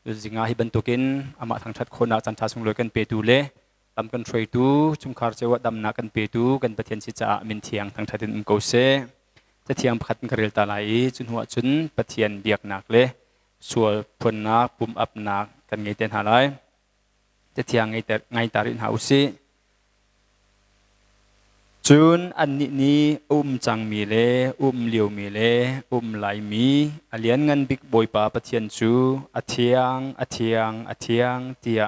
ดูสิงาฮิบันตุกินอามาทางชัดคนอาจันทาสงลอยกันเปตูเล่ตำกันทรดูจุมคาร์เจวดำนักกันเปตูกันปะเทียนสิจ่ามินเทียงทางชัดดินอุมโกเซจะเทียงขัดกันเรลตาไหลจุนหัวจุนปะเทียนเบียกนักเล่ส่วนพนนักปุ่มอับนักกันไงเต็นหาไรจะเทียงไงตารินหาอุสิจุนอันนี้จังมีเล่เลียวมีเล่ไหลมีเลียนเงินบิ๊กบอยปาปะเทียนจูอเทียงเตีย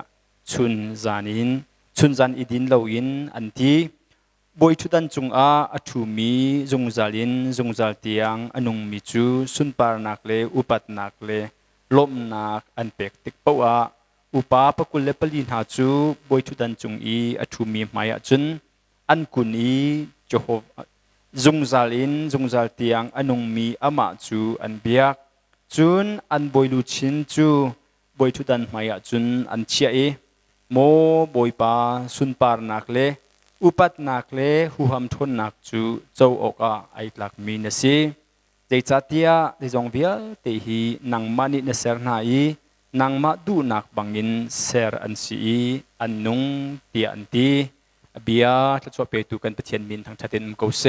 ชุนจานอิดินเลาอินอันที่บอยชุดันจุงอาทูมีจงจาลินจงจาลเตียงอนุงมีจูสุนปาร์นักเล่อุปัตนักเล่ลมนักอันเป็กติกเปวะอุปาปกุลเลปลินหาจูบอยชุดันจุงอทูมีไมยจุนอันกุนีจโฮจงจาลินจงจาลเตียงอนุงมีอามาจูอันเบียกจุนอันบอยลูชินจูบอยชุดันไมยจุนอันเชียโมบอยปาสุนปาร์นักเลอุปัตนักเลหูหำทนนักจูเจ้าอกไอหลักมีนสีเจจัตยาเจจงเบียเตหีนังมานินเสรนาอีนังมาดูนักบังอินเสรอันสีอันนุงเตียนตีเบียถ้าชอบไปดูกันปะเทียนมินทางชาตินมโกเซ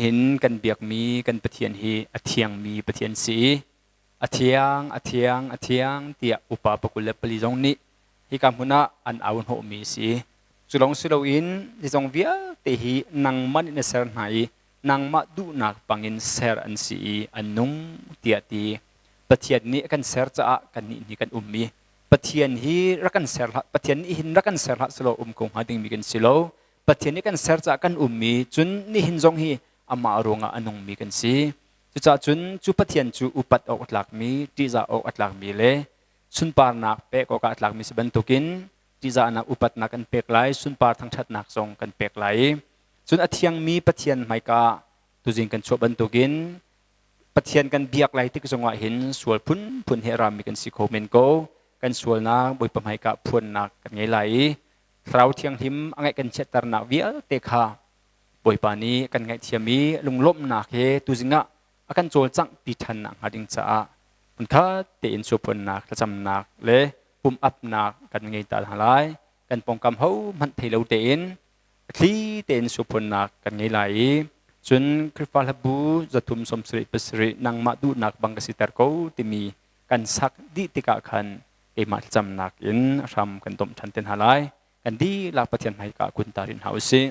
เห็นกันเบียกมีกันปะเทียนฮีอเทียงมีปะเทียนสีอเทียงเตียอุปาปกุลเลปลิจงนี้ฮิกามุนะอันอาวุนโฮมีสีจุลงสุลวินที่จงเวียเตหีนังมันอินเสรนายนังมาดูนักปังอินเสรอันสีอันนุงเตียตีปะเทียนนี้กันเสรจะกันนี่กันมีปะเทียนฮีรักันเสรละปะเทียนนี้หินรักันเสรละสโลคงหาดึงมีกันสิโลปะเทียนนี้กันเสรจะกันมีจุนนี่หินจงฮีอามารงอันนุงมีกันสีจุจ้าจุนจุปะเทียนจูอุปัตออกหลักมีที่จะออกหลักมีเลสุนปาร์นักเปกออกหลักมีสิบันตุกินที่จะนักอุปัตนักกันเปกไหลสุนปาร์ทั้งชัดนักทรงกันเปกไหลสุนอเทียงมีปะเทียนไม่กาตุจิงกันชวบันตุกินปะเทียนกันเบียกไหลที่กระทรวงว่าเห็นส่วนพุนเฮรามีกันสิโคเมนโกกันส่วนนักบุยปะไม่กาพุนนักกันไงไหลเราเทียงหิมอังไงกันเชตรนักเวียเตคาบุยปานี้กันไงเทียมีลุงล้มนักเฮตุจิงะอากันโจลจังปีทันนักหาดิงจ้าพุนข้าเตอินสุพุนนักจะจำนักเลปุ่มอับนักกันไงตาหาไลกันปองกำเขามันเทเลวเตอินคลีเตอินสุพุนนักกันไงไหลจนคริฟาลบูจะทุ่มสมสริปสรินังมาดูนักบังกสิตาร์เขาที่มีกันสักดิติกาคันเอมาจำนักอินรำกันตมชันเตนหาไลกันดีลาปะเทียนให้กาคุณตารินเฮาซี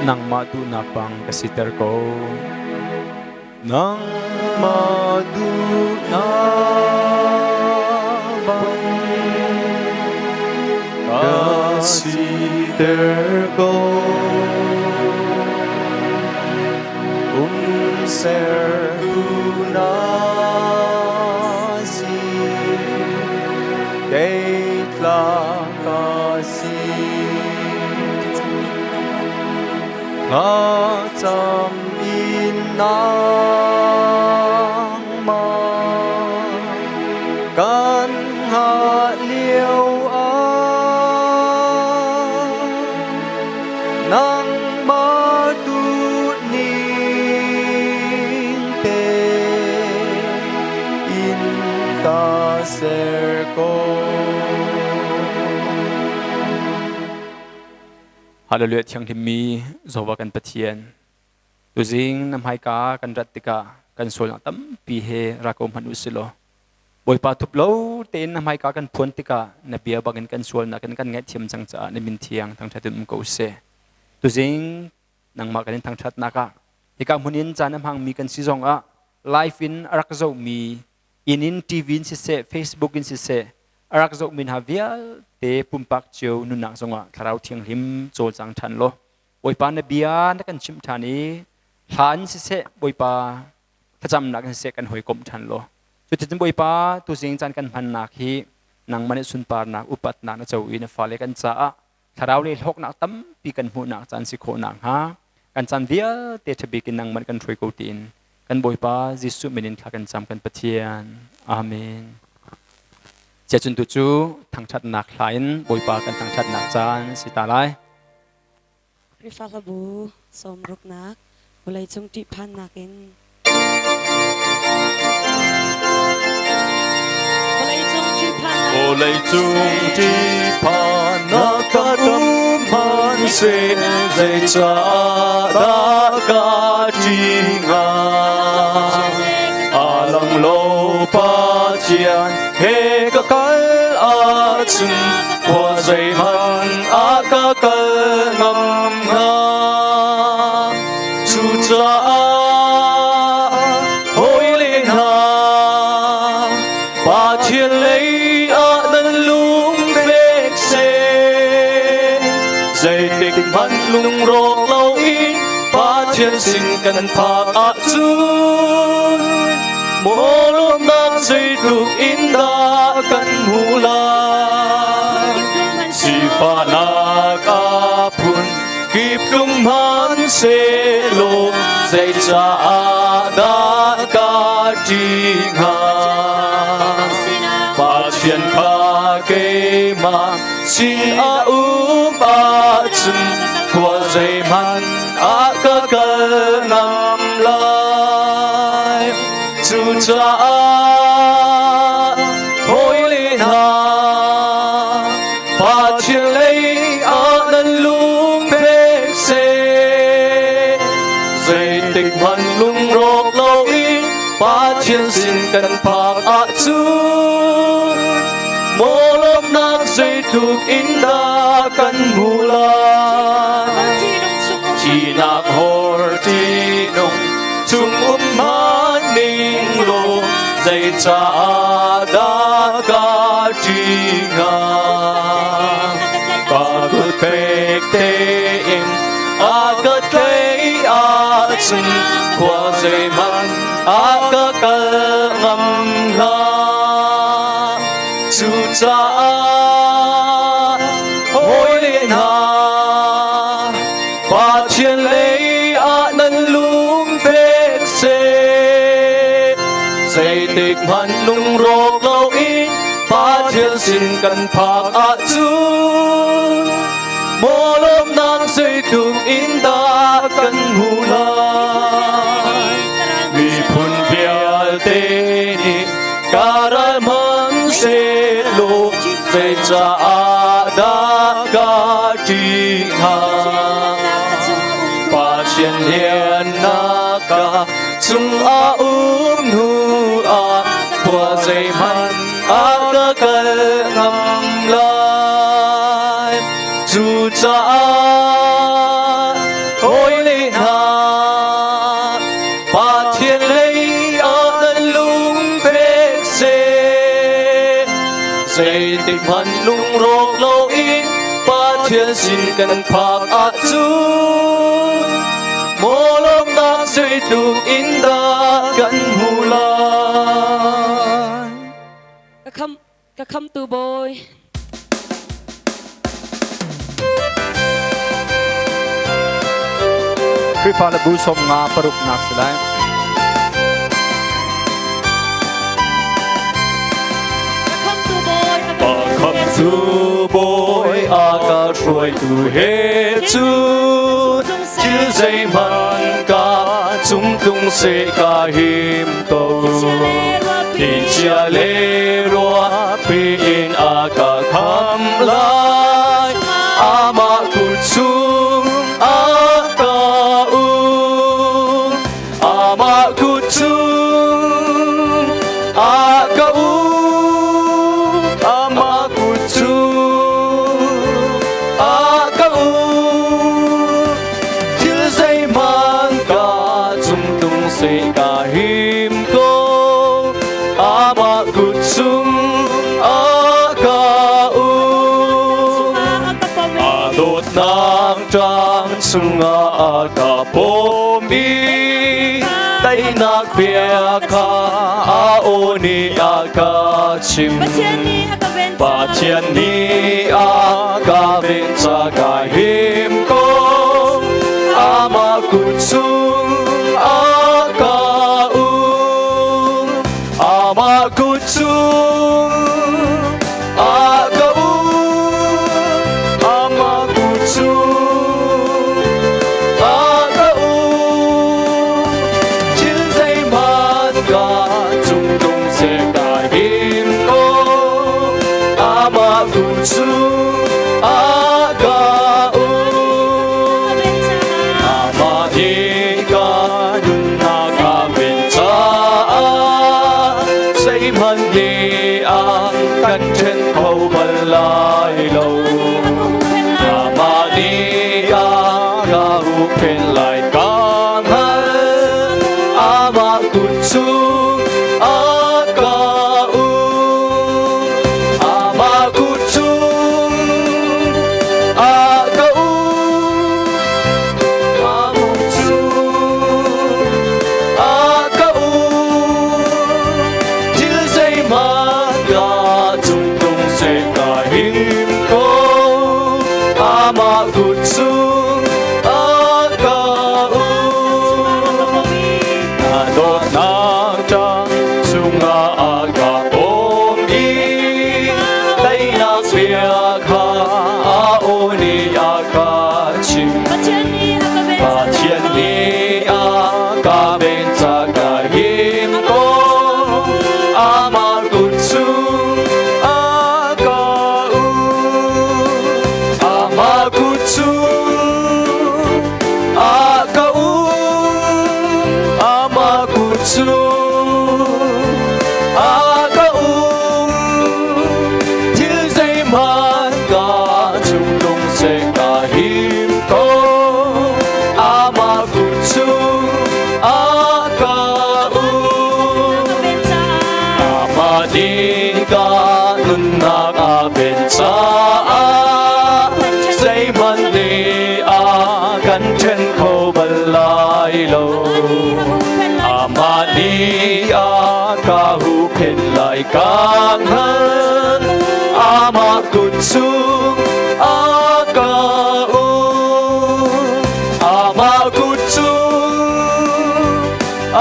nang madu na pang kasiter ko nang madu na pang kasiter ko ser na si kay kasi ngã chăm in nang ma can hạ liêu nang ma tu ning pe in ta ser ko Hallelujah thiang himmi zowa kan pathian tuzing nam hai ka kan ratika kan sol tam pi he rakom hanu silo บอยปาทุบโลเต้นทำไมกากันพวนติกาเนบียบักันกันสวลนักกันเงเทียมจังจ้าในมินเทียงทางชัดตุนกูเสตุจิงนังมากันทางชัดนักที่กามุนินจานพังมีกันซีซองไลฟ์อินรักโจมีอินทีวีสิเสเฟซบุ๊กอินสิเสรักโจมินฮาวิลเตปุ่มปักเจียวนุนักซงคาราวเทียงหิมโจจังทันโลบอยปาเนบียนักกันชิมทานีหานสิเสบอยปาถ้าจำนักกันเสกันหอยกลมทันโลจุดที่บอยปาตัวสิ่งจันกันพันนักฮีนังมันสุนปานักอุปัตนักเจ้าอินฟ้าเลกันจ้าถ้าเราเลยหกนักตั้มปีกันหูนักจันสิโคนักฮะกันจันเวียเตชบีกินนังมันกันช่วยกูตินกันบอยปาจิสุมินินทากันจำกันปะเทียนอาเมนเจ้าจุนตุจูทางชัดนักหลายบอยปากันทางชัดนักจันสิตาไลพริฟาคบูสมรุกนักบุไลจงติพันนักอิน我来中的帕那卡登曼塞在扎达嘎吉啊，阿朗罗巴江黑个干阿村，我在曼阿嘎干昂啊，住扎。Hãy lung rộp lâu in ba thiên sinh cần phạc ạ chun mô lúc nạc dây thuộc in đa cần hù la si pha nạc ạ phun kịp lung hàn xê lô dây cha đa ca trì hà ba thiên pha kê mà xin ạ ba chun qua dây man á ca cơ nằm lại chú cha hối lên hà ba chiên lấy á nâng lung phê xê dây tịch man lung rộp lâu in ba chiên xin cần phạc á chú mô lốp nạc dây thuộc in đa cần hù la chỉ nạc hồn ti nông chung man ninh lô dây cha đa ca tri nga ca cơ phê tê im a cơ thấy a chung qua dây man a cơ cơ ngâm nga chú cha hối lên hà ba chiên lấy á nâng lung phết xê dây tịch hẳn lung rộp lâu in ba chiên xin cần phạc á chú mô lốp nang dây thuộc in đa cần hù lại vì phun bial tê đi cara man se lo dây cha đa ca tri ha ba chiên hiền na ca chung a nu a qua dây man a ca ca ngâm lại chú cha hối lên hà ba thiên lấy ở đất lung phết xê dây tịch hẳn lung rộp lâu in ba thiên xin cần phạc ạ chú mô lốp nạc dây thuộc in đa cần hù laกะคำตูโบย คือพาลบูสมงาปรุกนักสลายคำจูบอยอากาช่วยตูเฮจูจิลใจมันกาจุงตุงเสกาหิมโตที่จะเลรัวปีอินอากาคำลายอามากุจุงอากาอุอามากุจุงอากาอุ se ka him ko ama kutsum aka u adot nang trang sunga aka pomi tay nak pia ka aoni aka chim Pachian ni aga bensa ka him ko ama kutsum aka u ama kutsum aka u ama kutsum aka u chil dây man ka chung tung se ka him ko ama kutsum aka u ama ika nun na ka bensa say man ni ang kan chen khâu bal lai lo ama ni aga hu pen lai kang han ama kutsum aka u ama kutsum aka u ama kutsum aka u til say man ga chung tung se ka him ko ama kutsum aka u adot nang trang sunga aga pomi tay na pia ka aoni aka chim Pachian ni aga bensa ka him ko ama kutsum aka u ama kutsum aka u ama kutsum aka u til dây man ka chung tung se ka him ko ama kutsum aka u ama di ka nun na ka bensa say man ni a kan chen kho bal lai lo ama ni a ka hu pen lai kang han ama kutsum aka u ama kutsum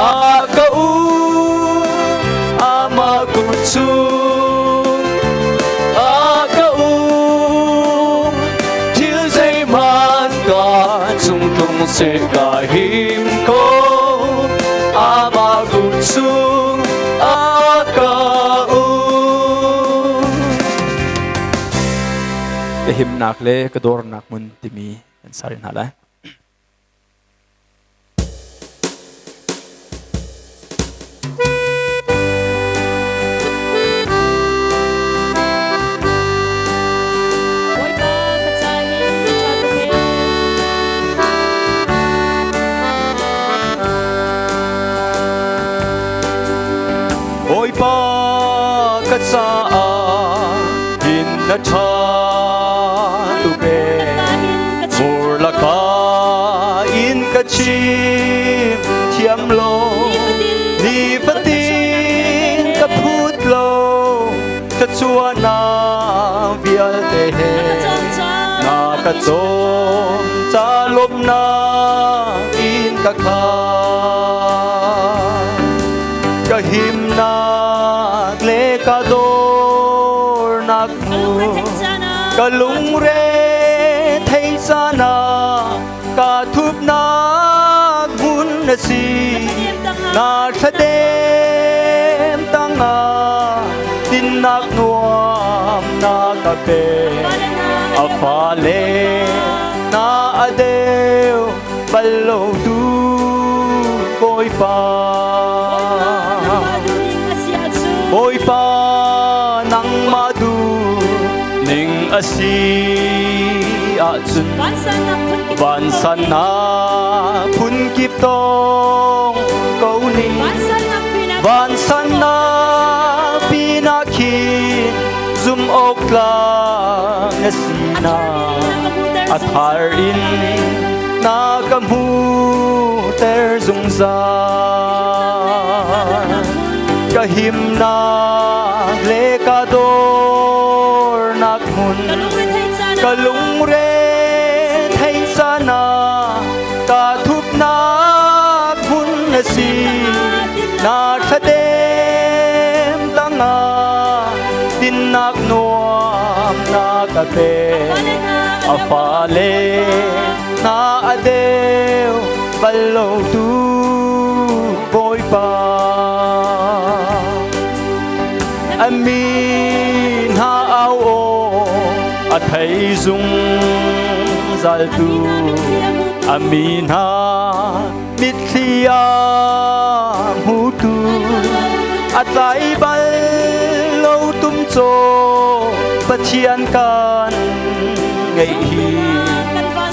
aka u ama kutsum aka u til dây man ka chung tung se ka him ko ama kutsum aka u ke him nak le ke dor nak mun timi kan sarin hala ôi ba cất xa hin na cha tu pe mur la ka in ka chim thiam lo ni patin ka phut lo ka chua na vial te he na ka chom cha lom na in ka kha ka him nak le ka dor nak mu ka lung re thei sana ka thup nak mun na si na thadem tanga tin nak nuam na ka pe afale na adeu ballo tu koi pa Ôi pa nang madu ning asi achun van san na phun kip tong ko ni van san na pinakin zum okla na sina at harin na kamu ter zung za kahim na lekador nakmun kalung re thay sana ka thup nak hun na si na thadem tanga tin nak nuam na ka pe afale na adeu ballo tu boy pa amin ha ao o a thai dung zal tu amin ha mit thia hu tu at lai bal lo tum cho pathian kan ngai hi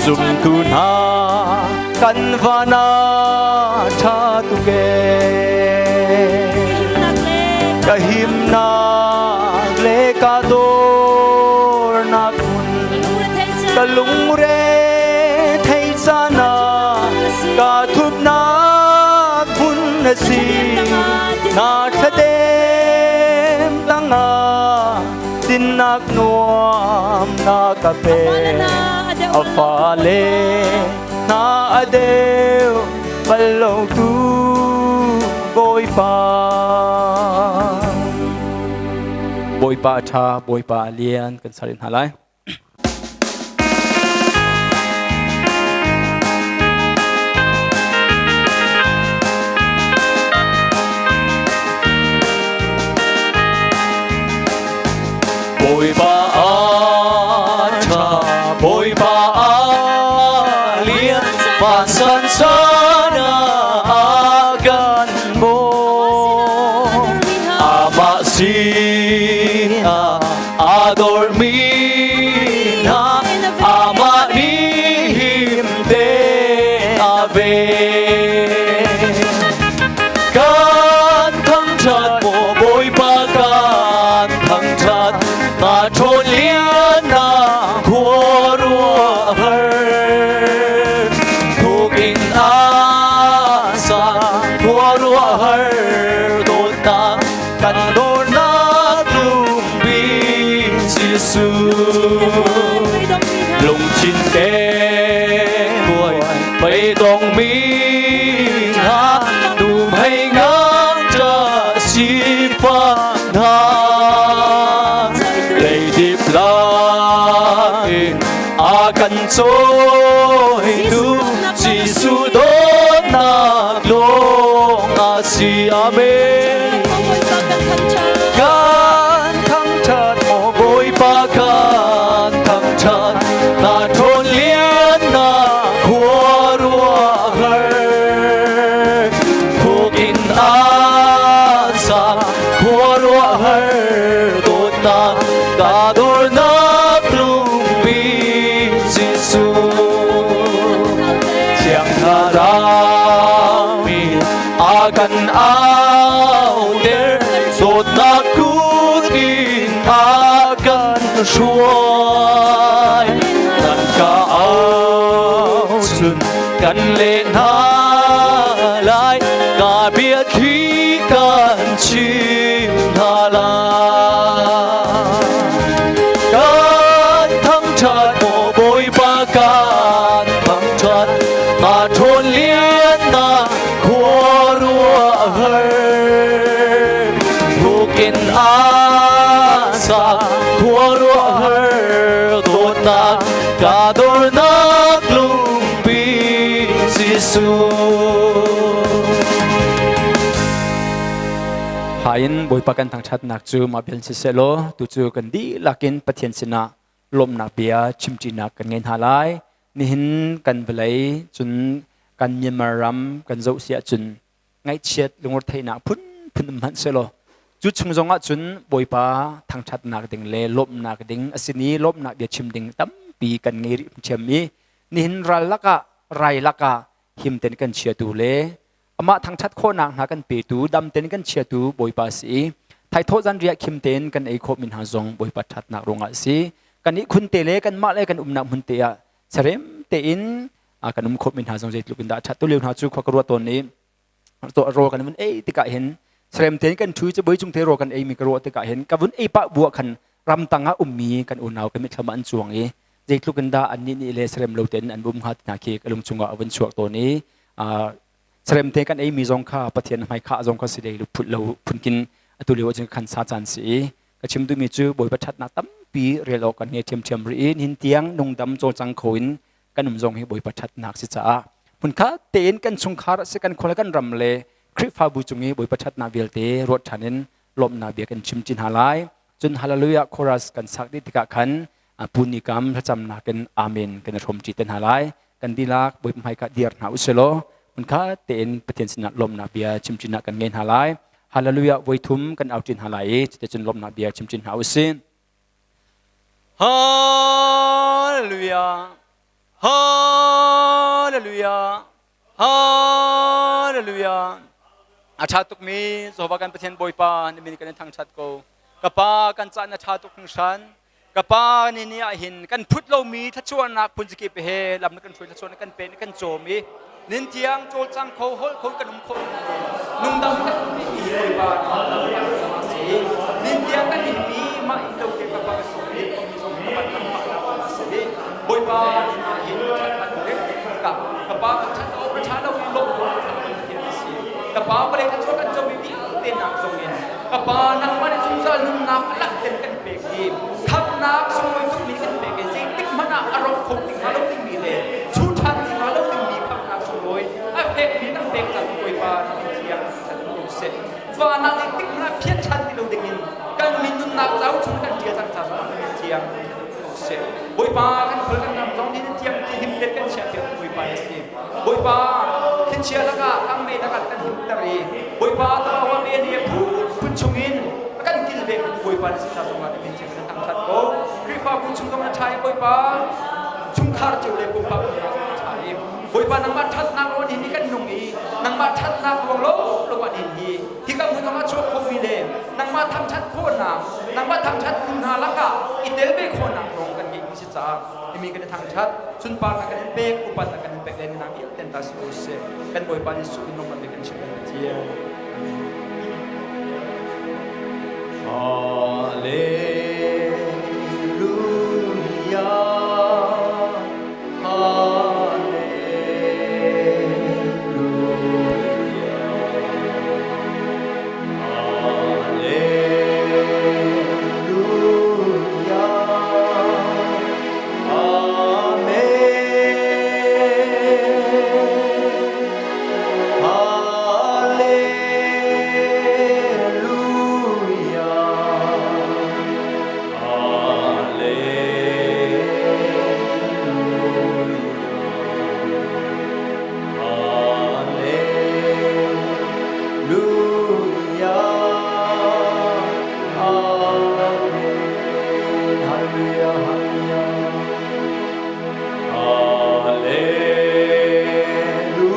zum tu na kan vana tha tu ge kahim na le ka dor na kun kalung re thai sana ka thup na bun na si na thadem tanga tin nak nuam na ka pe afale na adeu ballo tu boy pa tha boy pa lian kan sarin halai boy pa tha boy pa lian van san sana agan mo si adormina amanihim de ave kan thang chat mo boy pa kan thang chat ma thon lian na khorua har thukin asa khorua har dot ta kan su lùng chín kê buổi bay dòng mi ha đủ hay ngang cha si pha ha lệ điệp la a kan trôi tu si su đốt nạc long a si amen kan thăng chợt kan thang chat na thon lian na khorua har thuk in asa khorua har dot na ka dor na plum bi jisu chiang harami akan au der dot na kutin akan suai dan ka ao sun kan le na lai ka biết khi kan chim na la kan thang chat mo boy pa kan thang chat ma thon lian na khorua har thukin asa khorua har dot na ka dor na klum bi jisu hain boy pakan thang chat nak chu ma bel si selo tu chu kan di lakin pathian sina lom na pia chimchi na kan ngen halai ni hin kan belai chun kan nyamaram kan zo sia chun ngai chiat lungor theina phun phun man selo chu chung zonga chun boy pa thang chat nak ding le lom nak ding asini lom na bia chim ding tam pi kan ngei chemi ni hin ral laka rai laka him ten kan chia tu le อามาทางชัดโคนักหากันปีตูดำเต็นกันเชียตูบอยปาสีไทยโทจันเรียคิมเต็นกันไอโคมินหาจงบอยปัทัดนักรงอาสีกันนี้คุณเตเลกันมาเลกันนักมุนเตียเสร็มเตอินกันโคมินหาจงเจตลุกินดาชัดตุเลียวหาจูขวากรัวตัวนี้ตัวโรกันมันติกะเห็นเสร็มเต็นกันชูจะบอยจุงเทโรกันมีกรัวติกะเห็นกับวุ้นปะบัวกันรำตังะมีกันอุณาวกันมิตรมันจวงเจตลุกินดาอันนี้เลเสร็มเราเต็นอันบุมหัดนาคีกันลุงจุงอาวันชวกตัวนี้เสร็มเต็นกันมีจงข้าปะเทียนไม่ข้าจงข้าสิเดลุพุดเราพุนกินตุเลียวจึงขันสาจันสีกชิมดูมีจูบอยประชัดนักตั้มปีเรียลกันเงียเทียมเทียมรีนหินเตียงนุ่งดำโจจังโขนกันนุ่มจงให้บอยประชัดนักสิจ้าพุ่นข้าเตียนกันชงคาร์สกันคนละกันรำเลคริฟาบูจงให้บอยประชัดนาเวลเตรถฉันนั้นลมนาเบียกันชิมจินฮาไลจนฮาเลลูยาโครัสกันสักดิติกะขันปุณิกรรมพระจำนากันอาเมนกันชมจิตเป็นฮาไลกันดีลักบอยไม่กัดเดียร์นาอุเซโลพุ่นข้าเตียนประเทศสินะลมนาเบียชิมจินนากันเงินฮาไลฮาเลลูยาไว้ทุ่มกันเอาจินฮาไลจะจนลมนาเบียชิมจินฮาอุซินฮาเลลูยาฮาเลลูยาฮาเลลูยาอาชาตุกมีโซบากันประเทศบอยปานี่มีกันทางชัดโกกปากันจานอาชาตุกของฉันกปานี่นี่หินกันพุทธเรามีทัชวนักพุนจิกิเปเฮลำนักกันช่วยทัชวนักกันเป็นกันโจมีนินเทียงโจจังเขาฮอลคนกันนุ่มคนนุ่มดำกันมีบอยปานินเทียงกันมีมาอินโดเกปปากันส่งนี้มีส่งนี้มันมันมันสิบอยปานี่มาหินชัดมันเล็กกับกปากันชัดเอาประชาเราลงกปาประเด็นชัดกันจะมีวิเตนักส่งเงินกปานักมันสุดจะนุ่มนักลักเต็มกันเบกีทับนักส่งเงินมีกันเบกีสิ่งที่มันอารมณ์คงติดมาแล้วติดมีเลยชุดทันติดมาแล้วติดมีพักนักส่งเลยไอ้เบกมีตั้งเบกจากบอยปาเทียงชัดนุ่มเสร็จฟ้านักติดมันเพี้ยนชัดที่เราได้ยินกันมีนุ่มนักเจ้าชุดกันเทียงจากเทียงเสร็จบอยปากันเพื่อนกันนำตรงนี้เทียงที่หิมเด็กกันเชียร์เทียงบอยปาสิบอยปาขึ้นเชียร์แล้วก็ตั้งเมตกันหิมตรีบอยปาตัวว่าเมียเนี่ยพูดชงอินกันกินเด็กบอยปาสิชาสมัติเป็นเชียร์กันตั้งชัดโก้คริฟ้าพูดชงกันมาใช้บอยปาชุมคาร์จิวเลยบอยปาเป็นการใช้บอยปานังมาทัดนักวันนี้กันนุ่งอีนังมาทัดนักวังโลกวันนี้ที่ก็มุนมาชกคงมีเลยนังมาทำชัดโคนนังมาทำชัดคุณฮาลักะอิเดลเบโคนตรงกันยิ่งสิจ้าที่มีกันทางชัดสุนปากันเบกอุปันกันเบกเลยนังอิเตนตัสโอเซเป็นบอยปานิสุนนมันเป็นเชิงเทียฮาเลลูยาฮาเลลูยาฮาเลลูยาอาเมนฮาเลลูยาฮาเลลูยาอาเมนฮาเลลูยาฮาเลลู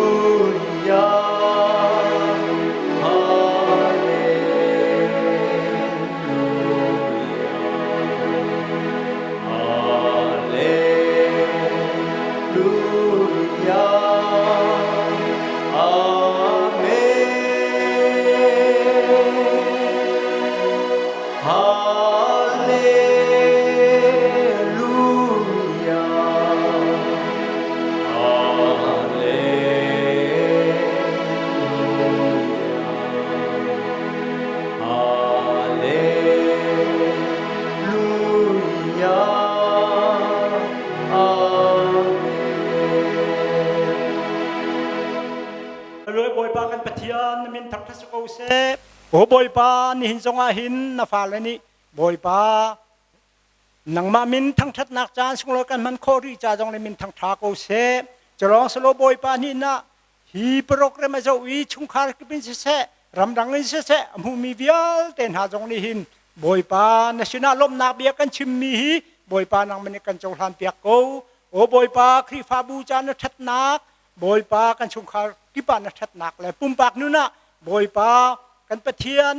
ยาฮาเลลูยาอาเมนฮาเลลูยาฮาเลฮาเลลูยาอาเมน รวยบอยปากันปะเทียนมินทักทัศโกเซโอบอยปานี่หินจงอาหินนาฟาเลนี่บอยปานังมามินทั้งทัดนักจานสงลกันมันโครีจาจงเลยมินทั้งทาโกเซจะร้องสโลบอยปานี่นะฮีโปรแกรมจะวิชุงคาร์กิบินเซรำดังเซมูมีเวียลเต็นหาจงนี่หินบอยปานชนะลมนาเบียกันชิมมีบอยปานังมันกันจงทานเปียกโกโอบอยปาครีฟาบูจานทัดนัก บอยปากันชุงขากิปานัทัดนักเลยปุ่มปากนู่นนะบอยปากันปะเทียน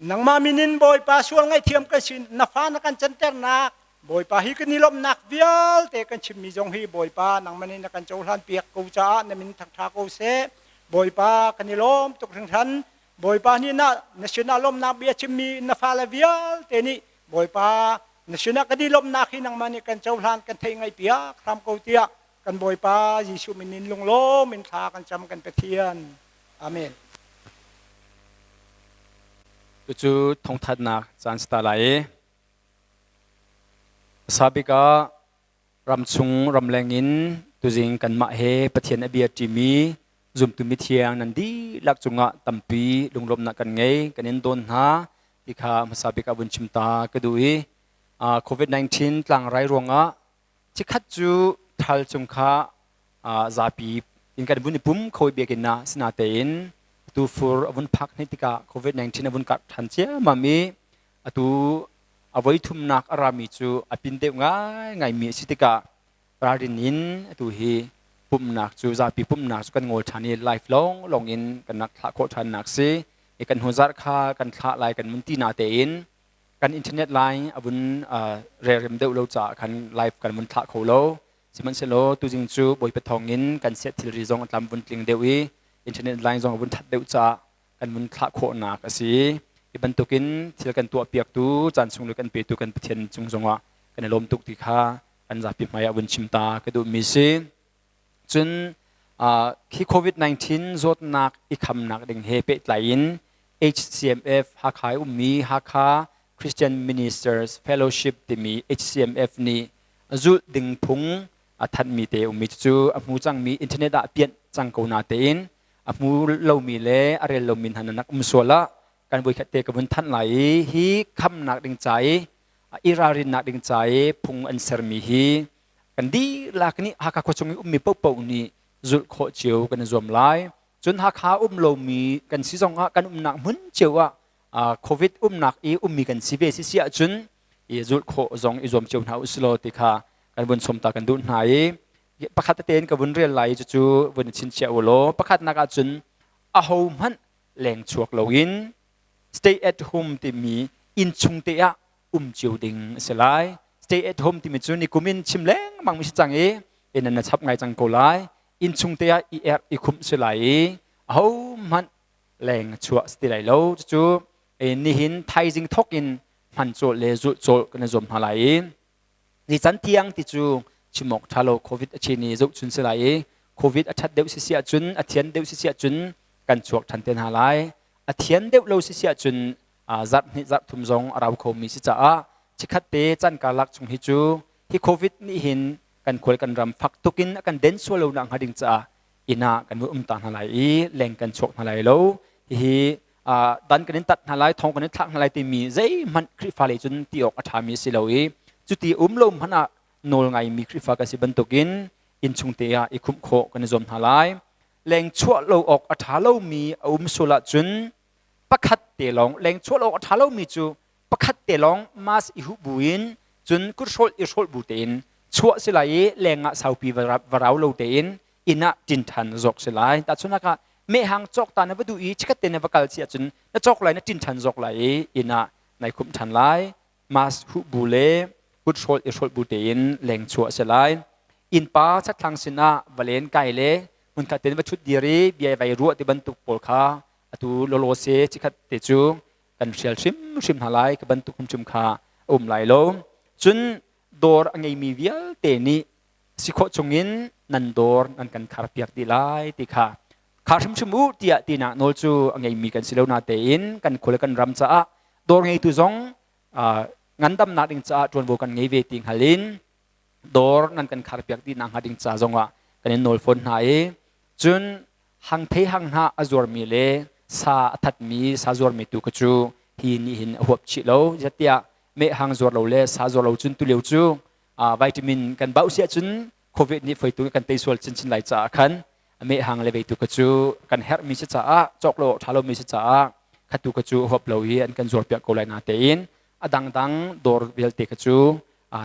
นังมามินินบอยปาส่วนไงเทียมกันชินนาฟ้านักกันจันเตอร์นักบอยปาฮิกันนิลมนักเวียลเตกันชิมมีจงฮีบอยปานังมันนี่นักกันโจลันเปียกกูจ้าในมินทักทากูเสบอยปากันนิลมตกถึงทันบอยปานี่นะเนชั่นแนลลมนักเบียชิมมีนาฟ้าละเวียลเตนี่บอยปาเนชั่นแนลกันนิลมนักฮินังมันนี่กันโจลันกันเทงไงเปียกครามกูเตียกันบอยปายิชูมินินลงโลมินทากันจำกันไปเทียนอาเมนจูทงทัดนักจานสตาไลสาบิการำชุงรำแรงอินตุจิงกันมาเฮปะเทียนอเบียจิมีจุมตุมิเทียงนันดีลักจุงะตัมปีลุงลมนักกันไงกันอินโดนหาที่ข้ามาสาบิกาบุญชิมตากระดูอีโควิด-19 กลางไรรวงะที่ขัดจูทัลจุงข้าซาปีอินกันบุญปุ่มโควิดเบียกินนะสนาเตอินตูฟูร์อวุนพักนิติกาโควิด-19 อวุนกัดทันเชียมามีตูเอาไว้ทุ่มนักอารามิจูอภินเดง่ายไงมีสิติกาปราดินินตูฮีปุ่มนักจูซาปีปุ่มนักกันงอชานีไลฟ์ลองลงอินกันนักทะโคทันนักซีกันหัวจัดค่ากันทะไลกันมุนตีนาเตอินกันอินเทอร์เน็ตไลน์อวุนเรียมเดวเราจะกันไลฟ์กันมุนทะโคโลสิมันเซโลตูจิงจูบอยเปทองอินกันเซตทิลริซองตามบุนกลิงเดวีอินเทอร์เน็ตไลน์จงบุญทัดเดือดจ้ากันบุญทะโคนักสิอีบันตุกินที่กันตัวเปียกตูจันทร์สุงลุกันเปียตูกันเทียนจงจงว่ากันลมตุกติข้ากันจับปีมายาบุญชิมตากระดูมิสิจนที่โควิด-19 จดนักอีกคำนักดึงเฮเปตไลน์ HCMF ฮักขายมีฮักขา Christian Ministers Fellowship ที่มี HCMF นี่จุดดึงพุงทันมีเตอมีจูมูจังมีอินเทอร์เน็ตเปลี่ยนจังกูนาเตนมูเรามีเล่อะไรเรามีหันนักมุสวละการบริการเตกับวันทันไหลฮีคำนักดึงใจอิรารินนักดึงใจพุงอันเสรมีฮีกันดีลักนี้หากเขาจงมีปุ๊บปุ๊บนี่จุดโคเจียวกันรวมไล่จนหากเขาเรามีกันสิจงกันนักเหมือนเจียวว่าโควิดนักมีกันสิเบสิเสียจนจุดโคจงรวมเจียวหาอุสโลติค่ะกันบนสมตากันดูไหนประคัตเตนกับวันเรียนไหลจู่วันชินเชียวโลประคัตนักจุนอาหูมันแหล่งชวกเราอิน stay at home ที่มีอินชุงเตียจิวดิงสลาย stay at home ที่มีจุนนี่กุมินชิมแรงบางมิสจังอินนั้นชับไงจังโกไลอินชุงเตียอีคุมสลายอาหูมันแหล่งชวกสติไลโลจู่นี่หินไทยจิงทอกอินมันโจเลจุโจกันจมหาไหลดิฉันเที่ยงที่จูชิมกทาโลโควิดชีนีจุจุนสลายโควิดอัดเดวสิเสียจุนอัดเทียนเดวสิเสียจุนกันชวกทันเตนหาไหลอัดเทียนเดวโลสิเสียจุนจัดนิจัดทุมจงเราโคมีสิจ้าชิคัดเตจันกาลักจงฮิจูที่โควิดนี่หินกันควยกันรำฟักตุกินกันเดนสวลนังหาดิงจ้าอินากันมือตานหาไหลแหล่งกันชวกหาไหลโลที่ดันกันตัดหาไหลทองกันทักหาไหลที่มีใจมันคริฟาเลจุนที่ออกอัฐามีสิโลจุดที่ลมหันโนลไงมีคริฟากสิบันตุกินอินชุงเตียอีคุมโคกันจอมหาไลแรงชั่วโลออกอัฐาโลมีสุลจุนประคัดเตลองแรงชั่วโลอัฐาโลมีจูประคัดเตลองมาสอิหุบุอินจุนกุศลอิชลบุเตนชั่วสิไลแรงสาวปีวราโลเตนอินะจินทันจกสิไลแต่ชนะกะเมหังจกตานะวดูอีชิกเตนวกัลเสียจุนนะจกไลนะจินทันจกไลอินะในคุมทันไลมาสหุบุเลกุศลอิชลบุเตนแหล่งชั่วเสลายอินป้าชัดทางสินะวเลนไกเลมุนขัดเต็นวัชุดดีรีเบียไปรัวที่บรรทุกปอลคาตูโลโลเซชิขัดเตจูกันเชียลชิมหาไลกับบรรทุกคุมจุมคาไหลโลจุนดอร์อังไงมีเวียลเตนีสิโคจงินนันดอร์นันกันคาร์เปียกดีไลติคาคาร์ชิมชิมูเตียตีนักโนจูอังไงมีกันสิเลวนาเตอินกันคุเลกันรำจ้าดอร์ไงตุจงงั้นดำนัดดิงจ้าจวนโวกันไงเวติงฮัลินดอร์นั่นกันคาร์เปียกดีนังฮัดดิงจ้าจงว่ากันโนลฟอนหายจุนหังเทหังหาอจวร์มีเลซาทัดมีซาจวร์มีตุกจูหินหัวชิโลจัตยาเมหังจวร์เราเลซาจวร์เราจุนตุเลวจูวิตามินกันบ่าวเสียจุนโควิดนี่ไฟตุกันเตยสวลชินไหลจ้าคันเมหังเลเวตุกจูกันเฮร์มีจ้าจอกโลทาโลมีจ้าขัดตุกจูหัวเราเฮียนกันจวร์เปียกโกไลนาเตอินดังดอร์เวลเตกจู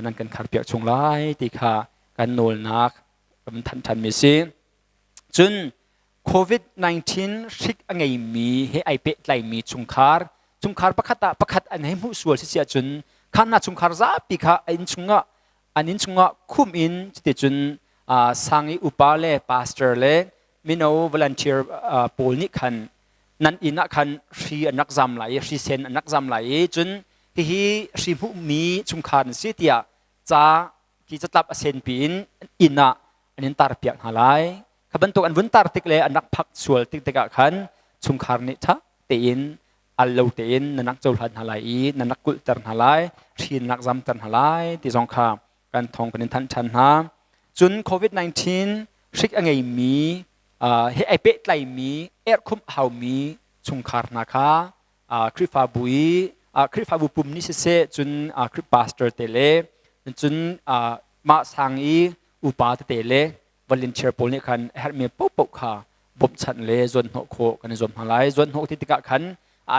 นั่นกันคาร์เปียกชงไลติค่ะกันโนลนักมันทันมีสิ จุนโควิด-19 ชิกอังไงมีให้ไอเป็ดไหลมีชุงคาร์ประคัดอันให้ผู้ส่วนเสียจุนขันนาชุงคาร์ซาปีค่ะอันชุงะคุมอินจิตจุนสังอุปาเลพาสเตอร์เลมิโนวอลันเทียร์โพลนิคันนั้นอินักขันชีนักจำไหลชีเซนนักจำไหลจุนที่ชีผู้มีชุงคาร์สิที่จะกิจตับเซนปีอินะอันนี้ตาร์เปียกหาไลขบันตุอันวุ้นตาร์ติกเลอันนักพักส่วนติกขันชุงคาร์นิทะเตียนอัลลูเตียนนักโจลันหาไลนักกุลตันหาไลชีนักจำตันหาไลที่สองข้าการทองเป็นทันชันฮะจุนโควิด-19 ชิกอังไงมีให้ไอเป็ดไหลมีคุมเฮามีชุงคาร์นะคะคริฟาบุปุ่มนิเสจุนคริปพาสเตอร์เตเลจุนมาสังอีอุปาเตเลวอลเลนเชียร์โพลนี่คันเฮร์เมียปุ๊บค่ะบ่มชันเลจนหกโคกันจนหาไลจนหกที่ติกะขัน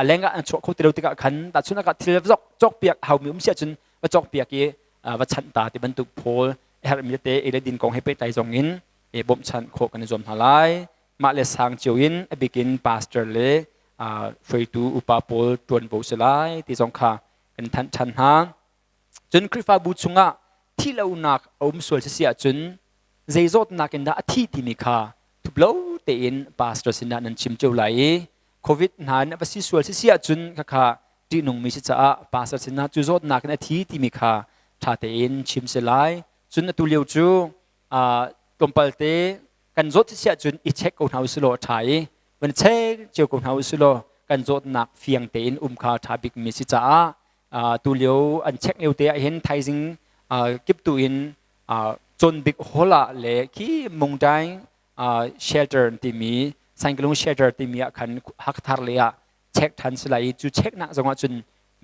แรงกันชั่วโคติเราติกะขันแต่ชุนอากาศที่เราจอกเปียกเฮามีเสียจุนว่าจอกเปียกว่าชันตาที่บรรทุกโพลเฮร์เมียเตเอเลดินกองให้ไปไต่จงอินบ่มชันโคกันจนหาไลมาเลสังเจียวอินบิกินพาสเตอร์เลเฟยตูอุปาโพลตวนโวสไลที่สองค่ะกันทันชันฮะจนคริฟาบูชุงะที่เราหนักอมส่วนเสียจนใจโจทย์นักอินดาอาทิตย์ที่มีค่ะทุบเล่าเตียนพาสเตอร์สินานันชิมเจ้าไหลโควิดนั้นภาษีส่วนเสียจนค่ะที่นุ่งมีสิจ้าพาสเตอร์สินาจุโจทย์นักอาทิตย์ที่มีค่ะชาเตียนชิมเสไลจนตุเลียวจูกลมเปลเตกันโจทย์เสียจนอิเช็คของเฮาสโลไทยวันเช็คเจ้าของเฮาสโลกันโจทย์นักเฟียงเตียนข่าวทาบิกมีสิจ้าตุเลียวอันเช็คเอวเตะเห็นไทยซิงกิบตัวอินจนบิ๊กโฮล่าเล่ที่มุงได้เชลเตอร์ที่มีสังเกตลงเชลเตอร์ที่มีขันฮักทาร์เลียเช็คทันสไลจูเช็คนักจังหวะจน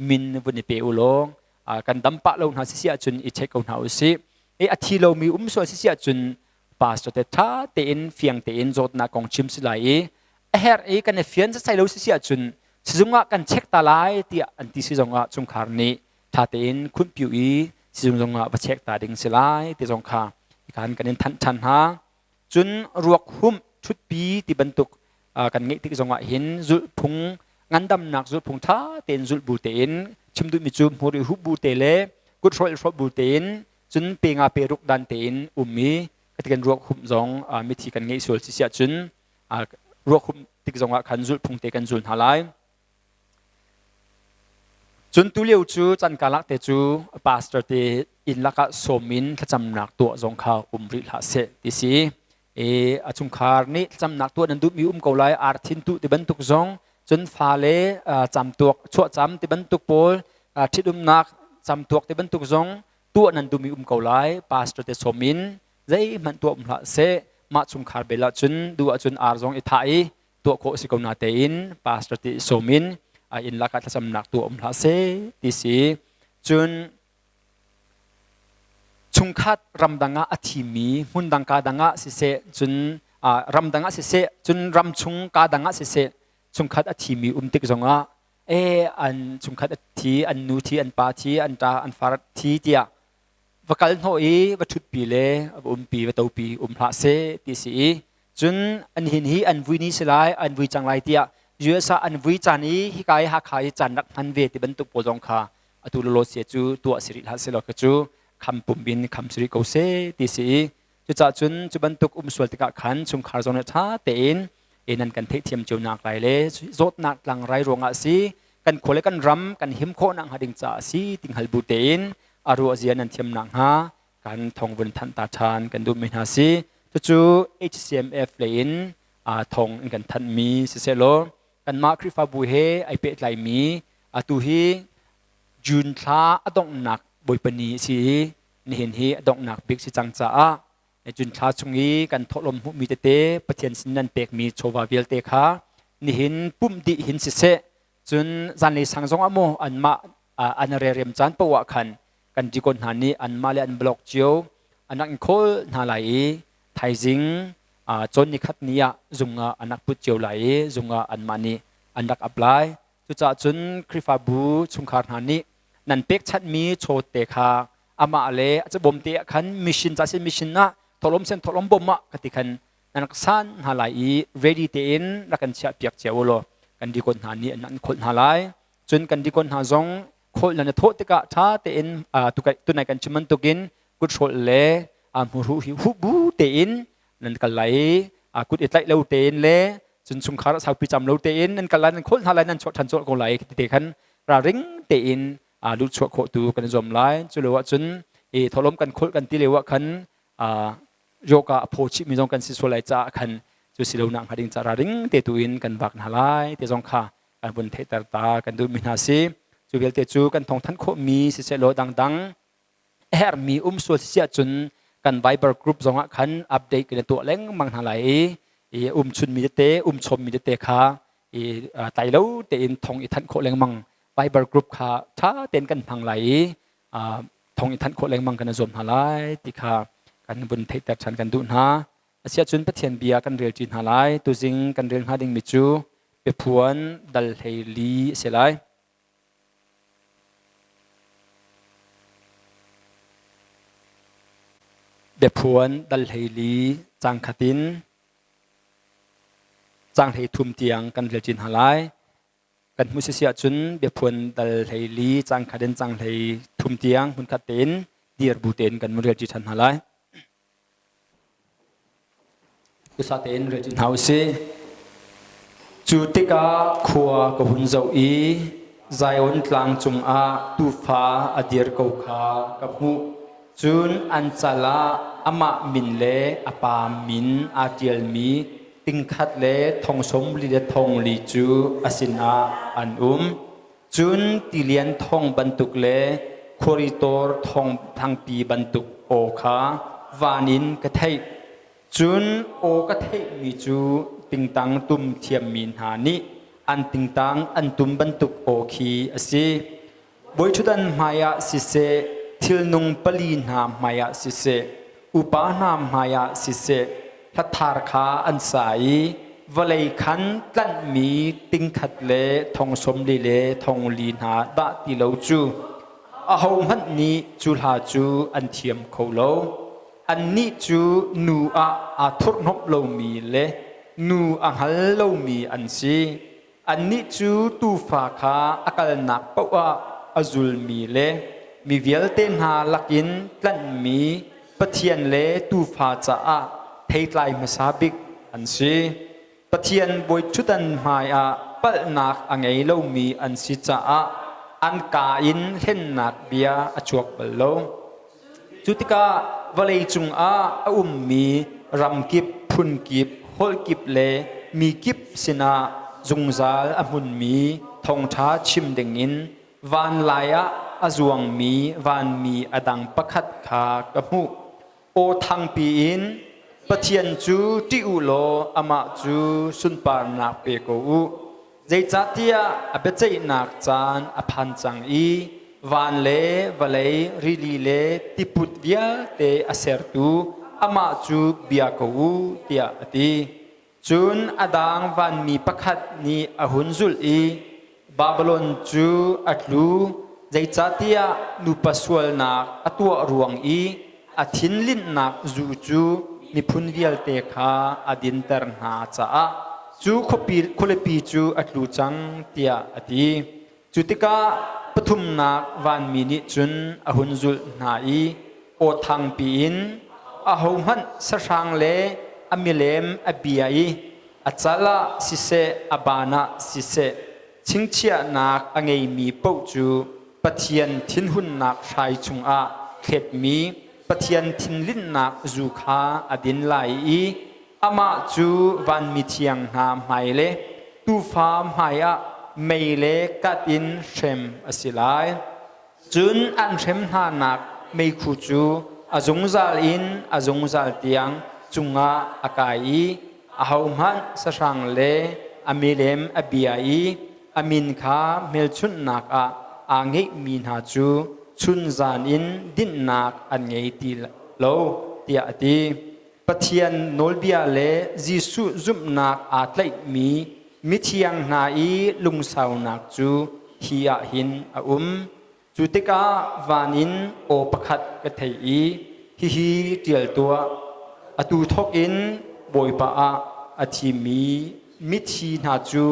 มินวันนี้เปอุลงกันดัมปะลงหาเสียจนอีเช็คของเขาสิอาทิเรามีส่วนเสียจนปาสตัวเตท่าเตียนเฟียงเตียนโจทย์นักของชิมสไลเฮร์กันเฟียนจะใส่เราเสียจนซึ่งว่ากันเช็คตาลายที่อันที่ซึ่งว่าจงคาร์นี้ท่าเตียนคุณผิวอีซึ่งว่าประเช็คตาดิ่งสไลที่จงคาการกันทันชันฮะจนรวกหุ่มชุดปีที่บรรทุกกันเงี้ยที่จงว่าเห็นจุดพุงงานดำหนักจุดพุงท่าเตียนจุดบูเตียนชิมดูมิจูมหัวหุบบูเตเล่กุดรอยรบบูเตียนจนเปียงอาเปรุกดันเตียนมีก็ที่กันรวกหุ่มจงมิธีกันเงี้ยส่วนเสียจนรวกหุ่มที่จงว่าขันจุดพุงเตกันจุดหาไลจนตุเลียวจูจันกาลักเตจูพาสเตอร์เตอินลักโซมินขจำหนักตัวจงข่าวริลาเซติสีจุงคาร์นี่จำหนักตัวนั้นดูมีเกาไลอาร์ทินตุที่บรรทุกจงจนฟาเลจำตัวชั่วจำที่บรรทุกโพลที่ดุมนักจำตัวที่บรรทุกจงตัวนั้นดูมีเกาไลพาสเตอร์เตโซมินใจมันตัวละเซมาจุงคาร์เบลจนดูจนอาร์จงอิทายตัวโคสิกนาเตอินพาสเตอร์เตโซมินอินลักษณ์สำนักตัวละเซที่สีจนชุงคัดรำดังอาทิมีมุนดังกาดังสิเสจนรำดังสิเสจนรำชุงกาดังสิเสชุงคัดอาทิมีติกจงอันชุงคัดอาทิอันนูทีอันปาทีอันตาอันฟาร์ทีเดียวักลโนอีวัชุดปีเลปีวัตถุปีละเซที่สีจนอันหินฮีอันวินิสไลอันวิจังไรเดียยูเอสอันวิจานีฮิกายฮักขายจันนักพันเวติบรรทุกโปจงคาตุลโลเสียจูตัวสิริฮัสเซลกจูคำปุ่มบินคำสิริโกเซที่สีจุดจ่าจุนจุบรรทุกส่วนติกะขันชุมคาร์จงเนท่าเตนนันกันเทเทียมจูนักไหลเลโจดนักหลังไรรวงอาศีกันโคเลกันรำกันหิมโคนังหาดิงจ่าสีติงฮัลบูเตนอารัวเจียนันเทียมนังฮากันทองวันทันตาชานกันดูเมนาสีจู่ HCMF เลนทองกันทันมีเซโลกันมาคริฟาบูเฮไอเป็ดไหลมีตูฮีจุนท้าอดงหนักบอยปนีสีนี่เห็นฮีอดงหนักบิ๊กสิจังจ้าในจุนท้าชงนี้กันทอลมหุมีเตปะเทียนสินนันเปกมีโชวาเวลเตค่ะนี่เห็นปุ่มดิเห็นสิเสจนจันเลยสังสงอโมอันมาอันเรียมจันปวะคันกันจีกอนหานี้อันมาเลอันบล็อกเจียวอันนักโคลนาไหลไทยซิงจนนิคัดนี้จุงอันนักพุทธเจียวไหลจุงอันมานีอันนักอัปไลจุจ่าจนคริฟาบูชุงคาร์หานี้นั่นเป็กชัดมีโชเตค่ะอามาเลจะบ่มเตะขันมิชชินจะเส้นมิชชินนะทอลมเส้นทอลมบ่มะกติขัน นักสันหาไหล ready เต็นรักกันเชียเปียกเจียวโลกันดีคนหานี่นั่นคนหาไหลจนกันดีคนหาจงคนนั้นโทษติกะท้าเต็นตุนัยกันชิมันตุกินกุศลเล่มูรูหิวบูเต็นนั่นกันไหลกุศลไลเลวเต็นเล่จนสุงคาร์สาวพิจำเลวเต็นนั่นกันไหลนั่นคนหาไหลนั่นชดทันชดคนไหลติกันราริงเต็นลุชวโคตูกันจอมไหลจุลวัชจนทอลมกันคนกันที่เลวะคันโยกะโพชิมีจงกันสิสวลายจ้าคันจุสิเลวนังหาดิงจาราริงเตตุอินกันบักนาไลเตจงค่ะกันบนเทตตากันดูมินาซีจูเวลเตจูกันทองทันโคมีสิเซโลดังเฮร์มีสวลเสียจุนกันไวเบอร์กรุ๊ปจงะคันอัปเดตกันตัวเล้งมังนาไลชุนมีเตชมมีเตค่ะไตเลวเตอินทองอีทันโคเล้งมังไวเบอร์กรุ๊ปค่ะท้าเต้นกันพังไหลทองอีทันโคเล้งมังกันจอมนาไลติค่ะกันบนเทตชันกันดูนะเสียจุนพัฒนเบียกันเรียลจินหาไลตัวจริงกันเรียลหาดิงมิจูเปพวนดัลเฮลีเสไลเบพวนดัลเฮลีจังขัดินจังเฮทุมเตียงกันเรียลจินหาไลกันมุสเสียจุนเบพวนดัลเฮลีจังขัดินจังเฮทุมเตียงมุนขัดเต็นเดียร์บูเต็นกันมุเรียลจินหาไลกุศลเต็นเรียนเฮาสิจุติกาขัวกหุ่นเจ้าอีใจอุ่นกลางจุงอาตูฟ้าอดีร์กาวขากับหูจุนอันจลาอมะมินเลอปามินอาเดียลมีติงขัดเลทองสมลีเดทองลีจูอาสินาอันจุนติเลียนทองบรรทุกเลคอริโตร์ทองทางปีบรรทุกโอคาวานินกระเทยจุนโอกระเทมีจูติงตังตุมเทียมมินหานิอันติงตังอันตุมบรรทุกโอคีอสิบอยชุดันมายาสิเซทิลนุงปลีนามายาสิเซอุปานามายาสิเซทัทารคาอันสายวลัยขันตันมีติงขัดเลทองสมลีเลทองลีนาดะติโลจูอาหงหันนี้จูลาจูอันเทียมโคโลอันนี้จูนูอาทุรนบโลมีเลนูอังฮัลโลมีอันซีอันนี้จูตูฟาคาอักลนักปะวะอจุลมีเลมีเวลเตนหาลักินตันมีปะเทียนเลตูฟาจ้าเทยไลมาซาบิกอันซีปะเทียนบอยชุดันมายาปะนักอังไงโลมีอันซีจ้าอันกาอินเห็นนักเบียอจวกเบลโลจุติกาวลัยจุงอามีรำกิบพุนกิบฮอลกิบเลมีกิบสินาจุงซาลอมุนมีทองท้าชิมเดงินวานลายะอจวงมีวานมีอดังประคัดขากระมุโอทางปีอินปะเทียนจูติอุโลอามาจูสุนปานาเปโกอุใจจัตเตียอเบใจนักจานอพันจังอีวานเลวลัยริลีเลติปุตเวียเตอเซร์ตูอามาจูเบียโกอุเตียอติจุนอดังวันมีประคัดนีอหุนจุลอีบาบลอนจูอัตลูใจจัตเตียนุปัสวลนักอตัวรวงอีอธินลินนักจูมีพุนเวียลเตคาอดินเตอร์นาจ้าจูขเลปีจูอัตลูจังเตียอติจุติกาปทุมนักวันมีนิจุนอหุนจุลนาอีโอทางปีนอหงมันสร้างเลอมิเลมอบีไออัจลาสิเซอบานาสิเซชิงเชียนักอังเอมีปูจูปะเทียนทินหุนนักชายจุงอาเขตมีปะเทียนทินลินนักจูคาอดินไลอีอามาจูวันมีเทียงนามไมเลตูฟามไฮอะเมเลกัดอินเชมอสิไลจุนอันเชมหานักเมคูจูอาจงซาลอินอาจงซาลเตียงจุงอาอากาอีอาหงมันสร้างเลอมิเลมอบีไออามินคาเมลชุนนักอาเงมีนาจูชุนจานอินดินนักอันเงตีโลเตียตีปะเทียนโนลเบียเลจิสุจุมนักอาตไลมีมิเทียงนาอีลุงสาวนักจูฮิยาหินจุติกาวานินโอปคัดกะเทอีฮิเตียลตัวอตูทอกอิน บอยปะอาทิมีมิทีนาจู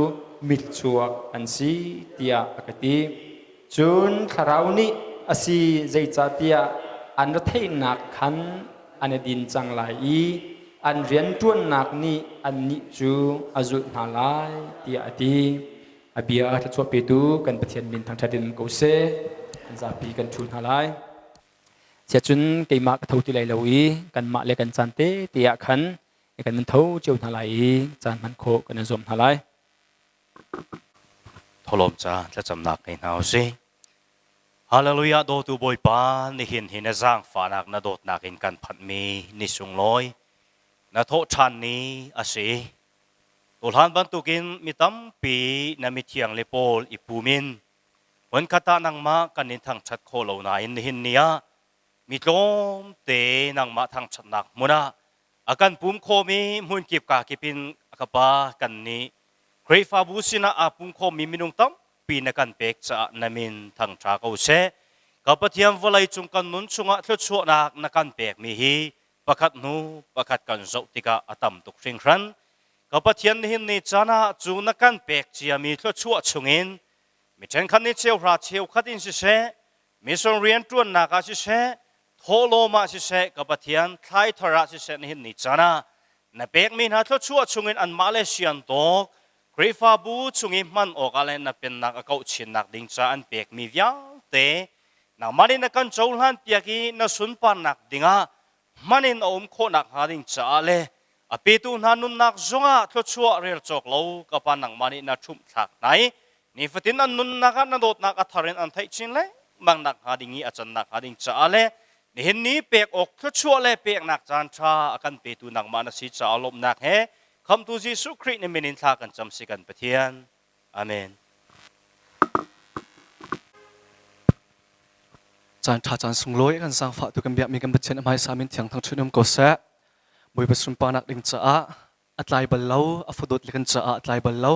มิลชัวอันซีเตียอากติจุนคาราวนี้อาศัยใจจัดเตียอันรัฐนักขันอันดินจังไหลอันเรียนจวนนักนี้อันนี้จูอาจุดนาลายเตียอดีอาเบียทัศวปิดูกันประเทศมินทางชาดินกุเซอันจะปีกันชุนนาลายเสียจุนเกี่ยมากทุ่งที่ไหลลอยกันมาเล็กันจันเตเตียขันกันมันทุ่งเจ้านาลายจันมันโคกันนซมนาลายทลมจ้าจะจำหนักในเอาสิฮาเลลูยาโดตูบอยปานนี่เห็นจ้างฝานักนาโดดนักเห็นกันพัดมีนิสุงลอยนาโทชันนี้อาศัยตุลหันบรรทุกินมีตั้มปีนามิเทียงเลโปลอิปูมินวันคตานังมากันนินทางชัดโคโลนาอินหินเนียมีลมเตนังมาทางชัดนักมุนะอาการปุ่มโคมีมุนกิบกากิปินกบากันนี้ใครฟาบูสินะอาปุ่มโคมีมินุงตั้มปีนักันเป็กจะนามินทางชาเกาเซกับเทียมวลัยจุงกันนุนชุงะทศวนักันเป็กมีฮีประคัดนูประคัดกันโจติกาอัตมตุกริงครันกับเทียนหินนิจานะจูนักันเป็กจีมีทศวชุงินมีเช่นคันนี้เชียวราเชียวขัดินสิเซมีส่วนเรียนจวนนักสิเซโทโลมาสิเซกับเทียนไทยทราสิเซหินนิจานะนับเป็กมีนาทศวชุงินอันมาเลเซียนตกกรีฟาบูชุงิมันออกอะไรนับเป็นนักเก่าชินนักดิ่งจาอันเป็กมีวิญเตนักมารินักกันโจลันเปียกีนักสุนปานนักดิ่งมันอินอมโคนักหาดิ่งจาเลอภิตุนันุนักจงะทศวเรียลจอกโลกับปานักมารินักชุมทักไหนนี่ฟตินันนุนักนักโดดนักอัฐารินอันไทยชินเลบางนักหาดิ่งอาจารย์นักหาดิ่งจาเลนี่เห็นนี้เป็กออกทศวเลเป็กนักจานชากันเปตุนักมานาสิจาลมนักเฮคำทูจิสุคริในมินินทากันจำสิกันปะเทียนอาเมนจานทาจานสุงลอยกันสังฝาตุกันเบียมีกันบัดเชนอภัยสามินเถียงทางชุดนมกษะบอยประสุนปานักดิงจ้าอัตไลบัลเลาอัฟดดลิกันจ้าอัตไลบัลเลา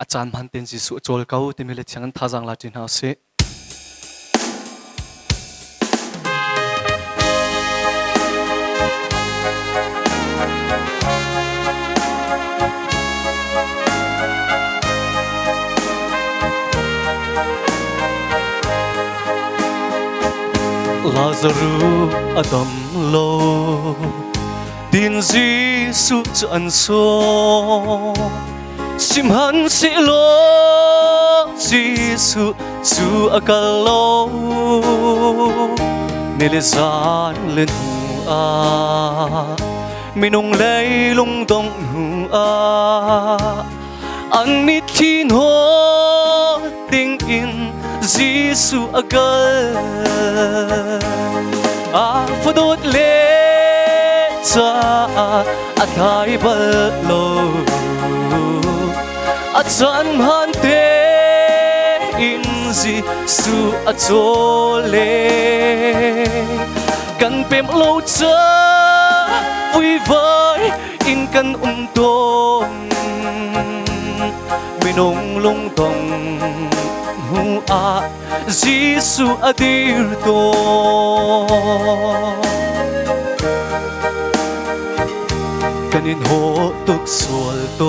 อาจารย์พันเตนจิสุโจลเก้าที่มีเลเทียงท่าจังลาจินฮาสิลาซารูอดัมโลดินจีสุจันโซสิมหันสิโลจีสุจูอากาโลเนลซานเลนหูอาไม่นงเลยลงดงหูอาอันมิทีนโฮติงอินจีสุอากาอาฟดดเลจาอาไทยบัลโลอาจารย์ฮันเตอินซีสุอาโจเลกันเป็นโลจาวิวายอินกันตงไม่นงลงตงหูอาจีสุอดีรโตกันอินโหตุกสวลโต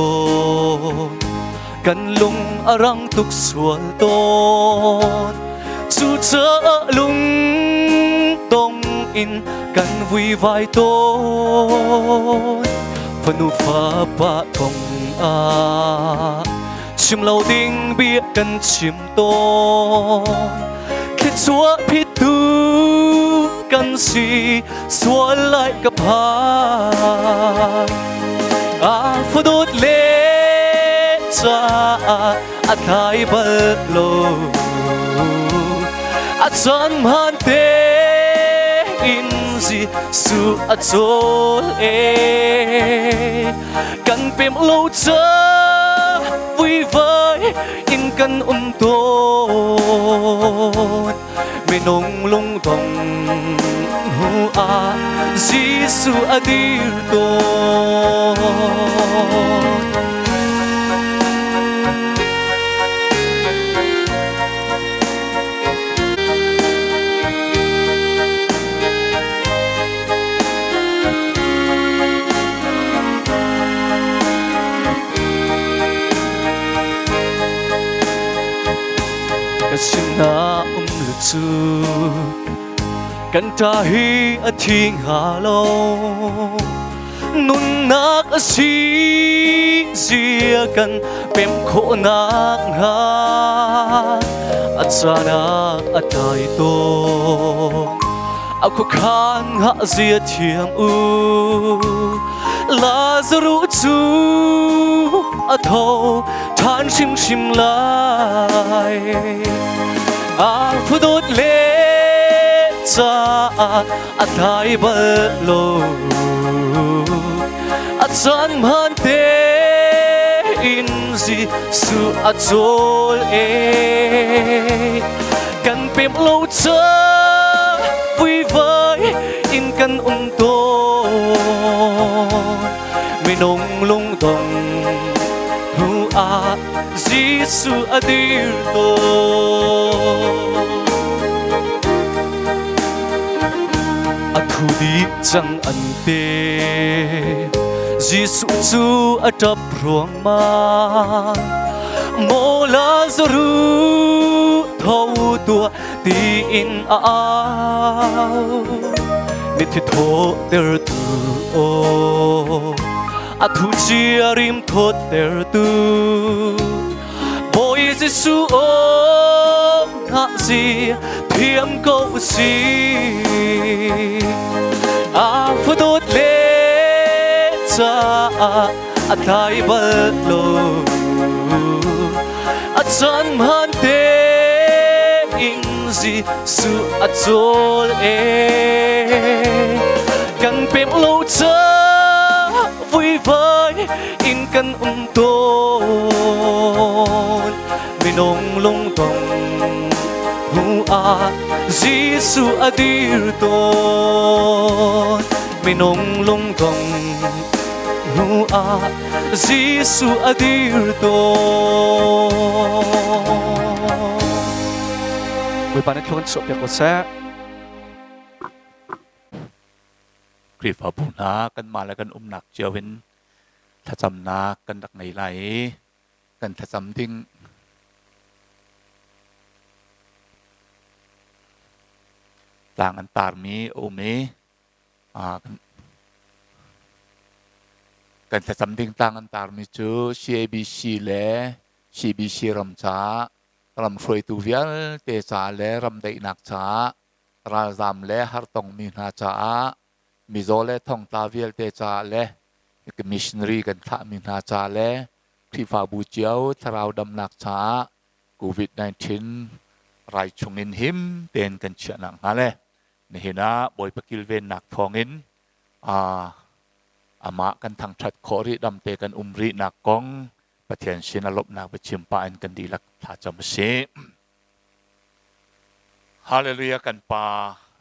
กันลุงอรังตุกสวลโตจูเจอลุงตงอินกันวิวายโตพนุฟ้าปะกงอาชิมเหล่าดิ่งเบียกันชิมโตแค่ชัวพิตูกันสีสวนไหลกับพาอาฟดดเลจาอาไทยบัลโลอาจารย์ฮันเตอินซีสุอาโจเลกันเป็นโลจาวิวายอินกันโตไม่นงลงตงหูอาจีสุอดีรโต xin na lu chu kan ta hi a thing ha lo nun nak a si zia kan pem kho nak ha a chana a tai to a khu khan ha zia thiam u Lazarus chu a tho than sim lai a phu dot le cha a thai ba lo a chan man te in zi su a chol e kan pem lo cha vui vơi in kan to mi nong lung dong hu a Giêsu a dir to a thu di chang an te Giêsu chu a tap ruang ma mo Lazarus thâu tua ti in ao mi thi tho ter tu o a thu chia rim tho ter tu boy Giêsu o ha si thiam câu si a phu đốt lệ cha a thai ba lo a chan man te in Giêsu a chol e kan pem lo cha vui vơi in kan ton mi nong long tong hu a Giêsu a dir ton mi nong long tong hu a Giêsu a dir ton buổi ban này thuận sụp được một xeกรีบบุญนะกันมาแล้วกันหนักเจียวเห็นถ้าจำนากันดักไหนไหลกันถ้าจำทิ้งต่างอันตารมีโอเมกันถ้าจำทิ้งต่างอันตารมีจู CABC และ CBC รำจ้ารำฟรอยตูเวียลเตจ่าและรำได้หนักจ้าราจามและฮาร์ตงมีนาจ้ามิโซเลท่องตาเวียลเตจ่าและมิชนรีกันท่ามีนาจ้าและที่ฟาบูเจียวทราวดำหนักจ้าโควิด-19ไรชงอินหิมเต้นกันเชื่อหนังฮะเลยนี่เห็นนะบอยปกิลเวนหนักทองอินอามากันทางชัดขอริดำเตกันริหนักกองประเทศชินาลบนักไปชิมปานกันดีลักถ้าจำเสียฮาเลลูยากันปา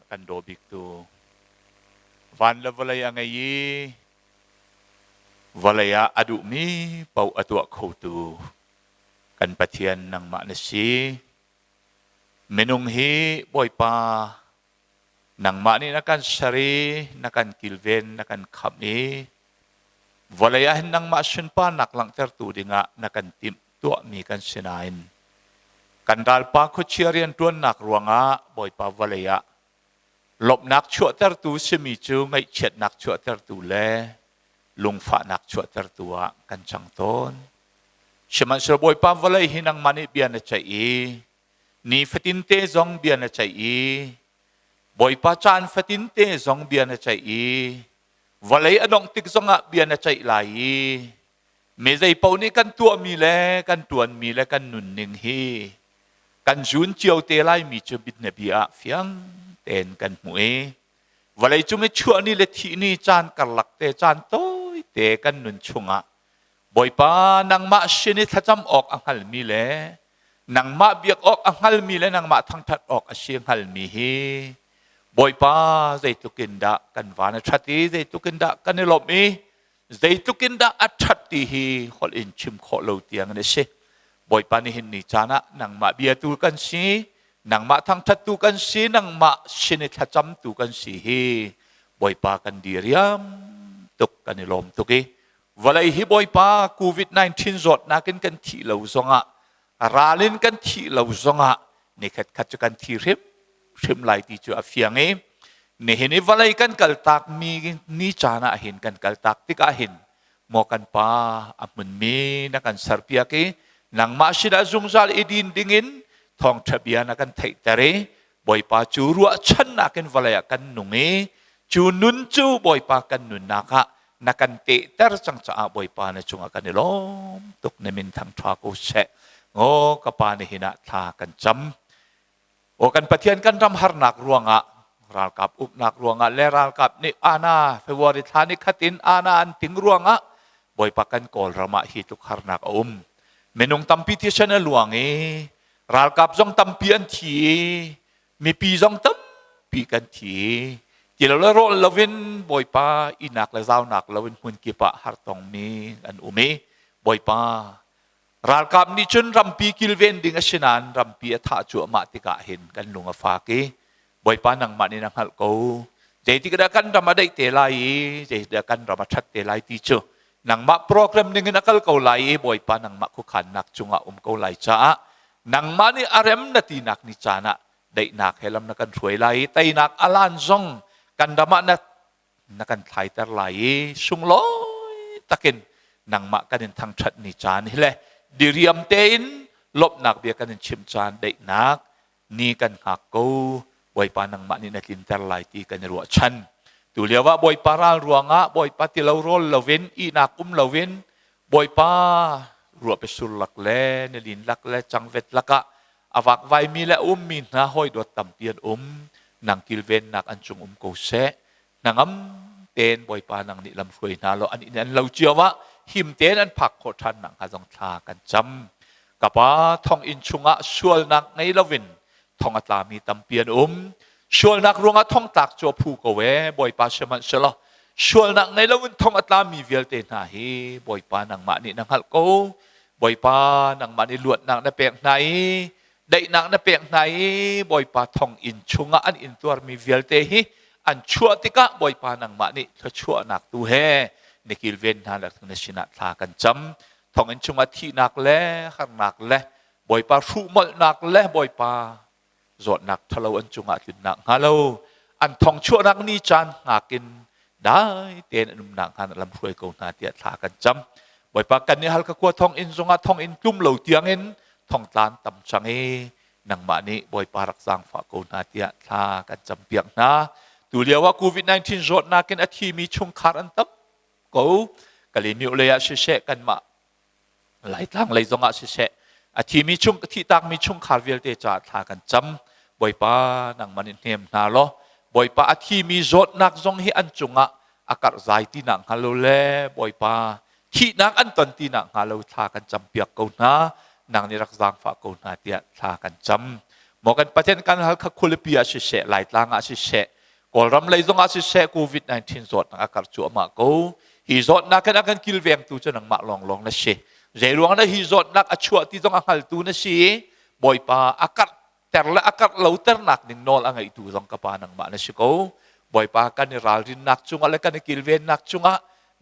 กันโดบิกตูวันละวลายงไงวลายอดุมีเป่าอตัวเขาตูกันประเทศนังมาเนสีเมนุงฮีบอยปานังมานี่นักการชารีนักการกิลเวนนักการขับนี้วลายหินนังมาชนปานักหลังเตอร์ตูดิงะนักการติมตัวมีกันเสนาอินกันดัลปาคุเชียเรียนตัวนักรวงะบอยปาวลายหลบนักชั่วเตอร์ตูเสมีจูไงเฉียดนักชั่วเตอร์ตูเล่ลุงฝ่านักชั่วเตอร์ตัวกันจังต้นเชื่อมันสระบอยปาวลายหินนังมันนี่เบียนใจนี่ฟตินเตซองเบียนใจบอยปาจานฟตินเตซองเบียนใจวลายอดองติกซองะเบียนใจไหลเมใจเป่านี่กันตัวมีแลกันตัวมีแลกันนุนนิงฮีกันจุนเจียวเตลัยมีจะบิดเนบีอาฟียงเต้นกันมวยวลายจุงชั่วนี่เลทีนี่จานกันหลักเตจานโต้เตกันนุนชงะบอยปานังมาชนิดทัจำออกอังหัลมีแลนังมาเบียกออกอังหัลมีแลนังมาทั้งทัดออกอาเชียงหัลมีฮีบอยปาใจตุกินดากันวานชัดที่ใจตุกินดากันในหลบมีใจตุกินดาอัจฉริฮีขออินชิมขอเลวเตียงนี่สิบอยปานี่เห็นนี่จานะนังมาเบียตูกันสีนังมาทั้งทัดตูกันสีนังมาชนิดทัจำตูกันสีฮีบอยปากันดีเรียมตุกกันในลมตุกีวลัยฮีบอยปาโควิด-19 จดนักกันทีเหลาซงะราลินกันทีเหลาซงะ นี่ขัดจุกันที่ริมไหลที่จูอาเฟียงนี่เห็นว่าอะไรกันกัลตักมีนี่จานะเห็นกันกัลตักที่ก็เห็นมอกันป้าอับมันมีนักการสารพิยากีนังมาชิดาจุงซาลอีดินดิ่งินทองทะเบียนนักการไทยเตเรบอยป้าจูรัวชันนักการวลายกันนุ่งจูนุนจูบอยป้ากันนุนนักนักการเตะเตอร์จังจ้าบอยป้าในจุงอากันนี่ล้อมตกในมินทางทรากุเสะโง่กับป้าในหินะทากันจำโอกันปะเทียนกันรำหารนักรวงรัลกับอุปนักรวงเลรัลกับนี่อาณาเฟวอริธานิขัดินอาณาอันติงรวงบอยปักันกอลรามาฮิตุขารนักเมนุงตัมปีที่ฉันลวงรัลกับจงตัมปีอันทีมีปีจงตัมปีกันทีที่เราโรลวินบอยป้าอินักและเจ้านักลวินหุ่นกิปะฮาร์ตองมีอันบอยป้ารัลกับนี่จนรำปีกิลเวนดิ่งเชนันรำปีท่าจั่วมาติกาเห็นกันลุงฟ้ากีบอยปานังมันนี่นังฮัลโกเจติกระกันรำมาได้เตลัยเจติกระกันรำมาชัดเตลัยที่จูนังมาโปรแกรมหนึ่งนักเกาไลบอยปานังมาคุขันนักจุงอาเกาไลจ้านังมันนี่อารมณ์นาทีนักนิจานะได้นักเฮลัมนักกันรวยไลไตนักอลันซงกันรำมานักกันไทยแต่ไลสุงลอยตะกินนังมากันทางชัดนิจานี่แหละดิเรียมเตนลบนักเบียกันชิมจานได้นักนี่กันหักกูบอยปานังมันนี่นักลินเตอร์ไลตีกันรัวชันตูเรียกว่าบอยปารารัวงะบอยปาติลาโรลลาเวนอีนักุมลาเวนบอยปารัวไปสุลลักเล่นลินลักเล่จังเวทลักะอวักไวมีและมีนะห้อยดวดตัมเปียนนังกิลเวนนักอันจุงกูเสนังเตนบอยปานังนี่ลำรวยนาโลอันนี้นั่นเราเชื่อว่าหิมเตนอันผักโคทันนังหาจงทากันจำกับว่าทองอินชุงะชวลนักในลาวินทองอัตลามีตัมเปียนชวลนักรวงทองตักจัวผูกเวบอยปาเชมันเชลชวลนักในลาวินทองอัตลามีเวลเตนาฮีบอยปานังมานี่นังฮัลโกบอยปานังมานี่ลวดนังในเปียกไหนได้นังในเปียกไหนบอยปาทองอินชุงะอันอินตัวมีเวลเตฮีอันชั่วติกะบอยปานังมานี่เธอชั่วนักตูเฮในกิลเวนนั่นแหละถึงในชินาทากันจำทองอินชุงะที่นักเล่ขันนักเล่บอยปาชูมัลนักเล่บอยปาจอดนักทะเลอันจุงอากินนักฮัลโหลอันทองชั่วนักนี่จันหากินได้เตียนนุ่มนักฮันลำรวยกูนาเตียทากันจำบ่อยปากันนี่ฮัลกะกัวทองอินจุงอาทองอินกลุ่มเหล่าเตียงอินทองตานตำจังนังมานี่บ่อยปารักษาฝากกูนาเตียทากันจำเปียกนะตัวเรียกว่าโควิด-19 จอดนักกินอาทิมีชงคารันตับกูกะลิมิวเลยอาเชกันมาหลายทางหลายจงอาเชอาทิมีชงที่ตักมีชงคาร์เวลเตจาทากันจำบ่อยปานังมันเนียมนาโลบ่อยปาอาทิมีจดนักจงให้อันจุงะอากาศใจที่นังฮัลโหลเล่บ่อยปาที่นักอันตันที่นังฮัลโหลทากันจำเปียกกูนะนังนี่รักษาฝากกูนาเตียทากันจำมอกันประเทศกันฮัลคักคุลปีอาเชหลายทางอาเชกอลรำเลยจงอาเชโควิด-19 จดนักอากาศจัวมากูฮีจดนักกันอากันกิลเวียงตัวจะนังมาลองนะเชเจรวงนะฮิจดนักอชัวที่ต้องอังตูนะสิบ่อยปาอากาศแต่ละอากาศเหล่าเตอร์นักหนึ่งนอลอังไอตูต้องกปานังมานะสิกูบ่อยปากันนี่รัลรินนักจุงอะไรกันกิลเวนนักจุงะ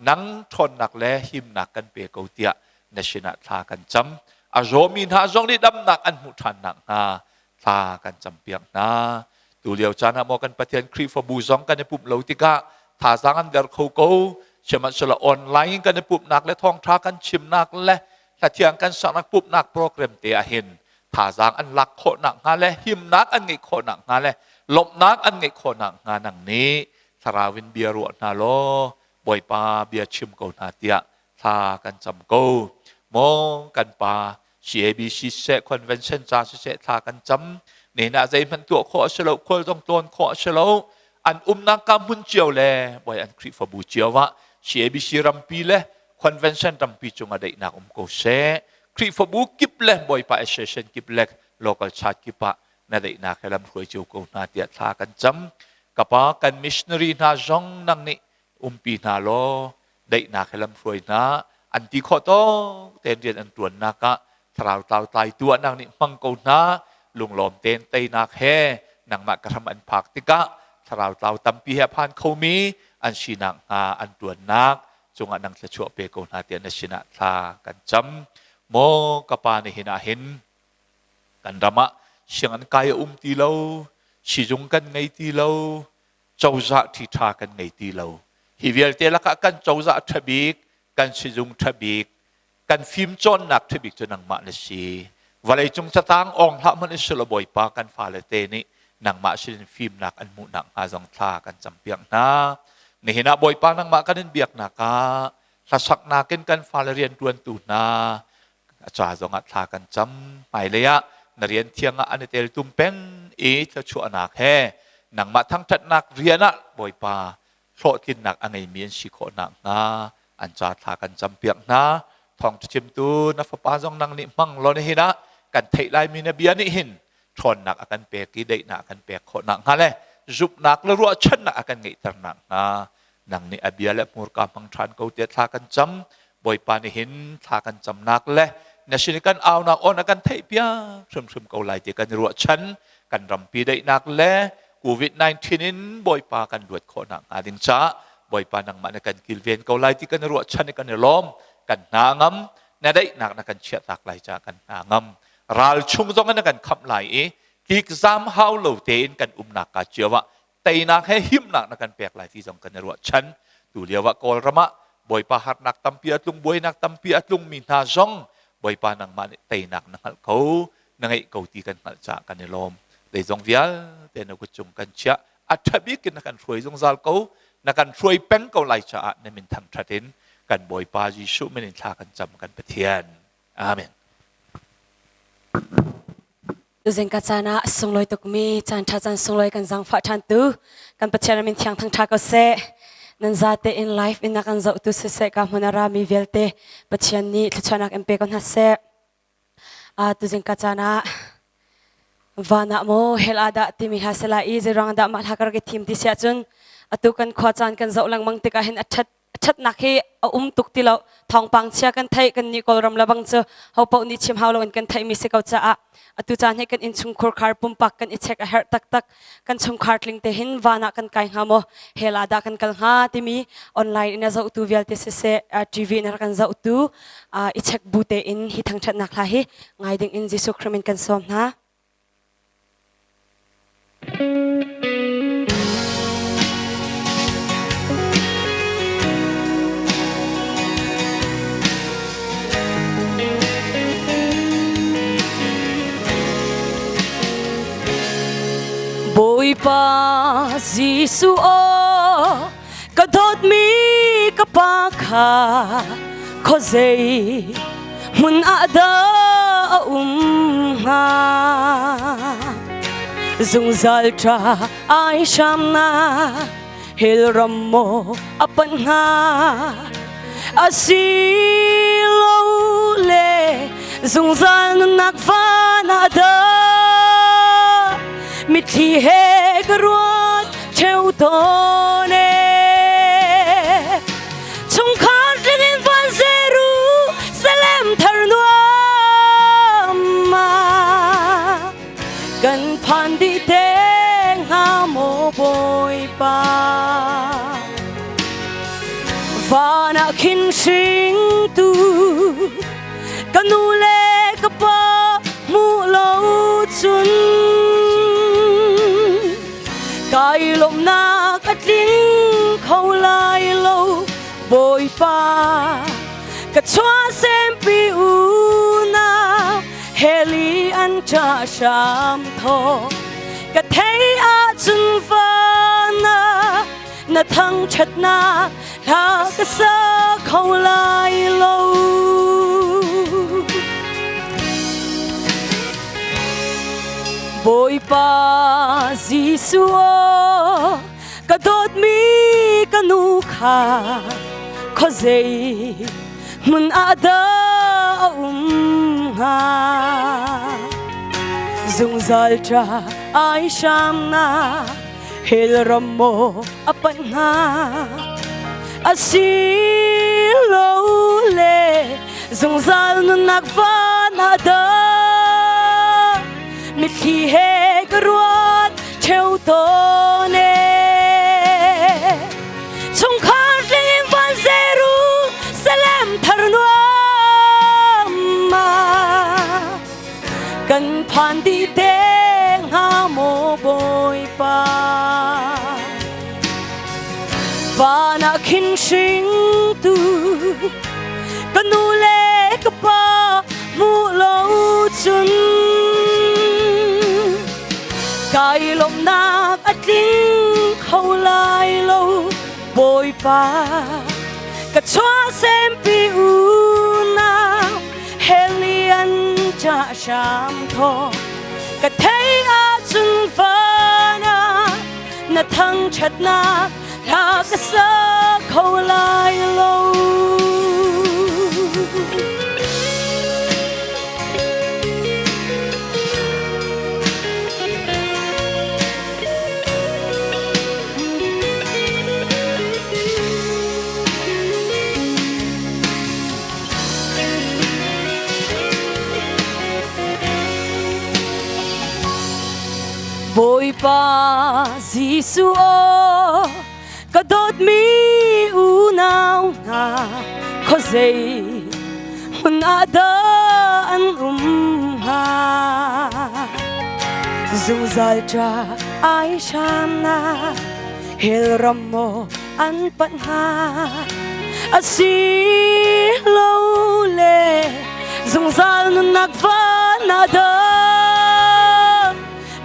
นังทนนักเล่หิมนักกันเปกเอาเตียนะสินะทากันจำอาโจมินหาจงนี่ดำนักอันมุทันนักทากันจำเปียกนะตัวเดียวจานะมอกันประเทศครีฟบูซองกันในปุ่มเหล่าติกะทาสังอันเดอร์โคโกเชื่อมันสละออนไลน์กันในปุ่มนักและทองทากันชิมนักและถ้าเทียงกันสักนักปุ่มนักโปรแกรมเตียเห็นถ้าสังอันหลักโคนักงานและหิมนักอันไงโคนักงานและลบนักอันไงโคนักงานนังนี้สราวินเบียร์รวดนาโลบ่อยปาเบียร์ชิมกูนาเตียทากันจำกูมองกันปาCABC เสคอนเวนชั่นจ้าเสทากันจำเนี่ยน่าจะเป็นตัวข้อเฉลาข้อต้องต้นข้อเฉลาอันนักการมุนเจียวเลยบ่อยอันคริฟบูเจียวว่าCABC รำปีเลยคอนเวนชั่นรำปีจงอะไรนักกูเสคริฟบูกิบเลยบ่อยปาเอเชชันกิบเลยlocal chatกิปะนั่นได้นักให้ลำรวยเจียวกูนาเตียทากันจำกับปากันมิชนารีนาจงนังนี่ปีนาโลได้นักให้ลำรวยนะอันที่ข้อโตเตียนเรียนอันตัวนักสาวเต่าไตตัวนังนี่มังกูนะลุงหลอมเตียนไตนักแห่นังมากระทำอันผักติกะสาวเต่าตั้มปีเหพันเขามีอันชีนังอันตัวนักจงอันนังจะช่วยเปกนาเตียนชินะทากันจำโมกปาในหินาเห็นกันดามะ เสียงอันกายตีเราสิจงกันไงตีเราเจ้าจะที่ทากันไงตีเราฮิเวลเตลักกันเจ้าจะทบิกกันสิจงทบิกกันฟิล์มจนนักทบิกจนนังมาเลสีวันเลยจงจะตั้งองค์ละมันอิสระบอยปากันฟาเลเตนี่นังมาสินฟิล์มนักอันมุนังอาจังทากันจำเปียกนะนี่เห็นนะบอยปานังมากันเบียกนักถ้าสักนักกันฟาเลเรียนตัวนตูนาจ่าจงทากันจำไปเลยอะนักเรียนเที่ยงอันเตลตุมเป็นจะชัวนักแห่นังมาทั้งทัดนักเรียนอะบอยปาโปรตินนักอันไงเมียนชิโคนักนะอันจ่าทากันจำเปียกนะทองจิมตูนัฟปาจงนังนิมังโลนี่นะกันเทไลมีนเบียนี่หินทนนักกันเปกีได้นักกันเปกโคนักฮะเลยจุบนักแล้วรัวชันนักกันไงตระหนักนะนังนี่อเบียและมูรกาพังชันเขาเตะทากันจำบอยปานี่หินทากันจำนักเลยเนี่ยชินกันเอานักโอนักกันเทเปียซึมเขาไล่เตะกันรัวชันกันรำปีได้นักเลยโควิด-19นินบอยปากันดวดโคนักอาดิงจ้าบอยปานังมันกันกิลเวียนเขาไล่เตะกันรัวชันกันล้อมกันนางมเนี่ยได้นักนักกันเชียร์ตักไล่จากกันนางมรัลชุงจงกันกันขับไหลกิกซามฮาวโลเตนกันนักกาเจียวะเตยนักให้หิมนักนักกันแปลกไหลที่จงกันรัวชันดูเรียกว่ากอลระมะบอยปาหัดนักตั้มเปียตุงบอยนักตั้มเปียตุงมีนาจงบอยปานังมันเตยนักนักเขานังไอเขาตีกันจากกันในลมได้จงเวียเตนกุจงกันเชียอัฐบิกินนักกันช่วยจงซาลเขานักกันช่วยแป้งเขาไหลจากในมินทางทัดเห็นกันบอยปาจิชุไม่ได้ทากันจำกันเปเทียนอาเมนดูเซนกัจจานะส่งลอยตุกมีจันทจันส่งลอยกันจังฟ้าทันตุกันปัจจัยมินเทียงทั้งทากเสนันซาเตอินไลฟ์อินนักันจะอุตุเสกับมนารามีเวลเตปัจจัยนี้ทุกชนักเอ็มเปกันฮัสเซดูเซนกัจจานะวานะโมเฮลอาดาติมิฮัสลาอีเจรังดามาทักรกิทีมที่เสียจุนอตุกันขวาจานกันจะอุลังมังติกาเห็นอัชัดนักให้ตุกติเราทองปังเชียกันไทยกันนี่กอลรำละบังเจอเขาเป่านิชิมเฮาเรากันไทยมีเสกเอาจ้าตุจานให้กันอินชุงคอร์คาร์ปุ่มปักกันอิเช็คเฮร์ตักกันชุงคาร์ลิงเตหินวานะกันไกหามเฮลาดากันกัลฮาติมีออนไลน์อินจะอุตุเวลเตเสทีวีนักกันจะอุตุอิเช็คบูเตอินฮิทั้งชัดนักลาฮิไงดึงอินจิสุครมินกันสมนะบอยปาจิสุโอกระโดดมีกระปากขาขอใจมุนอาดาฮาจงจัลตราไอชามนาเฮลรัมโมอปัญหาอาศิโลเลจงจัลนักฟานาดามิที่เฮกรวดเชวโตเนชงคาร์ลินฟันเซรูเซเลมทาร์นัวมากันพันดีเตงฮาโมบอยปาวานาคินชิงตูกันนูเลกปามูโลจุนกายลมนักอัดลิ้นเขาลายโลบอยปากระชัวเซมปิอูนาเฮลีอันจะชามทอกระเทยอาจุนฟานานาทั้งชัดนาทากระซาเขาลายโลบอยปาจิสุโอกระโดดมีกันนูขาขอใจมุนอาดาฮาจงจัลตราไอชามนาเฮลรัมโมอปัญหาอาศิโลเลจงจัลนักฟานาดามิที่เฮกรวดเชวโตเนชงคาร์ลินฟันเซรูเซเลมทาร์นัวมากันพันดีเต nga mo boy pa và na kinh sinh tu kanule ka pa mu lâu chun cài lồng nạc at linh khâu lai lâu boy pa ka choa xem pi u na helian cha sham tho ka thấy a chun pha na thăng chặt na la ka sa khâu lai lâu boy pa Giêsu o ka dot mi unaw na ko zay hunada an ha zuzal cha ai sham na hil ramo an panha asi lo le zuzal nun nagva na da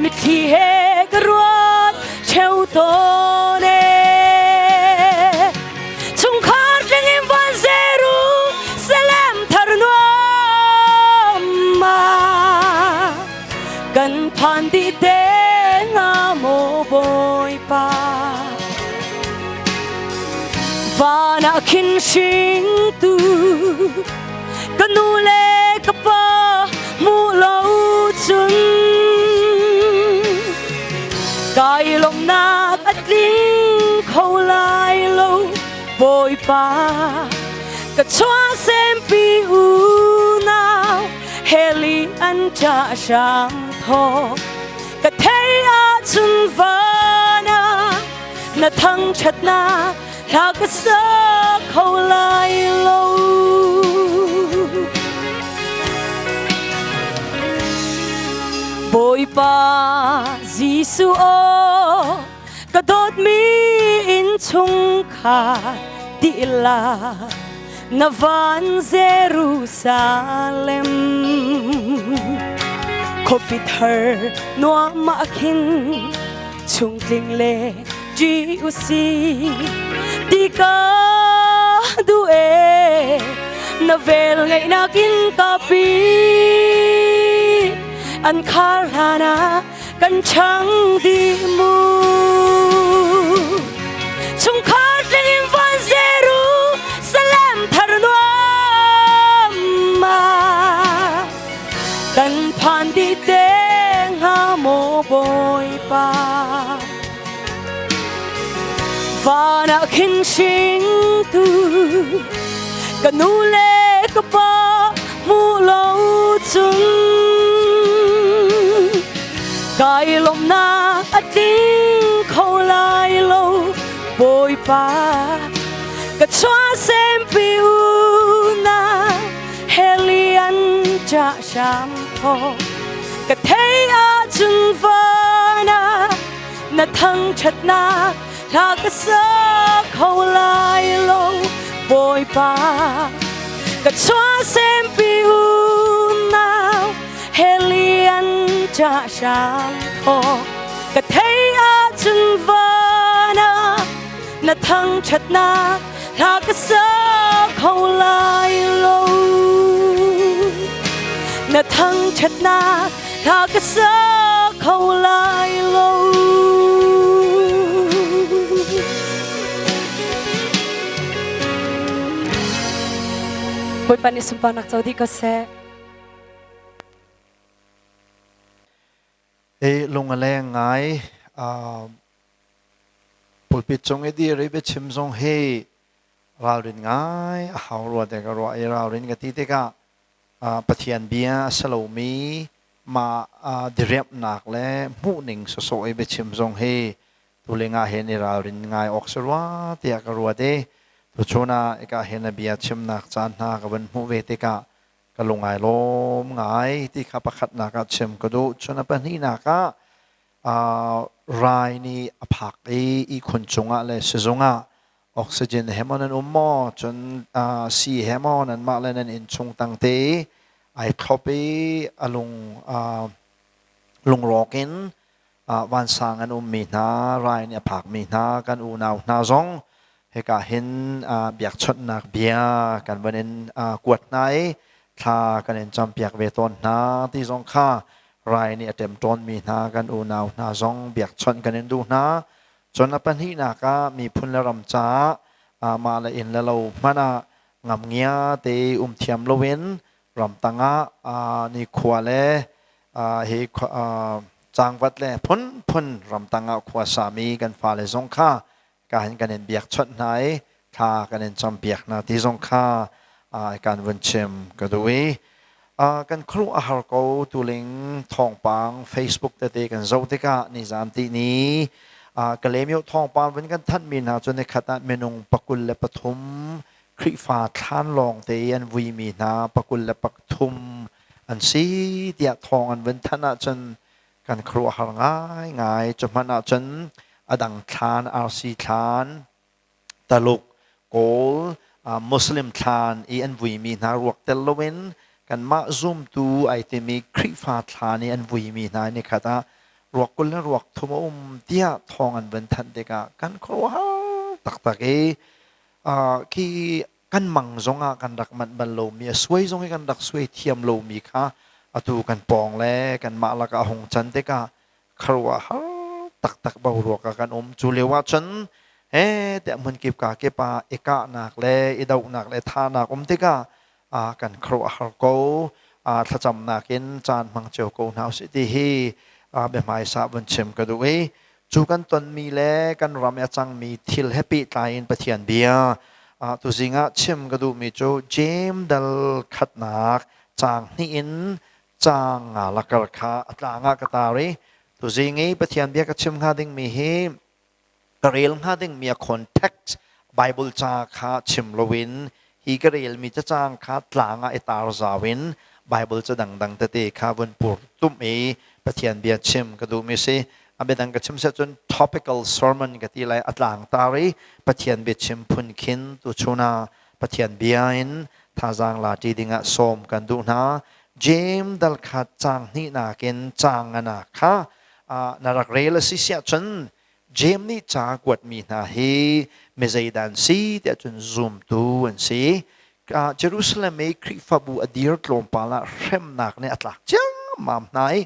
mi thi he garwat cheu to ne chung khar ding im van zeru salam thar no ma kan phan di te nga mo boy pa va na khin sing tu kanule ka pa mu lo chun cài lồng nạc at linh khâu lai lâu boy pa ka choa xem pi u nào heli an cha sham tho ka thấy a chun vana na thăng chặt na la ka sa khâu lai lâu boy pa Giêsu o ka dot mi in chung kha ti la na van Jerusalem ko Peter no ma khin chung kling le ji u si ti ka du e na vel ngai na kin ka pi an khar hana kan chang di mu chung khar ding van zeru salam thar no ma kan phan di te nga mo boy pa va na khin sing tu kanule ka pa mu lo chung cài lồng na at linh khâu lai lâu boy pa ka choa xem pi u na helian cha sham tho ka thấy a chun vana na thăng chặt na la ka sa khâu lai lâu boy pa ka choa xem pi u na helian cha sham tho ka thấy a chun vana na thăng chặt na la ka sa khâu lai lâu na thăng chặt na la ka sa khâu lai lâu boy pa ni sumpa nak chaudi ka se lung aleng ngai pulpit chong edi rebe chim song he raurin ngai haurwa de ka ro raurin ka ti te ka pathian bia salomi ma direp nak le mu ning so so ebe chim song he tulenga he ni raurin ngai oxerwa te ka ro de to chona eka he na bia chim nak chan na ka ban mu ve te ka ka lungai lom ngai ti kha pakhat na ka chem ka do chona pa ni na ka รายนี้ผักอีคนจงเลยสิจงออกซิเจนเฮมอนันมอจนสีเฮมอนันมาเลยนันอินชงตังเตไอทอปีลงรอกินวันสังอันมีนารายเนี่ยผักมีนากันอูนาวนาจงเฮกาเห็นเบียกชดนักเบียกันวันนี้กวดไหนถ้ากันเห็นจำเบียกเวทนนาที่จงค่ารายเนี่ยเต็มต้นมีนากันอูนาวนาจงเบียกชนกันเห็นดูนาจนปัญหาก็มีพุ่นละรำจ้ามาละอินละเรามันงำเงียเตเทียมละเว้นรำตังนี่ขวาเลเฮจางวัดเลยพ้นรำตังขวาสามีกันฟ้าเลยสงค่าการเห็นกันเห็นเบียกชดไหนท่ากันเห็นจำเบียกนาที่สงค่าการวันเชมก็ด้วยกันครูอาหารกูตุลิงทองปัง Facebook เตะกันเจ้าติกานิจามตีนี้กะเลมิวทองปานวันกันท่านมีนาจนในขณะเมนงปกุลและปฐมคริฟ้าท่านลองเตียนวีมีนาปกุลและปฐุมอันสีเดียทองอันวันท่านจนกันครัวหางง่ายจนมันจนอดังทานอาร์ซีทานตลกโกลมุสลิมทานอันวีมีนารวกเตลเวนกันมาซุ่มตูไอเตมีคริฟ้าทานอันวีมีนาในขณะรวกกุลและรวกทุมเดียทองอันเป็นทันเด็กกันครัวตักที่กันมังจงกันดักมันบรรลุมีสวยจงกันดักสวยเทียมโลมีค่ะตูกันปองแลกันมาละกะหงจันเด็กครัวตักเบารวกกันจูเลว่าฉันแต่มันเก็บกาเก็บเอกะหนักแลอีดาวหนักแลท่าหนักเด็กกันครัวฮาร์โกถ้าจำหนักเห็นจานมังเจียวโกนาวสิที่แบบหมายสาบันเชมก็ดูจูกันตนมีแลกันรำยาจังมีทิลแฮปปี้ตายอินปะเทียนเบียตุสิงะเชมก็ดูมีโจเจมดัลขัดนักจางนี่อินจางลักกระคาจางกตารีตุสิงะปะเทียนเบียกับเชมหาดึงมีเฮกระเรลหาดึงมีคอนเท็กซ์ไบเบิลจาคาเชมโลวินฮีกระเรลมีจะจางคาตลางเอตาร์ซาวินไบเบิลจะดังเตะคาวันปุรตุมปะเทียนเบียดชิมก็ดูมีสิอาเบดังก็ชิมเสร็จจน topical sermon ก็ที่ไรอัตลางตารีปะเทียนเบียดชิมพุนคินตุชูนาปะเทียนเบียอินท่าจางลาดีดิ่งสมกันดูนะเจมดัลขัดจางนี่นาเกนจางนาค่ะนารักเรลสิเสียจนเจมนี่จากวดมีนาเฮเมซัยดันซีแต่จนซูมตูอันซีเยรูซาเล็มคริฟาบูอดีร์ตลมปาละเข็มนักในอัตลักจังมามนาย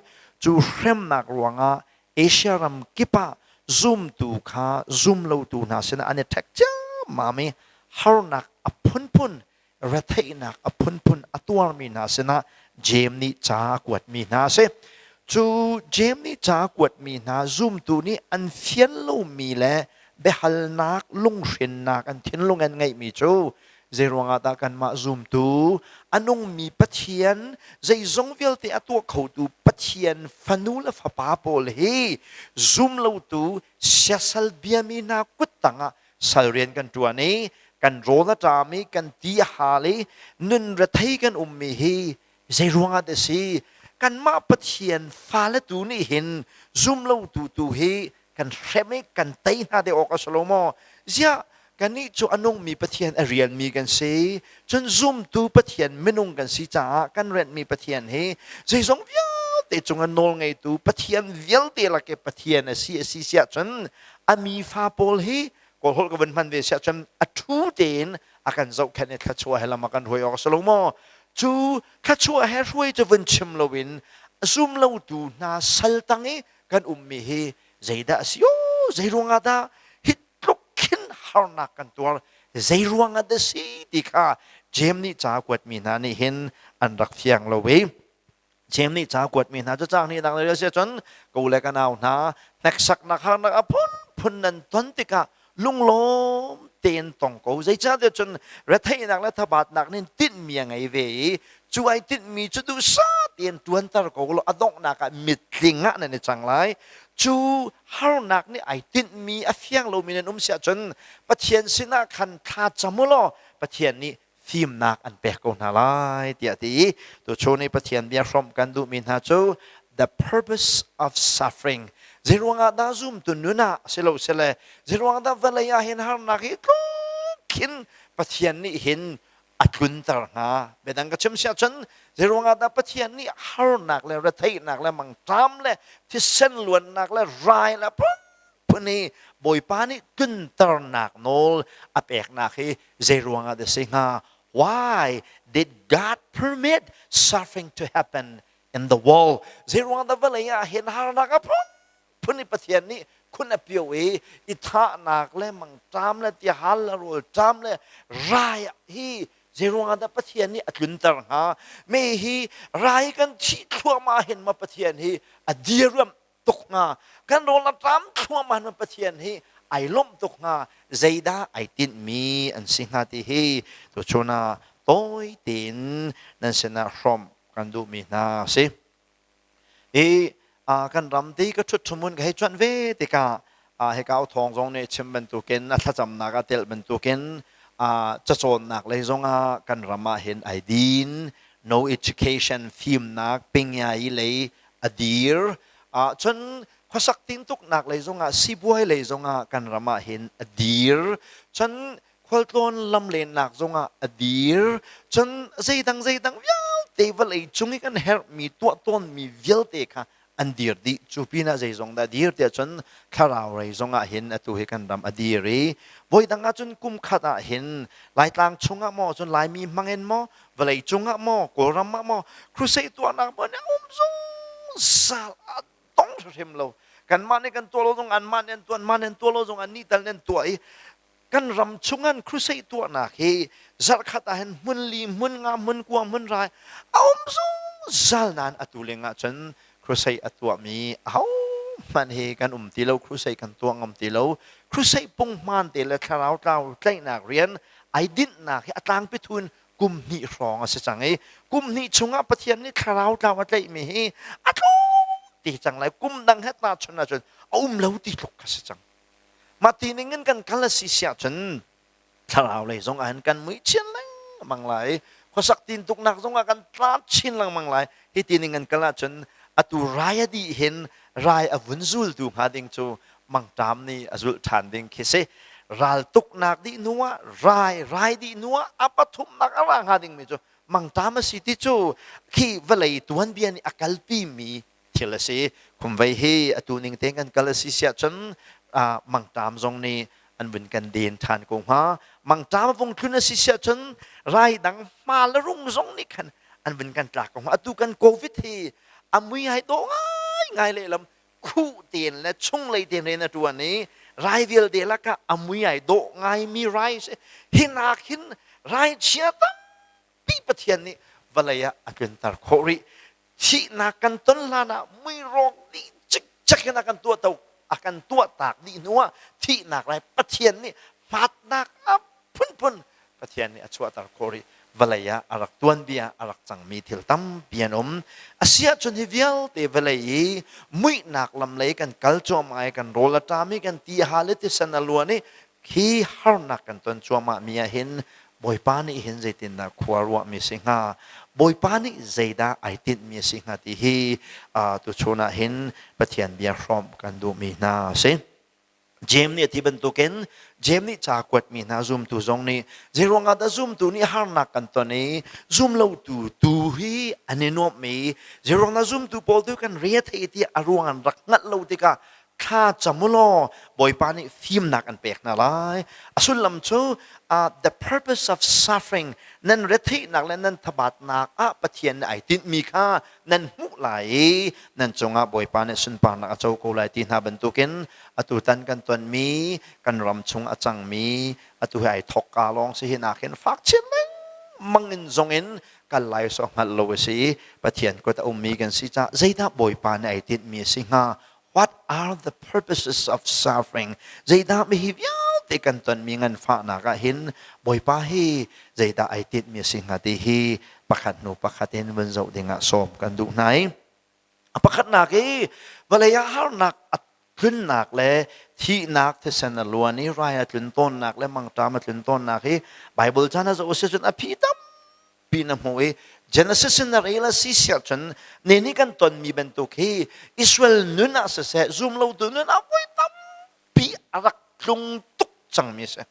จูเข็มนักรวงเอเชียรัมกิปะซูมตูค่ะซูมเลวตูนาเสนาอันนี้แท็กจังมามีฮาร์นักอพุนเรทัยนักอพุนอตัวมีนาเสนาเจมนี่จากวดมีนาเสจูเจมนี่จากวดมีนาซูมตูนี่อันเฟียนลูมีแลเบฮัลนักลุงเชียนนักอันเทียนลุงอันไงมีจูเจรวงอาตากันมาซุมตูอันนงมีปะเทียนใจจงเวลเตอตัวเขาตูปะเทียนฟันูละฟ้าปาโปลเฮซุมเราตูเสียสัลเบียมีนากุตตังสัลเรียนกันตัวนี้กันโรละจามีกันตีฮาลีนุนระทัยกันมีเฮใจรวงอาตสีกันมาปะเทียนฟ้าละตูนี่เห็นซุมเราตูเฮกันเรมิกันไตนาเดออกอัสโลโมเสียกันนี้จูอันนงมีปะเทียนเรียนมีกันสิจนซุ่มตูปะเทียนไม่นุ่งกันสิจ้ากันเรียนมีปะเทียนเฮใจสงเวียแต่จงอันนงไงตูปะเทียนเวียลเตละเก็บปะเทียนสิเสียจนอามีฟ้าโปลเฮก็ฮอลกับวันพันเวเสียจนอัทูเดนอาการเจ้าแค่เน็ตขัดชัวให้ละมากันหวยออกสโลโมจูขัดชัวให้รวยจะวันชิมลวินซุ่มเราตูนาสัลตังเอกันมีเฮใจด่าสิโอใจรวงอาดาฮาร์นักกันตัวใจรวงอันเดสีดีค่ะเจมนี่จากวดมีนานี่เห็นอันรักเฟียงเราเว้เจมนี่จากวดมีนาจะจ้างนี่ดังเลยเสียจนกูเลยกันเอานะนักสักนักฮาร์นักพุนนันตันติกะลุงลมเตียนตองกูใจจ้าเดียวจนรัฐให้นักรัฐบาลนักนี่ติดมียังไงเว้ช่วยติดมีจะดูซาเตียนตัวนตากูเราอดอกนักมิดลิงะนั่นจังไรจูฮาร์นักนี่ไอติดมีอเฟียงโลมินเสียจนปะเทียนสินาคันทาจมุโลปะเทียนนี่ฟิมนักอันเปกอนอะไรเดียดีตัวโชว์ในปะเทียนเบียร์พร้อมกันดูมินฮาจู the purpose of suffering zirwanga da zoom tu nuna selo sele zirwanga da valaya hin har na hi kin pathian ni hin atlun tar nga bedang ka chem sia chen zirwanga da pathian ni har nak le ra thai nak le mang tam le thi sen luan nak le rai la puni boy pani kun tar nak nol apek nak hi zirwanga da singa why did God permit suffering to happen in the world zirwanga da valaya hin har nak puni pathian niคุณเปียวอิทานักเล่มังจามเล่ที่ฮัลละโรลจามเล่รายฮีเจรวงอันดับปะเทียนนี่อัดลุนตร์ฮะไม่ฮีรายกันที่ทั่วมาเห็นมาปะเทียนฮีอดีเริ่มตกงากันโรลจามทั่วมาเห็นปะเทียนฮีไอล้มตกงาใจด้าไอตินมีอันสิงหาที่ฮีตัวชนะโต้ยตินนั่นเสนาพรมกันดูมีนาสิกันรำตีก็ชุดชมุนก็ให้จวนเวติกาให้ก้าวทองทรงเนี่ยชิมเป็นตัวเกณฑ์ถ้าจำนักเตลเป็นตัวเกณฑ์จะโซนนักเลยทรงกันรำมาเห็นไอดีน no education ฟิล์มนักปิงยาเลยอดีร์จนข้อสักติ้งตุกนักเลยทรงสิบวยเลยทรงกันรำมาเห็นอดีร์จนควอลต้นลำเลนนักทรงอดีร์จนใจดังว้าวเทวเลยจุงกันเฮร์มีตัวต้นมีเวลเตค่ะอันเดียร์ดิจูปีน่าใจทรงแต่เดียร์เดียจนข้าเราเลยทรงเห็นตัวเหกันดำอดีร์บ่อยดังจนกุมขัดเห็นลายต่างชงมอจนลายมีมังเอ็นมอเวลาชงมอกรำมอครูเซตัวนักบ่เนี่ยทรงสาลต้องเต็มเรากันมันเนี่ยกันตัวเราตรงอันมันเนี่ยตัวเราตรงอันนี้แต่เนี่ยตัวกันรำชงอันครูเซตัวนักเฮจัดขัดเห็นมุนลีมุนงามมุนกวางมุนไรทรงจัลนั้นอตุเลงจนครูใส่ตัวมีมันเฮกันตีเราครูใส่กันตัวตีเราครูใส่ปุ่งมันเตละคราวเราใจนักเรียนไอดินนักให้ต่างไปทุนกุมนี่รองสิจังไอ้กุมนี่ชงปะเทียนนี่คราวเราใจมีเฮตีจังไรกุมดังให้ตาชนเราตีลุกสิจังมาตีนึงกันกันละสิเสียจนคราวเลยทรงอ่านกันมือเชียนลังมังไหลข้อสักตีนตุกนักทรงกันตราชินลังมังไหลให้ตีนึงกันละจนอตุรายดีเห็นรายอวุนซุลดูหาดิงจูมังตามนี่อจุลฐานดิงเคเซรัลตุกนักดีนัวรายดีนัวอปทุมนักอะไรหาดิงมิจูมังตามสิติจูขี้เวลัยตัวนเบียนี่อากาลปีมีเทลเซคุมไว้เฮอตุนิงเต็งกันกัลสิเสียจนมังตามตรงนี้อันเป็นกันเดินทานกงฮะมังตามวงทุนสิเสียจนรายดังมาละรุ่งตรงนี้กันอันเป็นกันตรากกงฮะอตุกันโควิดที่อามุยให้โตง่ายเลยลำคู่เตียนและช่วงเลยเตียนในตัวนี้รายเดียวเดียวละก็อามุยให้โตง่ายมีไรหินอาหินรายเชียตั้งปีปะเทียนนี้วลัยอากันตาโคริที่นักกันต้นลานะไม่รอกดีจักนักกันตัวเต่าอากันตัวตากดีนัวที่นักไรปะเทียนนี้มาดนักพุ่นปะเทียนนี้ชัวตาโคริวลัยอารักตัวนเบียอารักจังมีทิลตั้มเบียนอาเซียจนฮิวิลเตวลัยมุยนักลำเลยกันกัลจอมไอกันโรลตามีกันตีฮาเลติสันลัวนี่ขี้ฮาร์นักกันตันชัวมามีเห็นบอยปานี่เห็นใจตินนักขวารวมีสิงหาบอยปานี่ใจดาไอตินมีสิงหาที่ฮีตุชนะเห็นปะเทียนเบียร์พร้อมกันดูมีนาเซเจมนี่ที่บรรทุกเองเจมนี่จากวัดมีนาซูมตัวตรงนี้เจรวงอาซูมตัวนี้ฮาร์นักกันตัวนี้ซูมเราตัวฮีอันนี้นวมีเจรวงอาซูมตัวพอดูกันเรียที่ที่อารวงรักงัดเราติกาข้าจำมุลบอยปานี่ฟิล์มนักอันเป็กน่าไรสุดลำชู the purpose of suffering นั่นเรทินักและนั่นทบัดนักปะเทียนไอติดมีค่านั่นมุไหลนั่นจงบอยปานี่สุนปานักเจ้าโกไลตินหาบรรทุกินตุตันกันตนมีกันรำชงจังมีตุให้ทกกาลองสินักเห็นฟักเชนเลยมังอินจงอินกันไล่สองหัดโลสิปะเทียนก็จะมีกันสิจ้าใจถ้าบอยปานี่ไอติดมีสิงหาWhat are the purposes of suffering? ใจดาไม่หิวยาวแต่กันตอนมีเงินฝากนักเห็นบ่อยป้าฮีใจดาไอติดมีสิ่งหาที่ฮีประคัดหนูประคัดเห็นบนเจ้าดิ่งสมกันดูไหนประคัดนักฮีเวลาหานักขึ้นนักเลยที่นักที่เสนอล้วนนี้รายขึ้นต้นนักและมังตามขึ้นต้นนักฮีไบเบิลจานะจะอุเสจนอภิธรรมปีนมวย Genesis in the real season neni kan ton mi bentuk he Israel nuna se zoom lo tu nuna voi tam pi arak tlung tuk chang mi se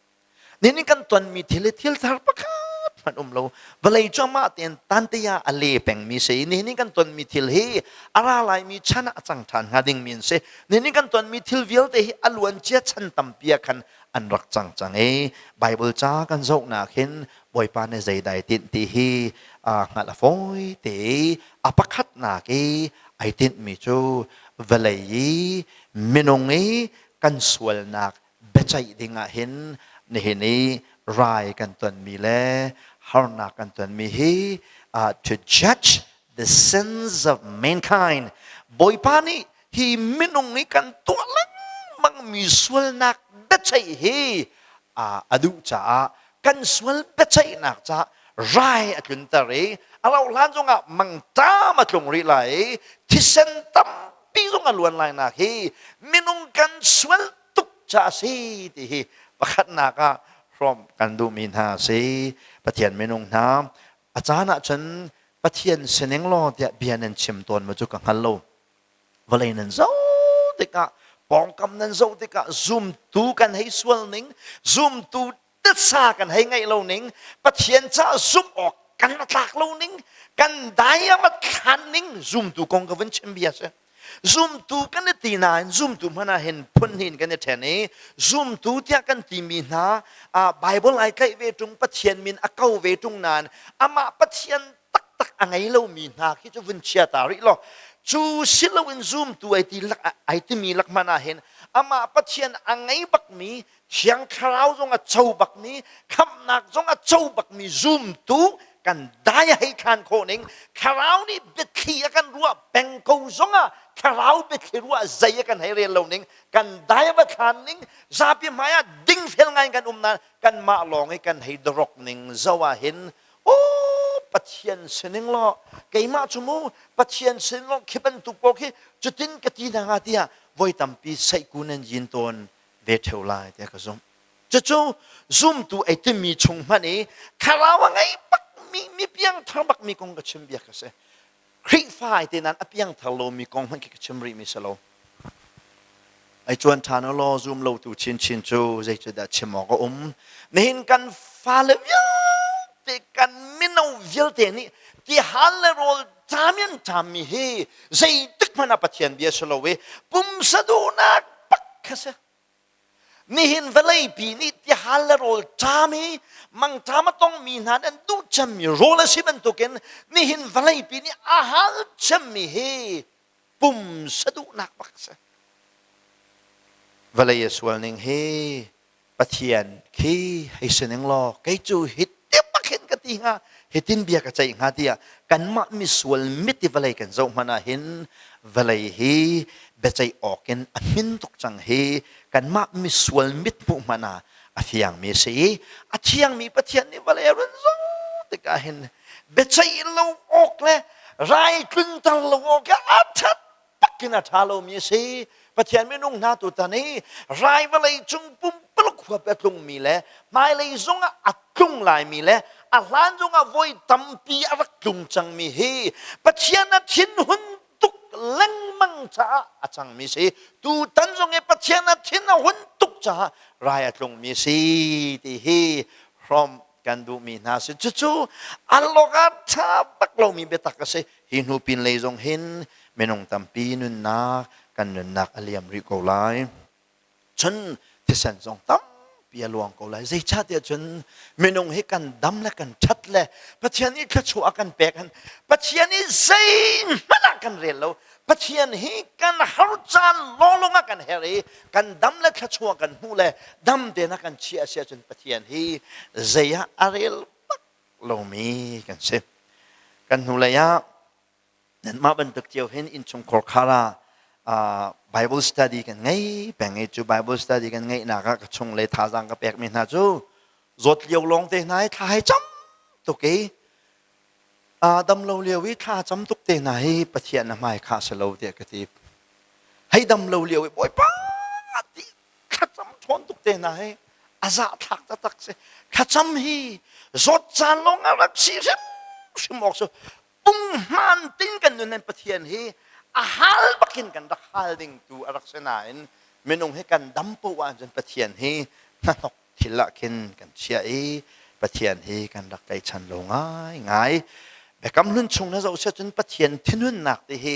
neni kan ton mi thil thar pakat man lo balai chama ten tantia ale peng mi se neni kan ton mi thil he ara lai mi chana chang than ngading min se neni kan ton mi thil vial te hi aluan chia chan tam pia khan an rak chang Bible cha kan zok na khen boy pa ne zai dai tin ti hi ngã là phôi để apakhat na cái ai tin mi chu velai minong ấy kan sual nak becai dinga hin ne hini rai kan tuan mi le har na kan tuan mi hi to judge the sins of mankind boy pa ni hi minong ấy kan tua lang mang mi sual nak becai hi adu cha kan sual becai nak cha rai at yun tari alaw lan zonga mangta matlong rilay tisen tampi zonga luan lai na hi minung kan swel tuk cha si ti hi pakat na ka from kan du min ha si pathian minung na achana chen pathian seneng lo dia bianen chim ton ma chu ka hallo valai nan zo tika pong kam nan zo tika zoom tu kan hei swel ning zoom tu tất xa kan hay ngay lâu nín bắt hiện cha zoom ở kan lạc lâu nín kan đái mất khăn nín zoom tu con cái vấn chim bia se zoom tu kan cái tì na zoom tu mana hen phun hin kan cái thế này zoom tu tia kan tì mi na Bible ai cái về trung bắt hiện min câu về trung nan ama bắt hiện tắc tắc ngay lâu mi na khi cho vấn chia ta ri lo chu sit lâu in zoom tu ai tì mi lak mana hen ama bắt hiện ngay bak mi chiang kharao zong a chau bak mi kham nak zong a chau bak mi zoom tu kan dai hai khan kho ning kharao ni bit khi kan ruwa beng ko zong a kharao bit khi ruwa zai kan hai re lo ning kan dai ba khan ning zapi maya ding fel ngai kan umna kan ma long kan hai drok ning zawa hin o pathian sening lo keima chumu pathian sening lo khipan tu po khi chutin kati na nga tia voi tampi sai kunan jin ton về theo lại thì cái zoom, cho zoom tu ấy thì mi chung mà này, khá là ngay bắc mi biang thằng bắc mi con cái chim biếc cái gì, khi phải thì nan biang thằng lo mi con hắn cái chim ri mi salo, ấy chuẩn thằng nó lo zoom lo tu chin cho dây cho đã chim mỏ có nên kan pha le thì kan minau vil thì ni thì hal le rol cham mi he dây tức mà na pathian bia salo we pum sadu na bắc cái gì nihin velai pi ni ti halarol chami mang chama tong mi na den du cham mi rola siben token nihin velai pi ni ahal cham mi he pum sadu nak baksa velai swelning he pathian khi hay seneng lo kai chu hit te pakhen ka ti nga hitin bia ka chai nga tia kan ma mi swel mit ti velai kan zo mana hin velai hi becai oken amin tok chang he kan ma mi swal mit mu mana athiang mi se athiang mi pathian ni vale run zo te ka hen becai lo ok le rai kun tal lo ok athat pakina thalo mi se pathian mi nung na tu ta ni rai vale chung pum pluk khwa petlung mi le mai le zonga atlung lai mi le a hlan zonga voi tampi arak tlung chang mi he pathian na thin hun leng mang cha achang mi si tu tan zong e pathian na thin na hun tuk cha rai atlong mi si ti hi from kan du mi na se chu aloga tha bak lo mi betak ka se hin hu pin le zong hin menong tampi nun na kan nun nak aliam ri ko lai chen ti san zong tam pia luang ko lai zai chat ya chen menong he kan dam la kan chat le pathian ni kha chu akan pek han pathian ni zai mana kan re lo pathian hi kan har chan lolonga kan heri kan dam la kha chu kan hu le dam de na kan chia sia chen pathian hi zai arel lo mi kan se kan hu le ya nan ma ban tak chiao hen in chung khor khara Bible study kan ngay bang ngay chu Bible study kan ngay na ka chung le tha jang ka pek mi na chu zot liu long te nai thai cham to ke dam lo liu wi tha cham tuk te nai pathian na mai kha se lo te ka ti hay dam lo liu wi boy pa ti kha cham thon tuk te nai aza thak ta tak se kha cham hi zot chan long a rak si ชิมออกสุปุ่งมันติ้งกันนู่นนั่นประเทียนฮีอาหารบักกินกันรักฮาลดิ่งตูรักษณะอินเมนูให้กันดัมปูวันจนประเทียนฮีนั่นออกทิละกินกันเชียประเทียนฮีกันรักใจฉันลงง่ายแบบกำลุนชงนะเราเชื่อจนประเทียนที่นู่นหนักที่ฮี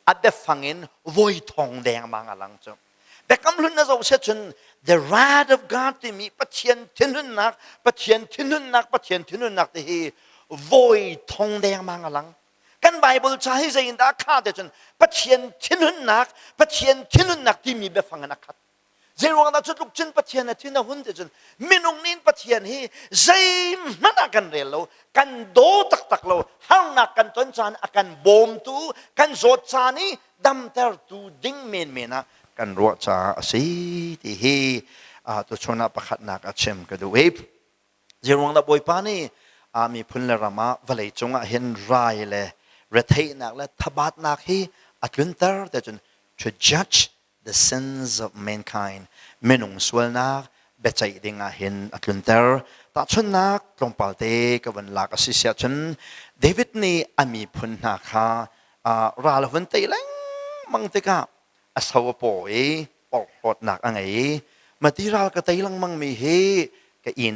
อัดเดฟังอินวอยทองแดงบางอะไรจังแต่กำลุนนะเราเชื่อจน the wrath of God ที่มีประเทียนที่นู่นหนักประเทียนที่นู่นหนักประเทียนที่นู่นหนักที่ฮีวอยทองแดงบางอะไรกันไบเบิลใช้ใจอินดาคาเดจนประเทียนที่นู่นหนักประเทียนที่นู่นหนักที่มีแบบฟังนักเจรวงนั้นจุดลุกจนประเทียนที่น่าหุ่นเดจนมินุงนินประเทียนฮีใจมันอากันเรียลโลกันโดตักโลห้างนักกันต้นจานอากันบอมตูกันโจดจานีดัมเตอร์ตูดิ้งเมนนะกันรัวจ้าสิที่ฮีตัวชนะประคัดนักอาเชมก็ดูเอฟเจรวงนั้นบอยปานีมีพุนเลรามาวัลย์จงเห็นไรเลยเรทัยนักและทบาทนักฮีอัตลุนเตอร์เดจน to judge the sins of mankind เมนุงสวลนักเบใจดิ่งเห็นอัตลุนเตอร์ตัดชนนักตรงปาลเตกับวันลักสิเสียชนเดวิดนี่มีพุนนักฮะราลวันเตยแรงมังเตกะอาสาวปอยปอกหดนักอะไรมาที่ราลกเตยแรงมังมีเฮกับอิน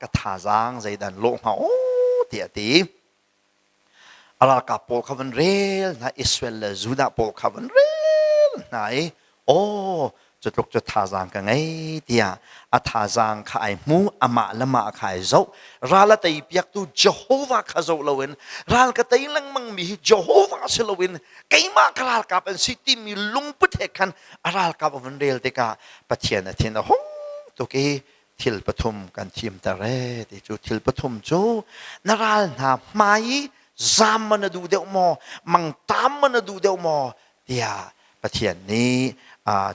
กับท่าจางใจดันโลกเขาเตียตีอารากับปอลคาวันเรลนะอิสราเอลจูดาปอลคาวันเรลไหนโอ้จุดลุกจุดท่าจางกันไงเดียอาท่าจางขายมูอามาละมาขายเจ้าราลตัยเปียกตูเจโฮวาข้าเจ้าลวินราลกตัยลังมังมีเจโฮวาสิลวินไกมาคราลกับเป็นสิติมีลุงพุทธกันอาราลกับวันเรลเด็กาปะเทียนเทียนหงตุกีทิลปฐุมกันทีมตะเรติจูทิลปฐุมจูนาราลนาไม้จามมันดูเดียวมอมังตามมันดูเดียวมอเดียประเทียนนี้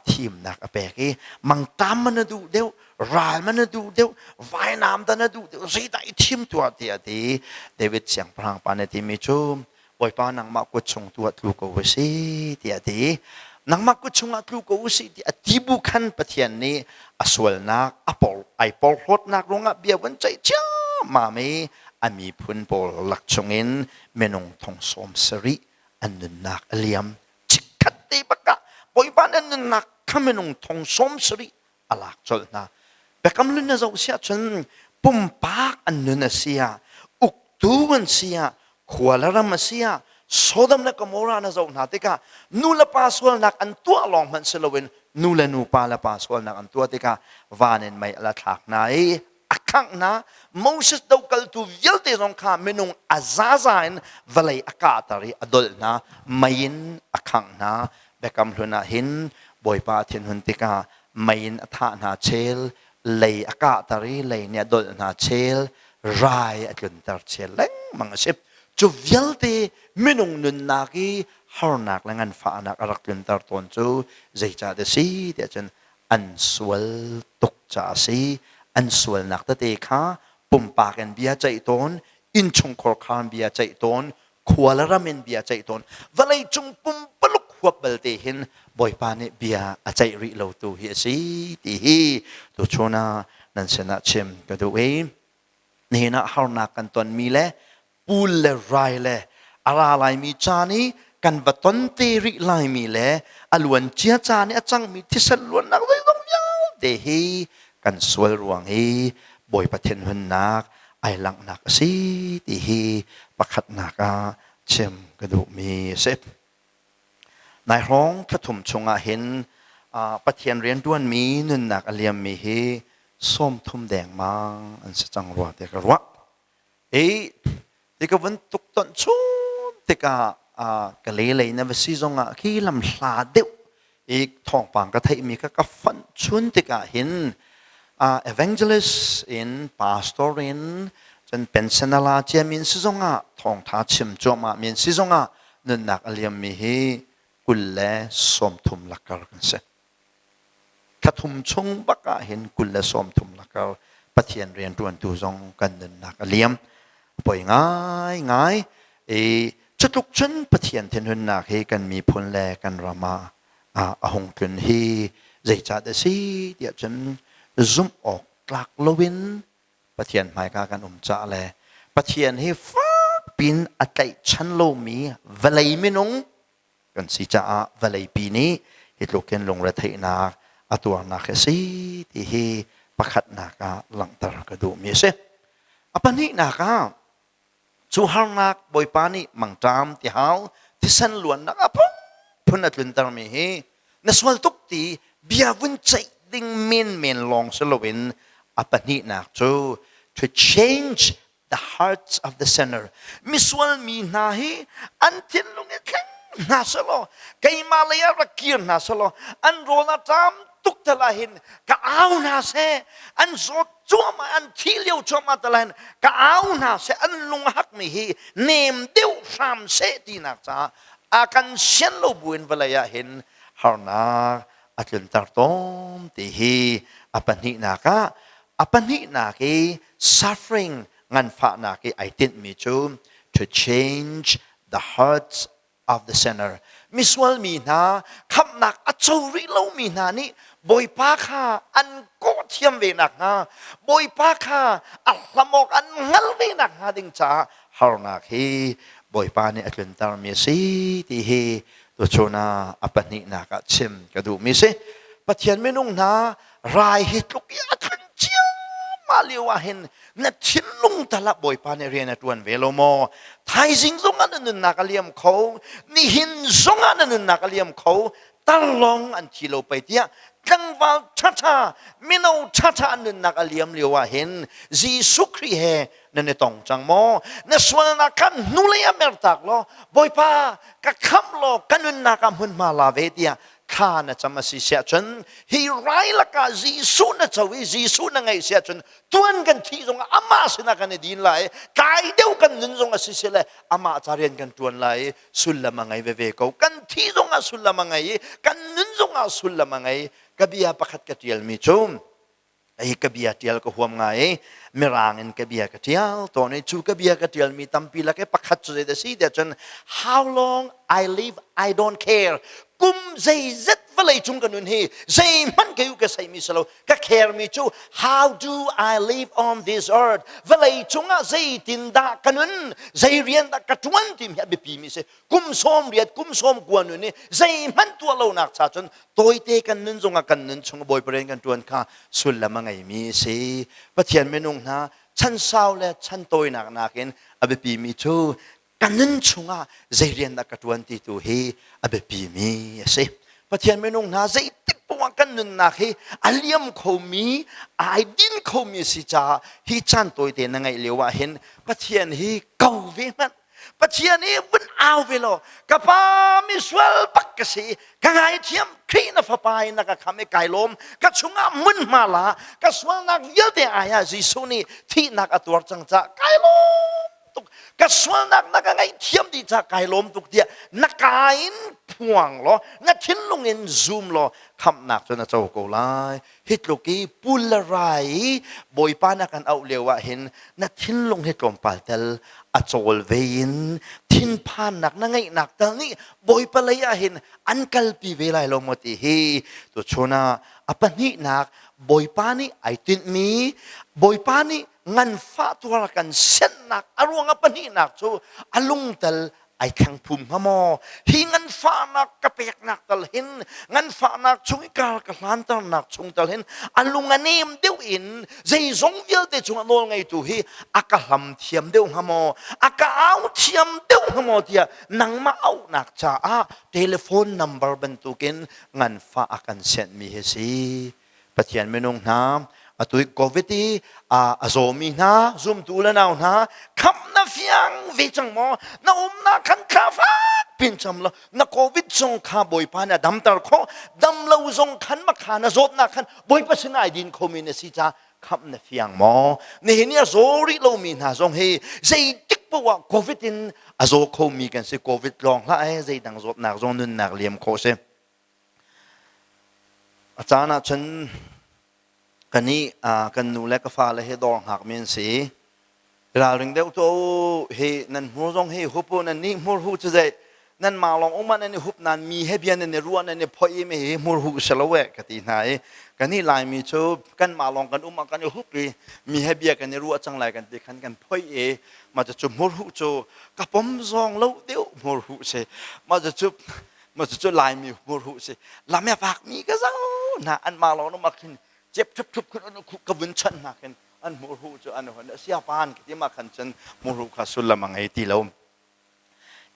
ทีมนักอเปกีมังตามมันดูเดียวรายมันดูเดียวว่ายน้ำตันดูเดียวสิได้ทีมตัวเดียดีเดวิดเสียงพลังปานทีมิจูบอยปานังมากุชงตัวลูกโอซีเดียดีนังมากุชงลูกโอซีเดียดีบุคันประเทียนนี้อสวลนักอปอลไอปอลรถนักลงเบียวันใจจ้ามาไม่มีพุนปอลหลักชงอินเมนงทองสมสริอันนั้นนักเลียมจิกขัดตีปะกะบอยบ้านอันนั้นนักขเมนงทองสมสริอลักจลนะเบกำลุนนะเจ้าเสียจนปุ่มปากอันนั้นเสียอุกตูวันเสียขวาละรำเสียโซดมนักโมรานะเจ้าหน้าที่กะนูละปาสวลนักอันตัวลองมันสลวินนูละนูปาละปาสวลนักอันตัวที่กะวานินไม่ละทักนายอักขังนะโมเสสดาวกัลตูวิลเตจงข้าเมนุงอาซาซานวลัยอากาตารีอดลนะไม่ยินอักขังนะเบกำลุนหินบอยปาเทียนหุนติกาไม่ยินอัฐานาเชลเลยอากาตารีเลยเนี่ยดลนาเชลรายอักลุนตาเชลเล็งมังสิบจูวิลเตเมนุงนุนนากีฮาร์นักและงันฟ้านักอรักลุนตาตนจูใจจ่าเดซีเดียจันอันสวลตุกจ่าซีอันส่วนนักตะเตค้าปุ่มปากกันเบียใจตนอินชงคอร์คานเบียใจตนขวาละรำเมนเบียใจตนวันเลยจงปุ่มปลุกหัวเบลเตหินบ่อยปานเบียใจริโลตูเฮียสีตีฮีตัวโชนานันเสนาเชมก็ดูเองนี่นะฮาร์นักกันตอนมีและปูลและไรและอะไรมีจานี้กันวัตนเตริไลมีและอลวนเจียจานี้จังมีที่สลวนนักเลยต้องยาวเตฮีกันสวยรวงฮีบอยประเทศหุนนักไอหลังนักสิตีฮีประคัดนักเชมกระดูมีเสพนายร้องพระถุมชงเห็นประเทศเรียนด้วนมีนุนนักเลียมมีฮีส้มทุ่มแดงมาอันสจังรัวเด็กรัวเด็กวันตุกตนชุนเด็กกะเลเลยนะวิสิจงขี้ลำลาเดียวอีกทองปางกระไทยมีก็ฟันชุนเด็กเห็นevangelist in pastor in จนเป็นเซนาลาเจียมินซิจงทองท้าชิมจอมามินซิจงนุนนักเลียมมีฮีกุลเลสมทุมลักการกันเสขทุมชงบักเห็นกุลเลสมทุมลักการปะเทียนเรียนรวนตูจงกันนุนนักเลียมปล่อยง่ายจุดลุกชนปะเทียนเทนุนนักให้กันมีพลแลกันรามาหงกุนฮีใจจัดสีเดียจนซุ่มออกกลักลวินปะเทียนหมายกันจ่าแลปะเทียนให้ฟักเ ปินอัตไลชันโลมีเวลัยมินงกันสิจ้าเวลัยปีนี้ฮิตลูกเกนลงระเทนาอตัวนักสิที่ฮีประคัดนักหลังตระกดูมีเสอปนินักจูฮานักบอยปานีมังจามที่เฮาที่สันล้วนนักพุนัดลุนตรมีฮีนสวลตุกตีเบียวุนใจดิ่งเมนลองสโลวินอปนินักจู to change the hearts of the sinner มิสวลมีนาฮีอันทินลุงเอ็งนาสโลไกมาเลียรักเกียร์นาสโลอันโรนาจามตุกตะลาหินกะเอานาเซอันโซจัวมาอันที่เลี้ยวจัวมาตะลาหินกะเอานาเซอันลุงฮักมีฮีเนมเดียวสามเซตีนักจ้าอากันเชนโลบุญเวลายาหินฮานาอัจฉริตตอมตีฮีอปนินักอปนินัก suffering งันฝานักไอติดมีจู to change the hearts of the sinner มิสวลมีนาคำนักอัจฉริโลมีนานี่บอยปาคาอันโกเทียมเวนักฮะบอยปาคาอัลลมอกอันงัลเวนักฮะดิงจ้าฮาร์นักฮีบอยปานี่อัจฉริตามีสิที่ฮีตัวโชนาอปนินักชิมกระดูมีสิปัจจัยไม่นุ่งนารายฮิตลุกยาทันเจียมาเลียวเห็นนัดชินลุงตละบอยปานี่เรียนตัวเวโลโมไทยสิงสงอันนั้นนักเลียมเขานี่หินสงอันนั้นนักเลียมเขาตั้งลงอันที่เราไปเดียจังว่าช้าไม่เอาช้าอันนั้นนักเลียมเลียวเห็นจีสุครีเฮนั่นในตองจังโมในส่วนนักกันนู่เลยอเมริกาล้อบอยปากะคำโลกันนั้นนักมันมาลาเวเดียข้าน่ะจะมาสิเสียจนฮีไรละกาจีสุน่ะจะวิจีสุน่ะไงเสียจนตัวกันที่ตรงอามาสินักกันดินไหลกายเดียวกันนึงตรงสิเสียเลยอามาจะเรียนกันตัวไหลสุลละมังไงเวเวเขากันที่ตรงสุลละมังไงกันนึงตรงสุลละมังไงกบียาประคัดกระเทียลมีจุมไอ้กบียาเทียลก็หัวไงไม่ร่างเงินกบียากระเทียลตอนนี้จูกบียากระเทียลมีตั้มปีละแค่ประคัดสุดเลยสิเดี๋ยวจน how long I live I don't careกุมใจจัดเวลาจุงกันนู่นฮีใจมันก็อยู่กับใจมิสโลก็แคร์มิจู how do I live on this earth เวลาจุงอ่ะใจตินดากันนู่นใจเรียนดากระทวนทีมเฮียบิปีมิเสกุมส้มเรียดกุมส้มกวนนู่นนี่ใจมันตัวเราหนักชาจนตัวเตกันนู่นจงกันนู่นชงบอยเปรนกันตวนข้าสุดละมังไงมีเสปะเทียนไม่นุ่งนะฉันเศร้าและฉันตัวหนักหนักเห็นอบิปีมิจูกันนั้นชงอ่ะใจเรียนดักกระทวนที่ตัวเฮอเบปีมีเสปะเทียนไม่นุ่งนะใจติดปวงกันนั้นนักเฮอเลียมเขามีไอดินเขามีสิจ้าฮิจันตัวเตนังไงเลียวว่าเห็นปะเทียนเฮเก่าเวมันปะเทียนเฮวันเอาเวลกับปามิสวลปักกสีกังไงเทียมครีนัฟปายนักขมิไก่ลมกับชงอ่ะมึนมาละกับสวนักเยอะแต่อายาจิสุนีที่นักอตัวจังจะไก่ลมกระสวนนักไงเทียมดีจากไก่ลมตุกเดียนักไก่พวงล้อนักทิ้งลงเงินซูมล้อคำนักจนเจ้าโกลายฮิตโลกีปุลไรบอยปานักกันเอาเลียวเห็นนักทิ้งลงฮิตลมปาเตลอโจลเวนทิ้งพานนักไงนักตอนนี้บอยปเลยเห็นอันกัลปีเวลาลงมาตีฮีตัวชนะอปนินักบอยปานี่ไอติดมีบอยปานี่งันฟ้าตัวละกันเส้นนักอารมณ์ปนินักจูอลุงเตลไอแข็งพุ่มพมอฮีงันฟ้านักกระเปียกนักตลหินงันฟ้านักชงกาลกลานตลนักชงตลหินอลุงอันนี้มเดียวอินใจสงเยลเตจงโนไงตัวฮีอากาลำเทียมเดียวพมออากาเอาเทียมเดียวพมอเดียนังมาเอานักจ้าเทเลโฟนนัมเบอร์บรรทุกินงันฟ้าอากันเซนมีเฮซีปะเทียนไม่นงน้ำตัวโควิดที่โซมีนะซุ่มตัวแล้วนะคำนับยังวิจังมอน้านักขันข้าฟ้าปินจำละนักโควิดส่งข้าบอยปานะดำตาร์โคดำเราส่งขันมาขานะโจดนักขันบอยปัสนาดินคอมมิวนิสต์จ้าคำนับยังมอนี่เนี่ยโซริเรามีนะส่งให้ใจติ๊กปัวโควิดอินโซคอมีกันสิโควิดลองละไอ้ใจดังโจดนักโจนุนนักเลี้ยมโคเซอาจารย์ฉันกันนี้กันนูเล็กฟ้าเลยให้ดองหักเมียนสีเราเรื่องเดียวตัวเฮนั่นมัวจงเฮหุบนันนี่มัวหูจะได้ นั่นมาลององมันในหุบนั้นมีให้เบียนในรัวในพอยไม่เมูหุสละแวกกติไหนกันนี่ลายมีชูกันมาลองกันมากันหุบเลยมีให้เบียกันในรัวจังไรกันตีขันกันพอยมาจะจุมูหุจูกับผมซองแล้วเดียวมูหุเสมาจะจุลายมีมูหุเสลาแม่ฝากมีก็เจ้านะอันมาลองมาขึ้นเจ็บทุบขึ้นอันกระวินชันมาขึ้นอันมูหุจูอันหัวเสียปานที่มาขันชันมูหุขัสุลละมังไอตีแล้ว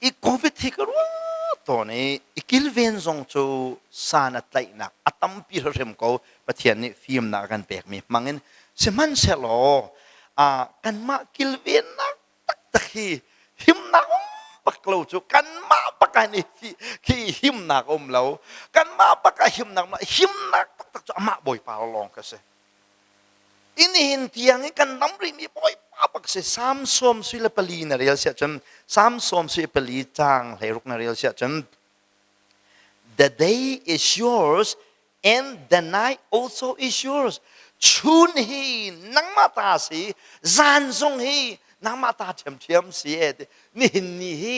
อีโควิดที่ก็รู้ตัวนี้อีกิลเวนซงจูสานัดไหลนักอัตมปีเริ่มเขาประเทศนี้ฟิล์มนักกันแปลกมีมังเงินเสมันเสลอกันมากิลเวนนักตักตะขี้หิมนักปักเราจูกันมาปักกันนี่ขี้หิมนักเรากันมาปักกันหิมนักตักจูมาบ่อยปาลองกันเสอินเห็นที่ยังกันน้ำริมีบ่อยปักเสสามสมสุลปลีนาเรียลเสียจนสามสมสุลปลีจางไหลรุกนาเรียลเสียจน the day is yours and the night also is yours ชุนฮีนังมาตาสีจานทรงฮีนังมาตาเทียมเสียนี่ฮี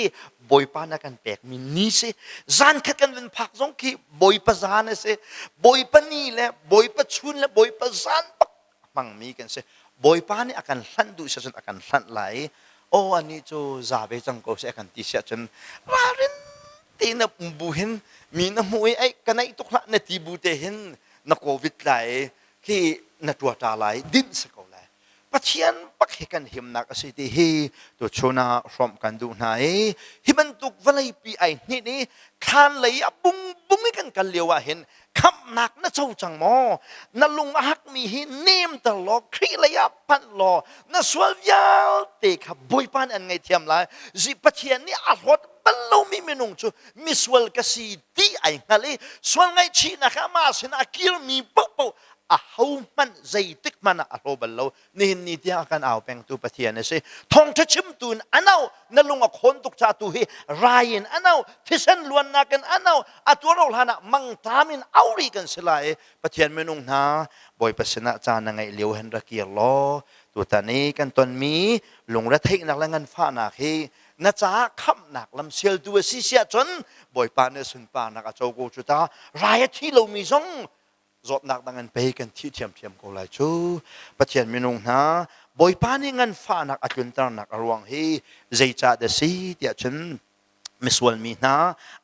บอยปานักันแปลกมีนี่สิจานขัดกันเป็นผักทรงขี้บอยปะจานสิบอยปะนี่แหละบอยปะชุนและบอยปะจานปักมังมีกันสิบอยปานี่อาการสั่นดูเสียจนอาการสั่นไหลโอ้อันนี้จูจาเบจังก็เสียกันที่เสียจนราเรนตีนับบุเห็นมีน้ำมวยไอ้กันไอ้ตุกละในที่บุเตเห็นนักโควิดไหลที่นักตัวตาไหลดิ้นสักไหลปัจเจียนปักเหกันหิมนักสิที่ฮีตัวชนะพร้อมกันดูไหนฮิมันตุกวันไหลปีไอ้นี่คานไหลบุ้งไม่กันเลี้ยวเห็นคำหนักนะเจ้าจังมอนั่นลุงฮักมีหินเนมตลอดครีระยะพันลอนั่นสวลยาวเตะขับบอยปานอันไงเทียมไรจีปัจเจียนนี่อาหดบัลลูมีเมนุงจูมิสวลกสีตีไอ้เงาเลยสวลไงชีนะคะมาสินะกิลมีปุ๊บอาหูมันใจติกมันอาโรบัลโลนี่ที่อาการเอาแปลงตัวประเทศนี่สิทองทัชิมตุนอันเอานั่นลุงอ่ะคนตุกชาตุฮีรายนอันเอาที่ฉันล้วนนักกันอันเอาอัตัวเราหานะมังตามินเอารีกันสิลายประเทศเมนุงนาบอยปัสนะจานังไงเลี้ยวเห็นระเกียร์ล้อตัวตานี้กันตอนมีลุงระเทกนักละเงินฟ้านักฮีน่าจะขับหนักลำเชียลตัวสิเสียจนบอยปานเนสุนปานักโจโกจุตารายที่เรามีซงจบนักดังนั้นไปกันที่เทียมก็เลยชูประเทศเมนุงนะบอยปานี่เงินฟ้านักอาจุนตระนักรวงให้ใจจ่าเดซีเดียฉันมิสวลมีนะ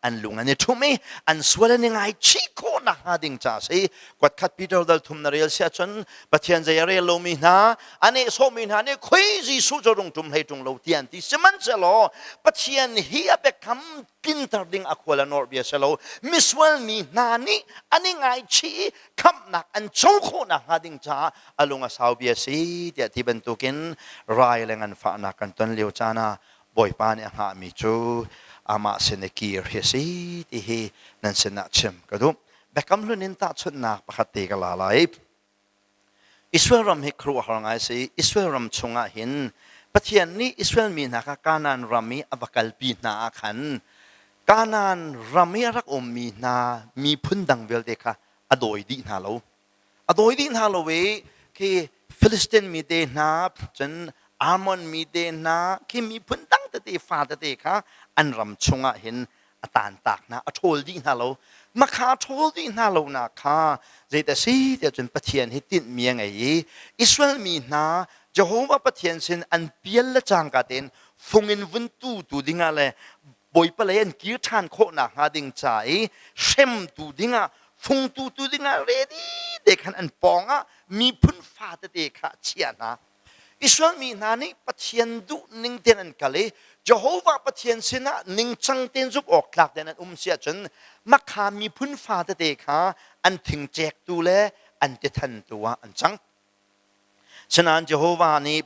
อันลุงอันนี้ทุ่มอันสวลนี่ไงชีโคนักหาดิ่งจ่าสิกวดขัดปีเตอร์ดัลทุ่มนาเรียลเสียฉันประเทศใจเรียลมีนะอันนี้โซมีนะนี่คุยจีสุจรงทุ่มให้ตรงเราเตียนที่สมันเสลอประเทศเฮียเบคำกินตรดิ่งอควาลานอร์เบียเสลอมิสวลมีนะนี่อันนี้ไงชีคำนักอันจงโคนักหาดิ่งจ่าอลุงอาสาวเบียสิเดียที่บรรทุกินรายแรงอันฟ้านักกันตอนเลี้ยวจานะบอยปานี่หามีจูอามาเสนกีร์เฮซีที่เฮนั่นเสนชิมก็ดูแบกคำลุนินตาชุดนักปกติกันละลายอิสราเอลรำให้ครัวหางไอซีอิสราเอลรำชงอาหินประเทศนี้อิสราเอลมีนักการนันรำมีอวกาศปีนาขันการนันรำมีรักอมมีนามีพื้นดังเวลเดค่ะอโดยดีนาโลอโดยดีนาโลเวคือฟิลิสเตีนมีเดนาจนอามอนมีเดนาคือมีพื้นดังแต่เดฟ้าแต่เดค่ะอันรำชงเห็นอตานตากนะอโทลดีนาโลมาคาโทลดีนาโลนะค่ะเจตสีเดียวจนประเทศให้ติดเมียงไงอิสราเอลมีนาจะโหว่าประเทศเช่นอันเปียละจางกันเองฟงอินวันตูดิ่งอะไรบอยเปลี่ยนกิจทานโคนักหาดิ่งใจเช่มตูดิ่งฟงตูดิ่งอะไรดีเด็กอันปองมีพื้นฟ้าแต่เด็กเชียนะอิสราเอลมีนานี่ประเทศดูนิ่งเตียนกันเลยจะโหว่าประเทศเช่นนิ่งจังเตียนจุบออกหลักเดนันเสียจนมักขามีพื้นฟ้าแต่เด็กอันถึงแจกตัวและอันจะทันตัวอันจังฉะนั้นเยโฮวานี่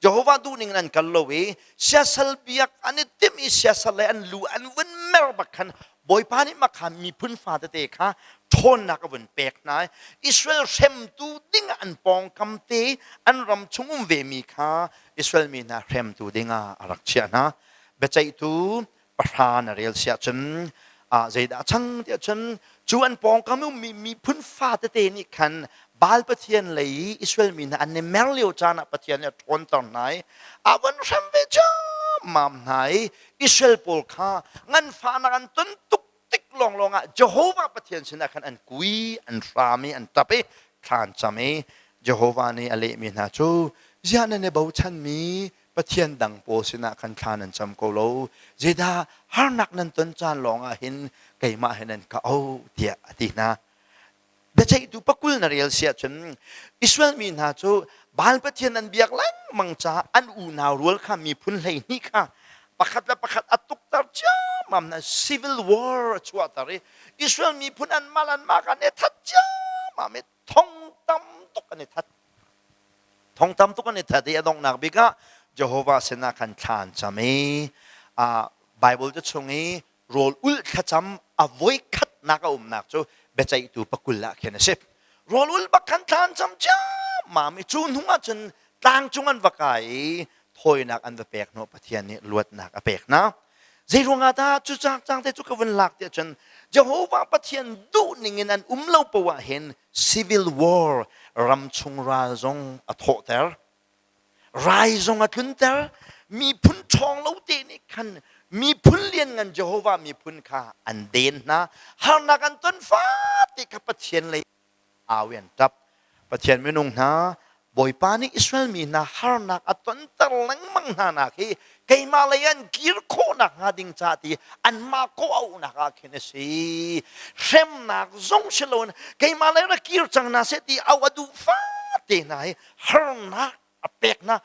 เยโฮวาดูนิ่งนั้นกันเลยเสียสลเบียกอันนี้เต็มอีเสียสลอันลูอันวันเมรบักขันบอยพานี่มักขามีพื้นฟ้าแต่เด็กทนนักวันเปกนายอิสราเอลเช่มตูดิ่งอันปองคำเตอันรำชงเวมีค่ะอิสราเอลมีนาเช่มตูดิ่งรักเชียนะเบใจตูประธานเรียลเสียจนใจดาชังเดียจนจวนปองคำมีพื้นฟ้าแต่เตนี่คันบาลประเทศเลยอิสราเอลมีนาอันนี้แมวเลียวจานะประเทศเนี่ยทนตอนไหนวันเช่มเวจ มามไหนอิสราเอลปอลข้างันฟ้านักันต้นตุกติกลองอ่ะเยโฮวาประเทศสินะคันอันกุยอันรามีอันตับคลานจำเยโฮวานี่อะไรมีนาจูเจ้านั่นเบาชันมีประเทศดังโปสินะคันคลานันจำโกโลเจดาฮานักนั้นต้นจานลองอ่ะเห็นไก่มาเห็นนั่นก็เอาเดียดีนะแต่ใช่ดูปักกุลนาเรียลเสียจนอิสราเอลมีนาจูบาลประเทศนั้นเบียกลังมังจ้าอันอูนาวรัวข้ามีพุ่นเลยนี่ค่ะประคัดและประคัดอัตุกตาจ้ามันนะ civil war ชัวตารีอิสราเอลมีพุ่นอันมาลันมากันเนี่ยทัดจ้ามาไม่ท่องตำตุกันเนี่ยทัดท่องตำตุกันเนี่ยทัดที่ดงนักบิกะเยโฮวาเสนาคันทานจะมีไบเบิลจะชงนี้โรลอุลขจำ avoid ขัดนักนักจูเบใจตูปักกุลละแค่นั้นสิโรลอุลบักคันทานจำจ้ามาไม่จูนหัวจนต่างจงอันวักไก่ถอยนักอันเปกโนปะเทียนนี่ลวดนักเปกนะเจรงอาตาจุจักจังแต่จุกวันหลักเดียจนเยโฮวาปะเทียนดูนิ่งนันเล่าปว่าเห็น civil war รำชงราจงอัทเตอร์รายจงอัทุนเตอร์มีพุ่นทองเล่าเตนี่คันมีพุ่นเลี้ยงเงินเยโฮวามีพุ่นค่าอันเด่นนะหานักอันต้นฟ้าติกับปะเทียนเลยอาเวียนจับปะเทียนไม่นุ่งนะบอยปานี่อิสราเอลมีนะฮาร์นักอัตนตะลังมังนานักฮีเกยมาเลยอันกิรโคนักฮาดิงชาติอันมาโกเอานักเคนสีเช่มนักจงเชลวนเกยมาเลยรักกิรจังนาเสติเอาอดูฟ้าเตนัยฮาร์นักอเปกนะ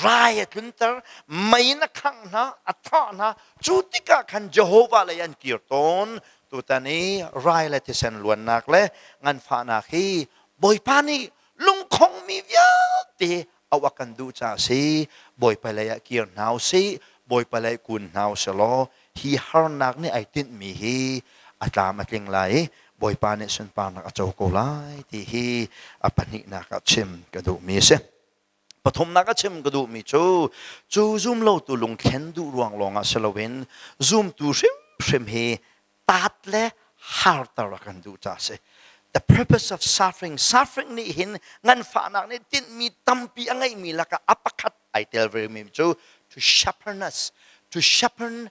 รายทุนเตอร์ไม่นักขังนะอัฐานะจุติกาคันเยโฮวาเลยอันกิรตนตัวตานี้รายเลยที่เซนลวนนักเลยงันฟ้านักฮีบอยปานี่ลุงคงมีเยอะตีเอาวักันดูจ่าสิบ่อยไปเลยเกี่ยวนาวสิบ่อยไปเลยกุนนาวสโลฮีฮาร์นักนี่ไอติดมีฮีอัตลามาเก่งไหลบ่อยปานเนี่ยส่วนปานักเจ้าโกไลที่ฮีอปันินักชิมกระดูมีเสปฐมนักชิมกระดูมีจูซุ่มเล่าตัวลุงเข็นดูรวงลงสโลเวนซุ่มตัวชิมฮีตัดและฮาร์ตารักันดูจ่าสิThe purpose of suffering ni hin ngan fa nak ni tin mi tampi angai mi laka apakat I tell very me to sharpen us to sharpen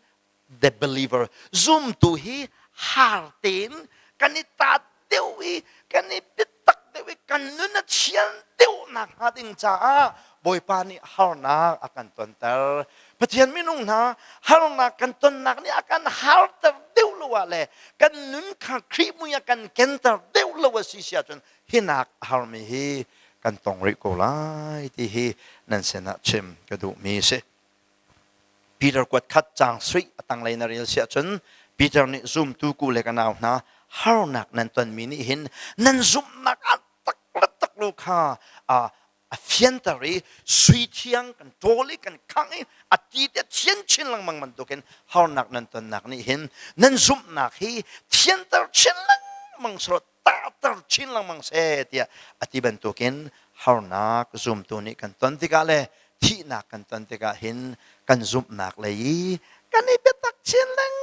the believer zoom to hi hartin kanita dewi kanipitak dewi kanuna chian dew nak hating cha boy pani harna akan tonter patian minung na harna kan ton nak ni akan harter dew luale kan nun kha kri muya kan kenter dew lawa sisia chon hinak harmi hi kan tong ri ko lai ti hi nan sena chim ka du mi se Peter kwat khat chang sri atang lai na ril sia chon Peter ni zoom tu ku le kanaw na harnak nan ton mi ni hin nan zoom nak tak lu kha a fientari sui thiang kan toli kan khangi ati te thian chin lang mang man token harnak nan ton nak ni hin nan zoom nak hi fientar chin lang mang srot tar chin lang mang se tia ati ban token harnak zoom tu ni kan ton tika le thi nak kan ton tika hin kan zoom nak le kan i betak chin lang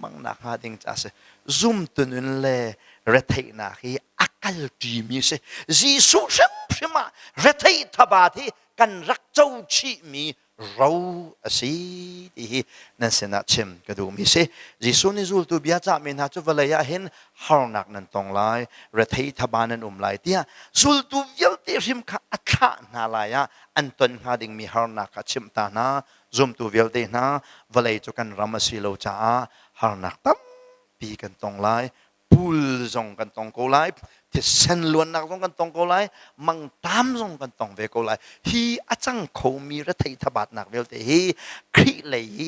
mang nak ha ding cha se zoom tunun le rethai na hi akal ti mi se jisu sem sema rethai thabati kan rak chau chi mi rau asi ti nan sena chem ka du mi se jisu ni zul tu bia cha min ha chu valaya hin harnak nan tong lai rethai thabanan lai tia zul tu vial te rim kha atha na la ya anton ha ding mi harnak ka chim ta na zoom tu vial te na valai chu kan ramasi lo cha harnak tam pi kan tong lai pul zong kan tong ko laiที่เส้นล้วนนักต้องกันตรงก็ไล่มังตามตรงกันตรงเวก็ไล่ฮีอาจังเขามีระทัยทบาทนักเวลแต่ฮีครีเลย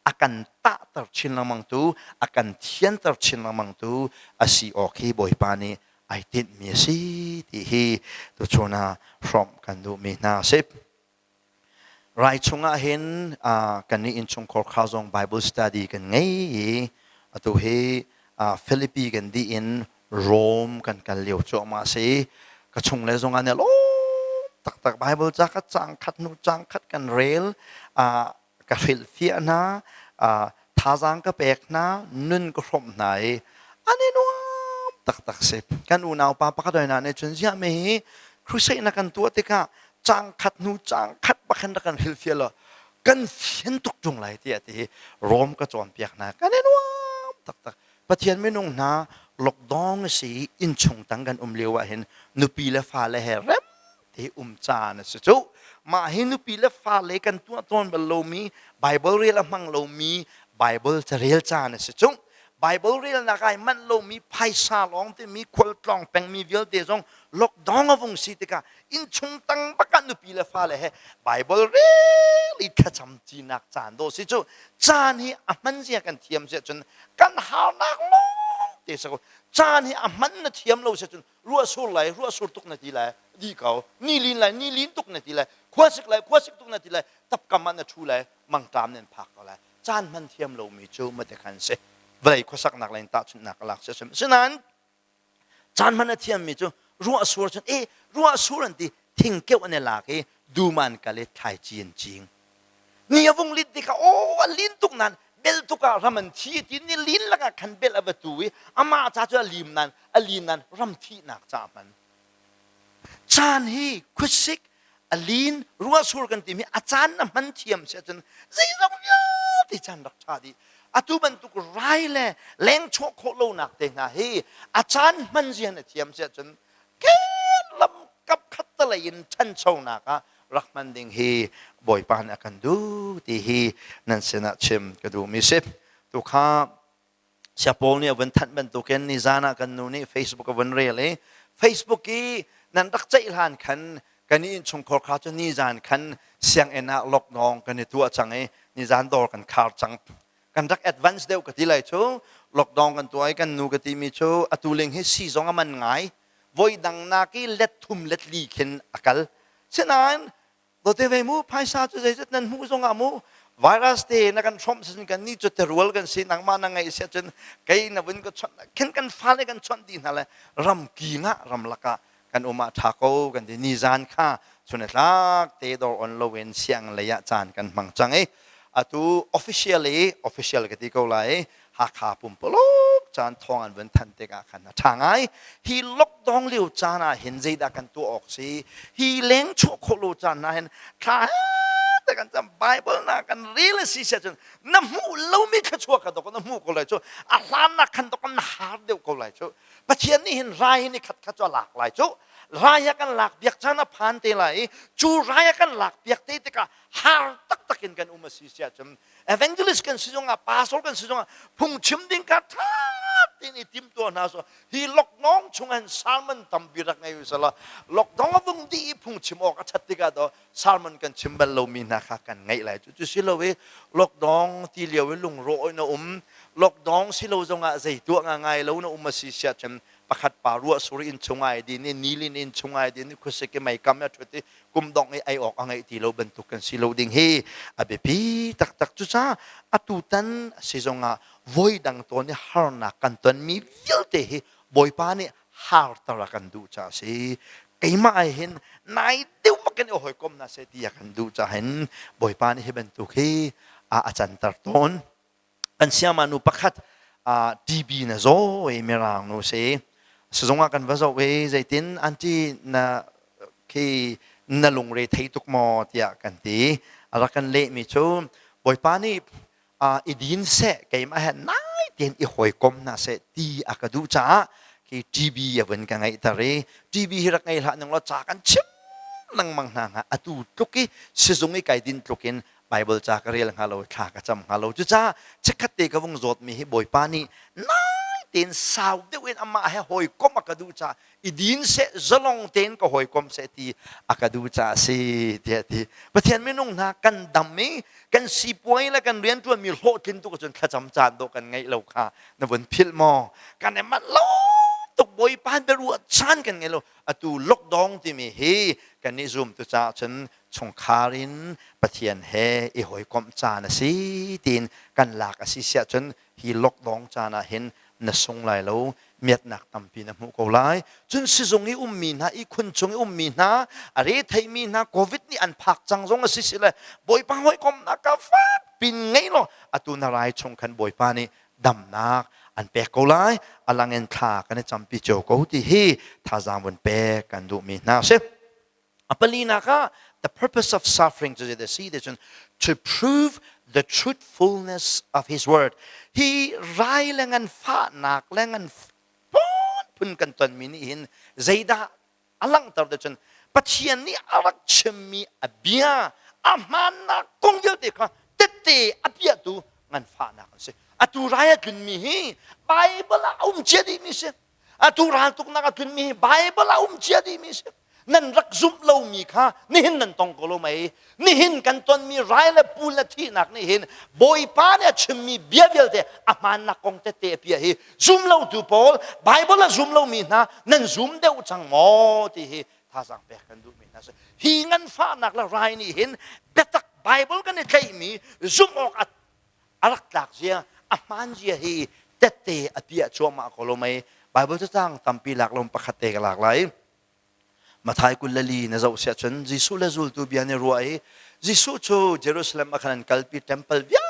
อาการตาตัดชินละมังตูอาการเทียนตัดชินละมังตูอาศัยโอเคบ่อยปานีไอติดมีสิที่ฮีตัวชนะพร้อมกันดูมีนาเซฟรายชงอาเห็นกันนี้อินชงคอร์ข้าวซอง Bible Study กันไงตัวฮีฟิลิปปีกันดีอินโรมกันเลี้ยวโจมาสิกระชงเลยตรงนั้นเนี่ยโอ้ตักไบเบิลจักจังคัดนูจังคัดกันเรลกระฟิลเฟียนะท่าจังกระเปกนะนุ่นกระชมไหนอันนี้นัวตักสิกันอูนาวปาปะกันด้วยนะในจนเสียมีครูเซนักกันตัวติกะจังคัดนูจังคัดปะกันกันฟิลเฟียละ กันเขียนตุกจงไหลที่รวมก็จอนเปียกนะกันเอ็นว่าตักประเทศไม่นุ่งนาหลอกดองสิอินชงตั้งกันเลี้ยวเห็นนุปีและฟ้าและเฮรมที่จานะสิจุมาเห็นนุปีและฟ้าเลยกันตัวต้นบรรลุมีไบเบิลเรียลมังเรามีไบเบิลจะเรียลจานะสิจุไบเบิลเรียลนักไอ้มันเรามีไพ่ซาลองที่มีควอลตรองแปงมีเวลเดซองหลอกดองอวงสิติกาอินชงตั้งประกันนุปีและฟ้าเลยเฮไบเบิลเรียลอีกขจำจีนักจานโดสิจุจานนี้มันเสียกันเทียมเสียจนกันหานักลงเดสกุจานนี้มันน่ะเทียมเราเสียจนรัวสูไหลรัวสูตุกนาทีไหลดีเขานี่ลินไหลนี่ลินตุกนาทีไหลขวาสิกไหลขวาสิกตุกนาทีไหลตับกำมันน่ะชูไหลมังตามเนี่ยพักเอาไหลจานมันเทียมเราไม่จูมาแต่ขันเสเวลาขวาสักนักไหลตาชุนนักหลักเสียฉะนั้นจานมันน่ะเทียมไม่จูรัวสูจนรัวสูรันที่ทิ้งเกี่ยวอันนี้หลักดูมันกันเลยถ่ายจีนจริงนี่วงลิ้นที่เขาโอ้ลิ้นตุกนั้นเบลตุกะรำมันทีที่นี่ลิ้นละกันขันเบลอวตุยอามาจ้าจะลิมนั้นรำที่นักจ้ามันจานฮีคุสิกลินรัวสูรกันที่มีอาจารย์นั้นมันเทียมเสียจนใจเราเนี่ยที่จานรักชาดีอาตุบันตุกไรเลยแรงโชกโคโลนักเตงาฮีอาจารย์มันเสียนเทียมเสียจนแค่ลำกับขัดตะเลยนชันโชนักรักมันดิ่งฮีบ่อยปานอากันดูที่ฮีนั่นเสนาชิมก็ดูมิสิบตุข้าเชปอลเนี่ยวันทันบันตุกันนิจานากันนูนี่เฟซบุ๊กวันเรียเลยเฟซบุ๊กกีนั่นรักใจหลานขันกันนี่ชงคอร์คาจนิจานขันเสียงเอ็นะล็อกน้องกันในตัวจังนิจานดอร์กันคาร์จังกันรักแอดวานซ์เดียวกันที่ไรชูล็อกน้องกันตัวไอ้กันนูกันที่มีชูอตุลิงให้ซีซองมันง่ายวัยดังนากีเล็ดทุ่มเล็ดลีเข็นอากาศฉะนั้นตัวเทวมูภายซาจุดใจจุดนั้นมูสงอามูไวรัสเตนักการชมสินกันนี่จุดเทรัวกันสินังมานังไงเสียจนไกนับวันก็ชนเข็นกันฟ้าเลยกันชนดีนั่นแหละรำกีงะรำลักะกันอุมาทาโกกันที่นิจานข้าชนลักเตดออนโลเวนเสียงระยะจานกันมังจังอะตู official กันที่เขาไล่หักขาปุ่มปลุกจานทองอันวันทันเตกาขันทางไงฮีล็อกดองเลี้ยวจานะเห็นใจดักกันตัวออกสิฮีเล้งโชโคโลจานะเห็นข้าแต่กันจำไบเบิลนะกันเรียลสิเสียจนน้ำมูเราไม่ขชัวกันตกน้ำมูก็เลยชั่วอาลานักขันตกน้ำหาเดียวก็เลยชั่วประเทศนี้เห็นรายนี่ขัดขจรหลากหลายชั่วรายกันหลักเบียกชนะพันเตลัยจูรายกันหลักเบียกเตติกาหาตักกินกันสิเสียจนevangelist กันสิจงอา pastor กันสิจงอาพุ่งชิมดิ่งกันท่าที่นี่ทิมตัวน่าสฮีล็อกน้องชงอันซาลมันทำบิรักไงวิสละล็อกน้องวงดีพุ่งชิมออกชัดติกาดอซาลมันกันชิมบัลโลมีนาคากันไงเลยจุดสิเราเวล็อกน้องที่เลี้ยวลุงโรยนะล็อกน้องสิเราจงอาใจตัวง่ายแล้วนะมาสิเสียจนประคัดปารัวสุรินชงไอดีนี่นีลินอินชงไอดีนี่คุสเกไม่กำเนี่ยชุดที่กุมดองไอออกไงที่เราบรรทุกกันสิเราดิ่งเฮอเบปีตักจุจ้าอตุตันสิจงอาvoidดังตัวนี้ฮาร์นักกันตัวมีวิลเตะบอยปานี่ฮาร์ตระกันดูจ้าสิไอ้มาเห็นนายเดียวมากันโอ้ยก้มน่าเสียดีกันดูจ้าเห็นบอยปานี่ให้บรรทุกเฮอาจารย์ตัดต้นอันเสียมานุประคัดดีบีนะโซ่เอเมรังโนเซสจงอากันว่าจะเวใจตินอันที่น่ะคือน่ะลงเรทัยตุกมอที่อากันตีอะไรกันเละมิชูบอยปานี่อีดินเสกไก่มาเห็นนายเตียนอีหอยกลมน่ะเสตีอากาดูจ้าคือทีบีอย่าเป็นกันไงตาเรทีบีรักไงละนึงเราจ้ากันชิมนังมังนางอะตูตุกี้สจงไอ้ไก่ดินตุกินไบเบิลจากเรียลฮัลโหลขากระจำฮัลโหลจุจ้าเช็คตีกับวงจดมีให้บอยปานี่นายเตียนสาวเดวินอามาให้หอยกลมอากาดูจ้าอีดินเสจะลงเตียนก็หอยกลมเสตีอากาดูจ้าสิเดียดีประเทศไม่นุ่งนากันดำมีกันสีป่วยแล้วกันเรียนตัวมีโลกินตัวจนขจำจานตัวกันไงเราค่ะนบนพิลมอกันเนี่ยมันโลตกบอยปานไปรัวชันกันไงเราอะตูล็อกดองที่มีเฮกันนี่ซูมตัวจ้าฉันชงคารินประเทียนเฮอีหอยกอมจานะสิตีนกันหลากสิเสียฉันฮีล็อกดองจานะเห็นน่ะส่งไหลเราเมียดหนักตั้มปีนะมุกเอาไลจนสิจงอีมีนะอีคนจงอีมีนะอะไรไทยมีนะโควิดนี่อันพักจังจงสิสิเลยบอยปาหอยกอมนักกาฟ้าปีนไงล่ะอะตูนารายชงคันบอยปานี่ดำนักอันเปกเอาไลอลังเอ็นขากันจำปีโจกูที่ฮีท่าจามวันเปกันดูมีนะเชฟอปลีนัก the purpose of suffering to the seed is to prove the truthfulness of His word. He rai lengan fa nak lengan pun kan tuan minihin zaida alang tar de chen pathian ni arak chemi abia amana kongyel de ka tete abia tu ngan fa nak se atu raya kun mi hi bible jadi mi se atu ran tuk nak kun mi bible jadi mi se nan rak zum lo mi kha ni hin nan tong ko lo mai ni hin kan ton mi rai la pu la thi nak ni hin boy pa ne chmi bia vel de aman na kong te te pia hi zum lo tu pol bible la zum lo mi na nan zum de u chang mo ti hi tha sang pe kan du mi na se hi ngan fa nak la rai ni hin betak bible kan ne kai mi zum ok at arak tak sia aman ji hi te te apia choma ko lo mai bible ta tang tampi lak lom pakhate ka lak laiมาทายกุลลีนะเจ้าเสียจนจิสุเลจุลตูเบียนรวยจิสุโชเยรูซาเล็มมาขนาดกัลปีเทมเพิลวิา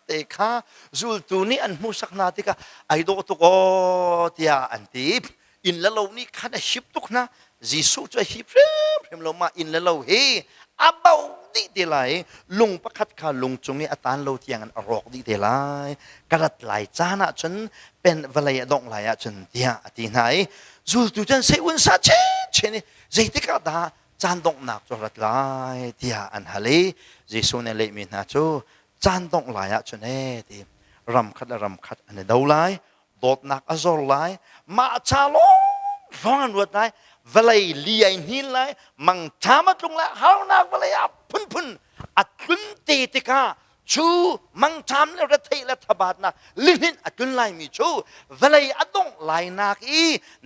เตค่ะจุลตูนี่อันมุสักนาติกะไอโดตุกอที่อันทีอินละโลนี่ขันชิบตุกนะจิสุจะชิบเริ่มลงมาอินละโลเฮอาบ่าวดีเดลัยลุงประคัดขาลุงจงนี่อัตานโลที่ยังอันอรอกดีเดลัยกระดัดไหลจานะจนเป็นวลัยดงไหลจนที่อันที่ไหนจุลตูจันเซอุนซาเชนี่ใจที่กระดาจานตงหนักจรัดลายที่อันฮัลเลเจสุเนเลมินาจูจานตงลายจนเอที่รำคัดอันนี้ดาวลายโดดหนักอจอลายมาชาลงร้องอันวัดลายเวลัยเลียนหินลายมังชามาตรงละฮาวนักเวลัยพุ่นอัดขึ้นตีติกาชูมังชามและรัฐและทบาทนักลิหินอัดขึ้นลายมีชูเวลัยอัดตงลายนักอี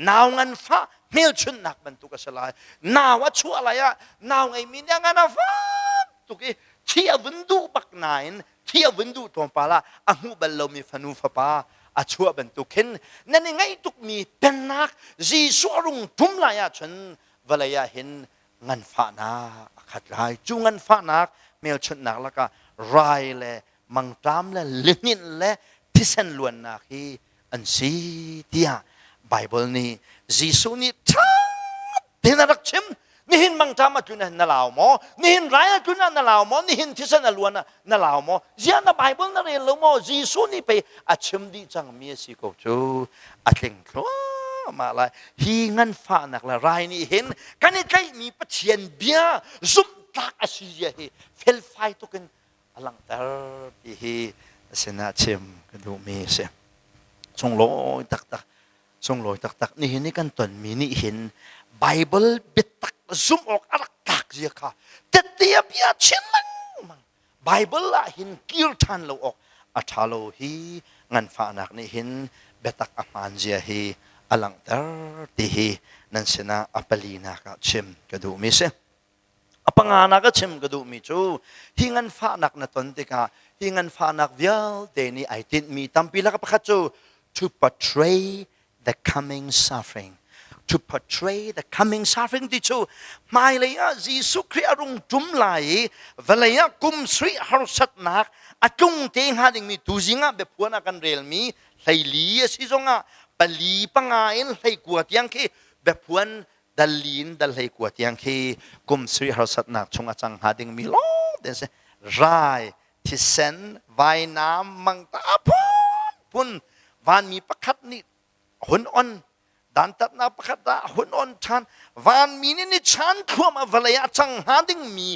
นาวงันฟ้าเมื่อชุนนักบรรทุกสลายนาว่าชัวอะไรอะนาวไงมีเนี่ยงานฟ้าตุกี้เที่ยววินดูปักนายนเที่ยววินดูตรงปาละอ่ะหูบัลลมีฟนูฟ้าป้าอ่ะชัวบรรทุกเห็นนั่นยังไงตุกมีเป็นนักจีสวรุงทุ่มลายชนเวลาเห็นงันฟ้านักขัดลายจูงันฟ้านักเมื่อชุนนักแล้วก็รายเลยมังตามเลยลินินเลยที่เส้นล้วนนักที่อันสีเดียไบเบิลนี้จีสุนี่ทั้งที่น่ารักชิมนี่เห็นมังจามาจุนนั่นลาวมอนี่เห็นไรจุนนั่นลาวมอนี่เห็นที่เส้นล้วนนั่นลาวมอเจ้าในไบเบิลนั่นเรียนรู้มอจีสุนี่ไปอาชิมดีจังมีสิโกจูอาเข่งครัวมาเลยฮีงันฟ้านักละไรนี่เห็นกันนี่ใครมีปัจเจียนเบียซุ่มตักอาชีพเฮเฟลไฟตุกันอลังเตอร์ที่เฮเสนาชิมกันดูมีเสียส่งโลตักส่งลอยตักนี่เห็นนี่กันตอนมีนี่เห็นไบเบิลบิดตักซุ่มออกอะไรกักเสียค่ะแต่เตียบยาเช่นนั้นมันไบเบิลละเห็นกิลทันเราออกอัชาโลฮีงันฟ้านักนี่เห็นเบตักอามันเสียฮีอลังเตอร์ที่ฮีนั่นเสนาอัปลีนักชิมกระดูมิเสอปังานักชิมกระดูมิจูฮิงันฟ้านักนัตนติกาฮิงันฟ้านักเวียลเดนี่ไอติดมีตั้มปีละกับขัดจู to portray the coming suffering to portray the coming suffering ที่ชูไม่เลยอะจีสุครีอารมณ์จุ่มไหลเวลากุมสรีฮารุสัตนักอาจงเตงหาดิ่งมีตูจิงะแบบพวนักันเรลมีไหลลีสิจงะปลีปังอินไหลกวดยังคีแบบพวนดัลลินดัลไหลกวดยังคีกุมสรีฮารุสัตนักชงอาจังหาดิ่งมีล้อเดนเซรายที่เซนไว้น้ำมังตาพุ่นวันมีประคัดนี่หุนอ่อนดันตัดนาประคัดดาหุนอ่อนชันวันมีนี่ชันทั่วมาเวลาจังหาดิ่งมี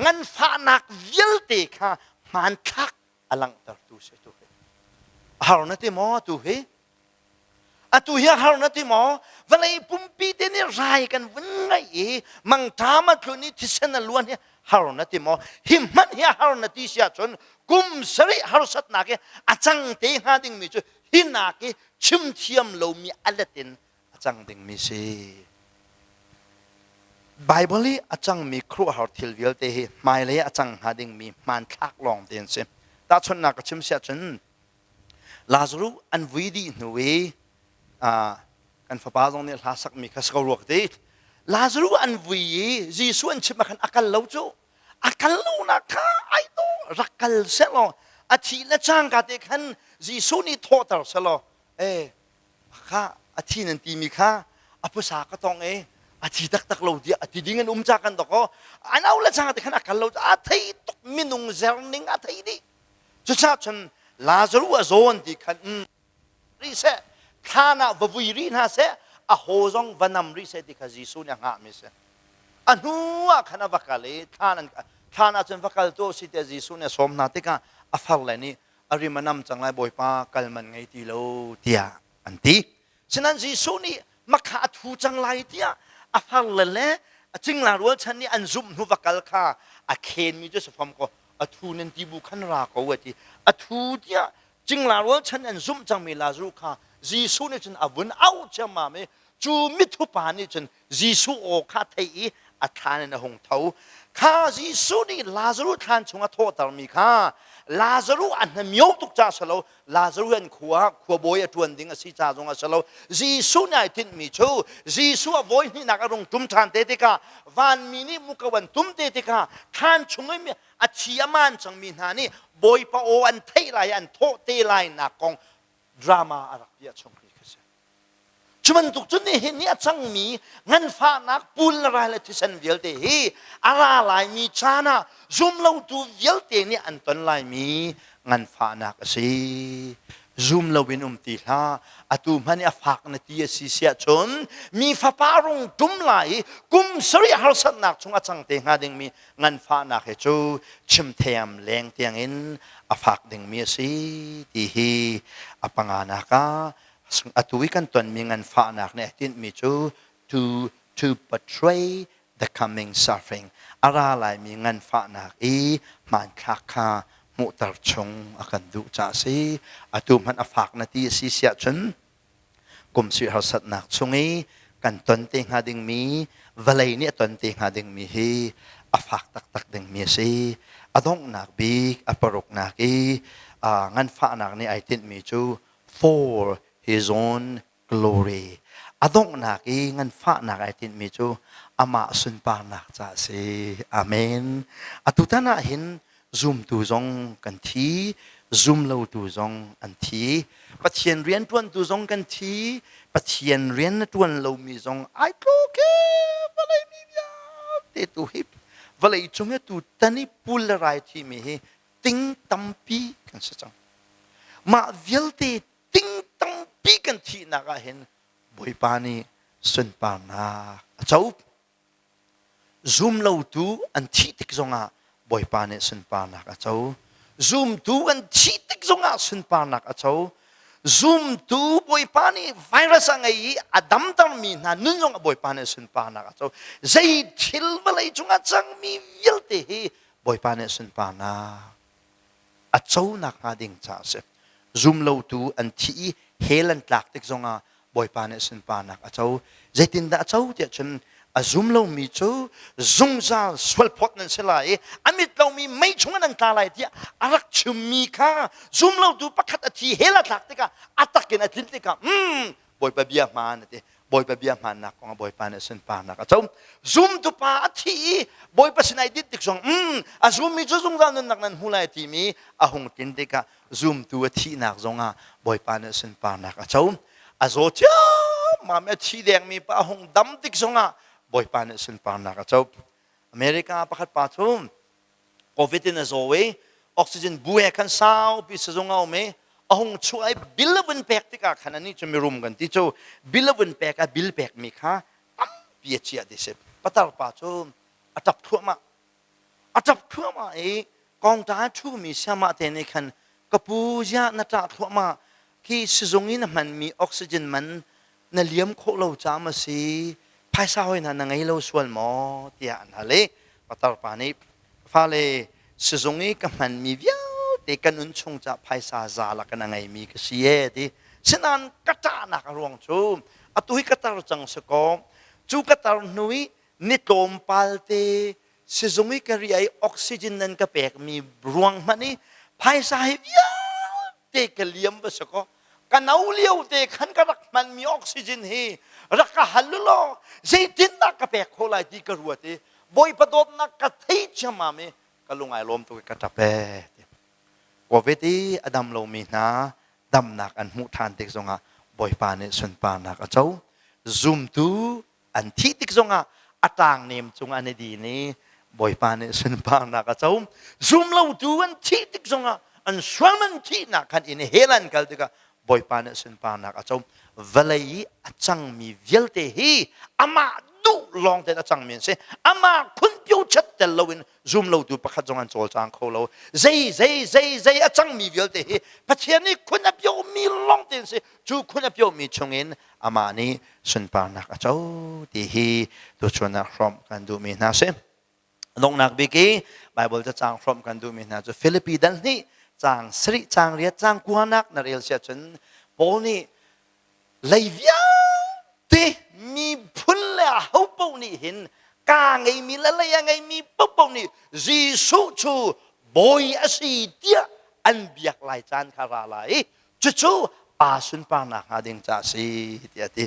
งันฟ้านักเยลเตค่ะมันคักอลังตัดตัวเสตุเฮฮารุนัติมอตุเฮอะตุเฮฮารุนัติมอเวลาปุ่มปีเดนี่ไรกันวันไงมังตามาคืนนี้ที่เส้นล้วนเนี่ยฮารุนัติมอหิมันเฮฮารุนัติเสียจนกุมสริฮารุสัตนักอาจังเตหาดิ่งมีจุหินักชิมเทียมโลมีอัลตินอาจังดิ่งมีสิไบเบิลอาจังมีครัวฮาร์ทิลวิลเตะไม่เลยอาจังหาดิ่งมีมันทักลองเดินสิตาชนนักชิมเสียจนลาซารูอันวิดีหนูกันฟ้าบ้าตรงนี้ลาสักมีข้าศึกรวกเดลาซารูอันวิจีส่วนชิมมาขันอักลเลวจูอักลเลวนักข้าไอโตรักกัลเซลอาทิละจังกัดขันจีสุนี่ทอดเสลข้าอาทินันตีมีข้าอภุษาก็ต้อง อาทิตักตักเราเดียอาทิดิ้งกันจากกันตก็อันเอาละจังแต่ขณะกันเราอาทิตกมินุงเซลนิงอาทิดิจุดชาติฉันลาซารุอโซนที่ขันรีเซข้านะวบุยรีน่าเซอโฮซองวันนำรีเซที่ข้าจีสุเนี่ยงามิเซอันหัวขันวักเลยข้านะจนวักเลยตัวสิเตจีสุเนี่ยสมนาติกาอฟังเลยนี่อาริมานำจังไรบ่อยป้ากัลมันไงทีโลเตียอันที่ฉะนั้นจีสุนี่มักขาดหูจังไรเตียอฟังเลยจริงหลายวันฉันนี่อันซุ่มหัววักลข้าอาเคนมีจุดสฟอมก็อทูนันทีบุขันรากเอาไว้ที่อทูเตียจริงหลายวันฉันอันซุ่มจังมีลาซุข้าจีสุนี่ฉันอาวุนเอาจะมาไม่จูมิทุปานี่ฉันจีสุโอข้าไทยอาทานในหงเทาข้าจีสุนี่ลาซารุทานชงอโทษตารมีข้าลาซารุอันนั้นมียกตุกจ่าสโลลาซารุอันขัวบอยอทวนดิ้งสิจ่าจงอสโลจีสุนี่ทินมีชูจีสุบอยนี่นักรงตุมทานเตติกาวันมีนี่มุกวันตุมเตติกาทานชงมีอาชียมันจังมีนานี่บอยปะโออันเทไลอันโทเทไลนักกองดราม่าอารักเปียชงชมันตุกจุนนี่เห็นเนี่ยจังมีงั้นฟ้านักปูนอะไรเลยที่ฉันเวลเตะอะไรมีชานะซุ่มเราดูเวลเตนี่อันตนไลมีงั้นฟ้านักสิซุ่มเราเป็นตีลาอตุมันเนี่ยฝากนาทีสิเสียชนมีฟ้าปารงตุ่มไหลกุมสริหารสัตนักชงอาจังเตงาดึงมีงั้นฟ้านักเหจูชิมเทียมแรงเตียงอินฝากดึงมีสิที่ปังานักatuwi kan tuan mingan fa nak ne tin mi chu to portray the coming suffering ara lai mingan fa nak man kha mu tar chung akan du cha si atum han afak na ti si sia chun kum si har sat nak chungi kan tuan te nga ding mi valai ni tuan te nga ding mi hi afak tak ding mi si adong nak bi aparok nak ngan fa nak ni ai tin mi chu for His own glory. Adong nak ngan fa nak ay tin mi chu ama sun pa nak cha si. Amen. Atutana hin zoom tu zong kan thi zoom lo tu zong an thi pathian rian tuan tu zong kan thi pathian rian tuan lo mi zong ai tlo ke valai mi ya te tu hip valai chung tu tani pul rai thi mi hi ting tampi kan sa chang ma velte ting tampi kan thi na ka hen boi pani sun pa na chau zoom lo tu an thi tik zonga boi pani sun pa na ka chau zoom tu an thi tik zonga sun pa na ka chau zoom tu boi pani virus angai adam tam mi na nun zonga boi pani sun pa na ka chau zai thil balai chunga chang mi velte hi boi pani sun pa na a chau na ka ding cha se zoom lo tu an thi helan tlak tik zonga boi pane sun panak achau zaitin da achau te chen a zoom lo mi chu zung za swal pot nan selai amit lo mi mai chunga nan ta lai tia arak chum mi kha zoom lo tu pakhat a thi hela tlak tika atakin atil tika boi pa bia man te boi pa bia man nak ko boi pane sun panak achau zoom tu pa thi boi pa sinai dit tik song a zoom mi chu zung za nan nak nan hulai ti mi a hong tin tika zoom tu a thi nak zonga boi pane sun panak achau azo cha ma me thi deng mi pa hong dam tik zonga boi pane sun panak achau America pakhat pa chum covid in azowe oxygen buhe kan sao pi zonga me ahong chuai bilawin pek tika khanani chumi room gan ti chu bilawin pek a bil pek mi kha am pi chia de se patar pa chum atap thuama kong ta thu mi sama te ne khan kapuja na ta thuama ki sizongin man mi oxygen man na liam kho lo cha ma si phai sa hoi na ngai lo swal mo tia an hale patar pa ni fa le sizongi ka man mi via te kan un chung cha phai sa za la kan ngai mi ka si e ti sinan ka ta na ka rong chu atui ka tar chang se ko chu ka tar nui ni tom pal te sizongi ka ri ai oxygen nan ka pek mi ruang mani phai sa hi via te ka liam ba se ko kanau liu te khan ka rak man mi oxygen hi raka halulo zaitin na ka pek kholai ti ka ruate boi padot na ka thei chama me kalungai lom to ka tape covid adam lo mi na dam nak an mu than tek zonga boi pa ne sun pa nak a chau zoom tu อันที่ติกจงอาต่างเนมจงอันดีนี้บ่อยปานสุนปานักเจ้าซุ่มเราดูอันที่ติกจงอันสวมันที่นักขันอินเฮลันกัลติกะบ่อยปานสุนปานักเจ้าเวลัยจังมีเวลเตฮีอามาดูลองแต่จังมีเสอามาคุณพิวชัดแต่เราอินซุ่มเราดูประคัดจงอันโจลจางเขาเราใจจังมีเวลเตฮีปัจเจียนี้คุณพิวมีลองแต่เสจูคุณพิวมีชงอินอามานี้สุนปานักเจ้าที่ฮีตัวชวนนักรำกันดูมีนาเสลงนักบิกีไบเบิลจะจางพร้อมกันดูมีนะจะฟิลิปปีดันนี่จางสริจางเรียจางกัวนักนาเรลเสียจนโบนี่เลยวิาเตมีพุ่นและเขาโบนี่เห็นกางไงมีละเลยยังไงมีปุ๊บโบนี่จีสุชูบอยอาศัยเดียอันเบียกลายจานคาราลายจู่ปาสุนปานักหาดิ่งจ่าสีเดียดี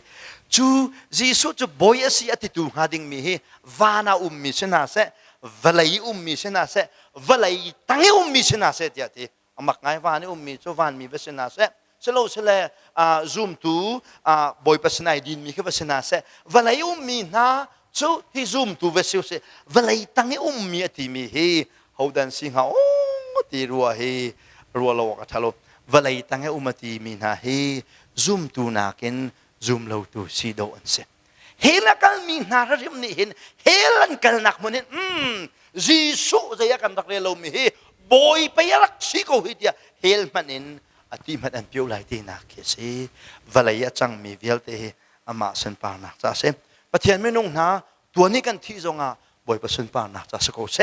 จู่จีสุชูบอยอาศัยติดูหาดิ่งมีวานามีชนะเสวลัยมีเสนาเสวลัยตั้งมีเสนาเสเดียดีอามักไงวานี่มีจูวานมีเสนาเสสโลสเลซูมตูบอยปัสนาดินมีแค่เสนาเสวลัยมีนะจูที่ซูมตูเวสิวเสวลัยตั้งมีที่มีเฮเขาดันสิงห์โอ้ที่รัวเฮรัวโลกทะลุวลัยตั้งที่มีนะเฮซูมตูนักินซูมโลตูซีโดนเสเฮลักมีนาริมนี่เห็นเฮลันกันนักมันเห็นจีสุจะอยากกันตักเรลมีบอยไปรักสิโกหิตยาเฮลมันเห็นอธิมันอันเปียวไหลที่นักเกษีวลัยจังมีเวลเตอามาสันปานักจ้าเสปะเทียนไม่นุ่งนะตัวนี้กันที่จงบอยประสันปานักจ้าสกุลเส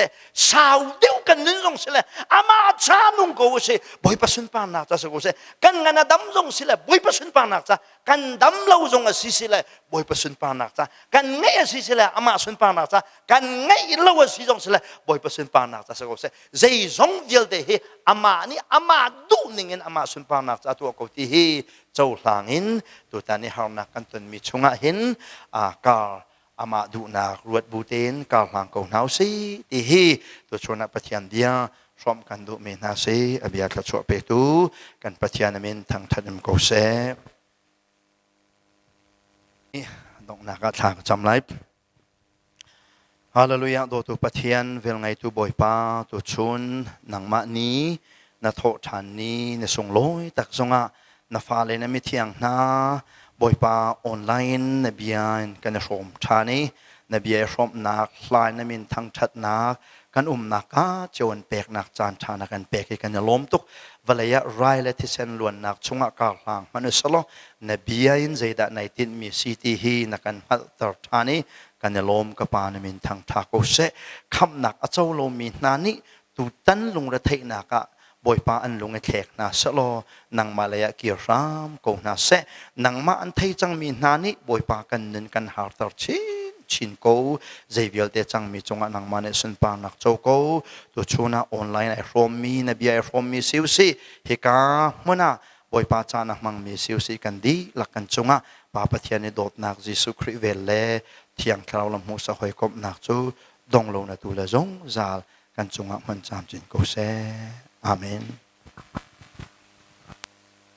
สาวเดียวกันนึงจงเสละอามาชานุ่งโกเสบอยประสันปานักจ้าสกุลเสกันงานดำจงเสละบอยประสันปานักจ้ากันดำเล่าจงสิเสละบอยประสันปานักจ้ากันไงสิเสละอามาสันปานักจ้ากันไงเล่าสิจงเสละบอยประสันปานักจ้าสกุลเสใจจงเดียวเดเฮอามานี่อามาดูนึงเงินอามาสันปานักจ้าตัวกูที่เฮเจ้าหลังเห็นตัวตานี่หานักกันตนมีชงเห็นกาอามาดูนักรวดบูเตนกาหลังกงหาวซีที่เฮตัวชนะปะเทียนเดียพร้อมกันดูเมนาซีอภิญากระชวเปตูกันปะเทียนเมนทางทันมโกเซดงนักทางจำไรฮาเลลูยาตัวตัวปะเทียนเวลไงตัวบอยป้าตัวชุนหนังมานี้นาโทฐานนี้ในส่งลอยตักส่งนาฟ้าเลยนะไม่เที่ยงนาบอยป้าออนไลน์นบียนกันชมชานี้นบียชมนักลายนมินทางชัดนักกันนักจวนเปกนักจานชานักกันเปกกันล้มตุกวลัยไรและที่เซนล้วนนักชงกาลางมันสโลนบียนใจดะในตินมีสิทธิฮีนักกันฮัตตร์ชานี้กันล้มกับปานมินทางทาโกเซคำนักอเจ้าโลมีนานี้ตูตันลงระเทนักบอยป้าอันลงไอแขกนาสโลนังมาเลย์กิรามกูนาเซนังมาอันไทยจังมีนานิบอยป้ากันนินกันหาร์ตร์ชินกูใจเวลเตจังมีจงนังมาเนสุนปานักโจกูตัวชูนาออนไลน์ไอโรมมีนบีไอโรมมีซิวซีเฮกาเมื่อน่ะบอยป้าจานักมังมีซิวซีกันดีหลักกันจงป้าปะเทียนโดดนักจิสุคริเวลเล่เที่ยงคราวลำหูสะหอยกบนักจูดงลงนาตูละจงจาลกันจงมันจามจินกูเซอาเมน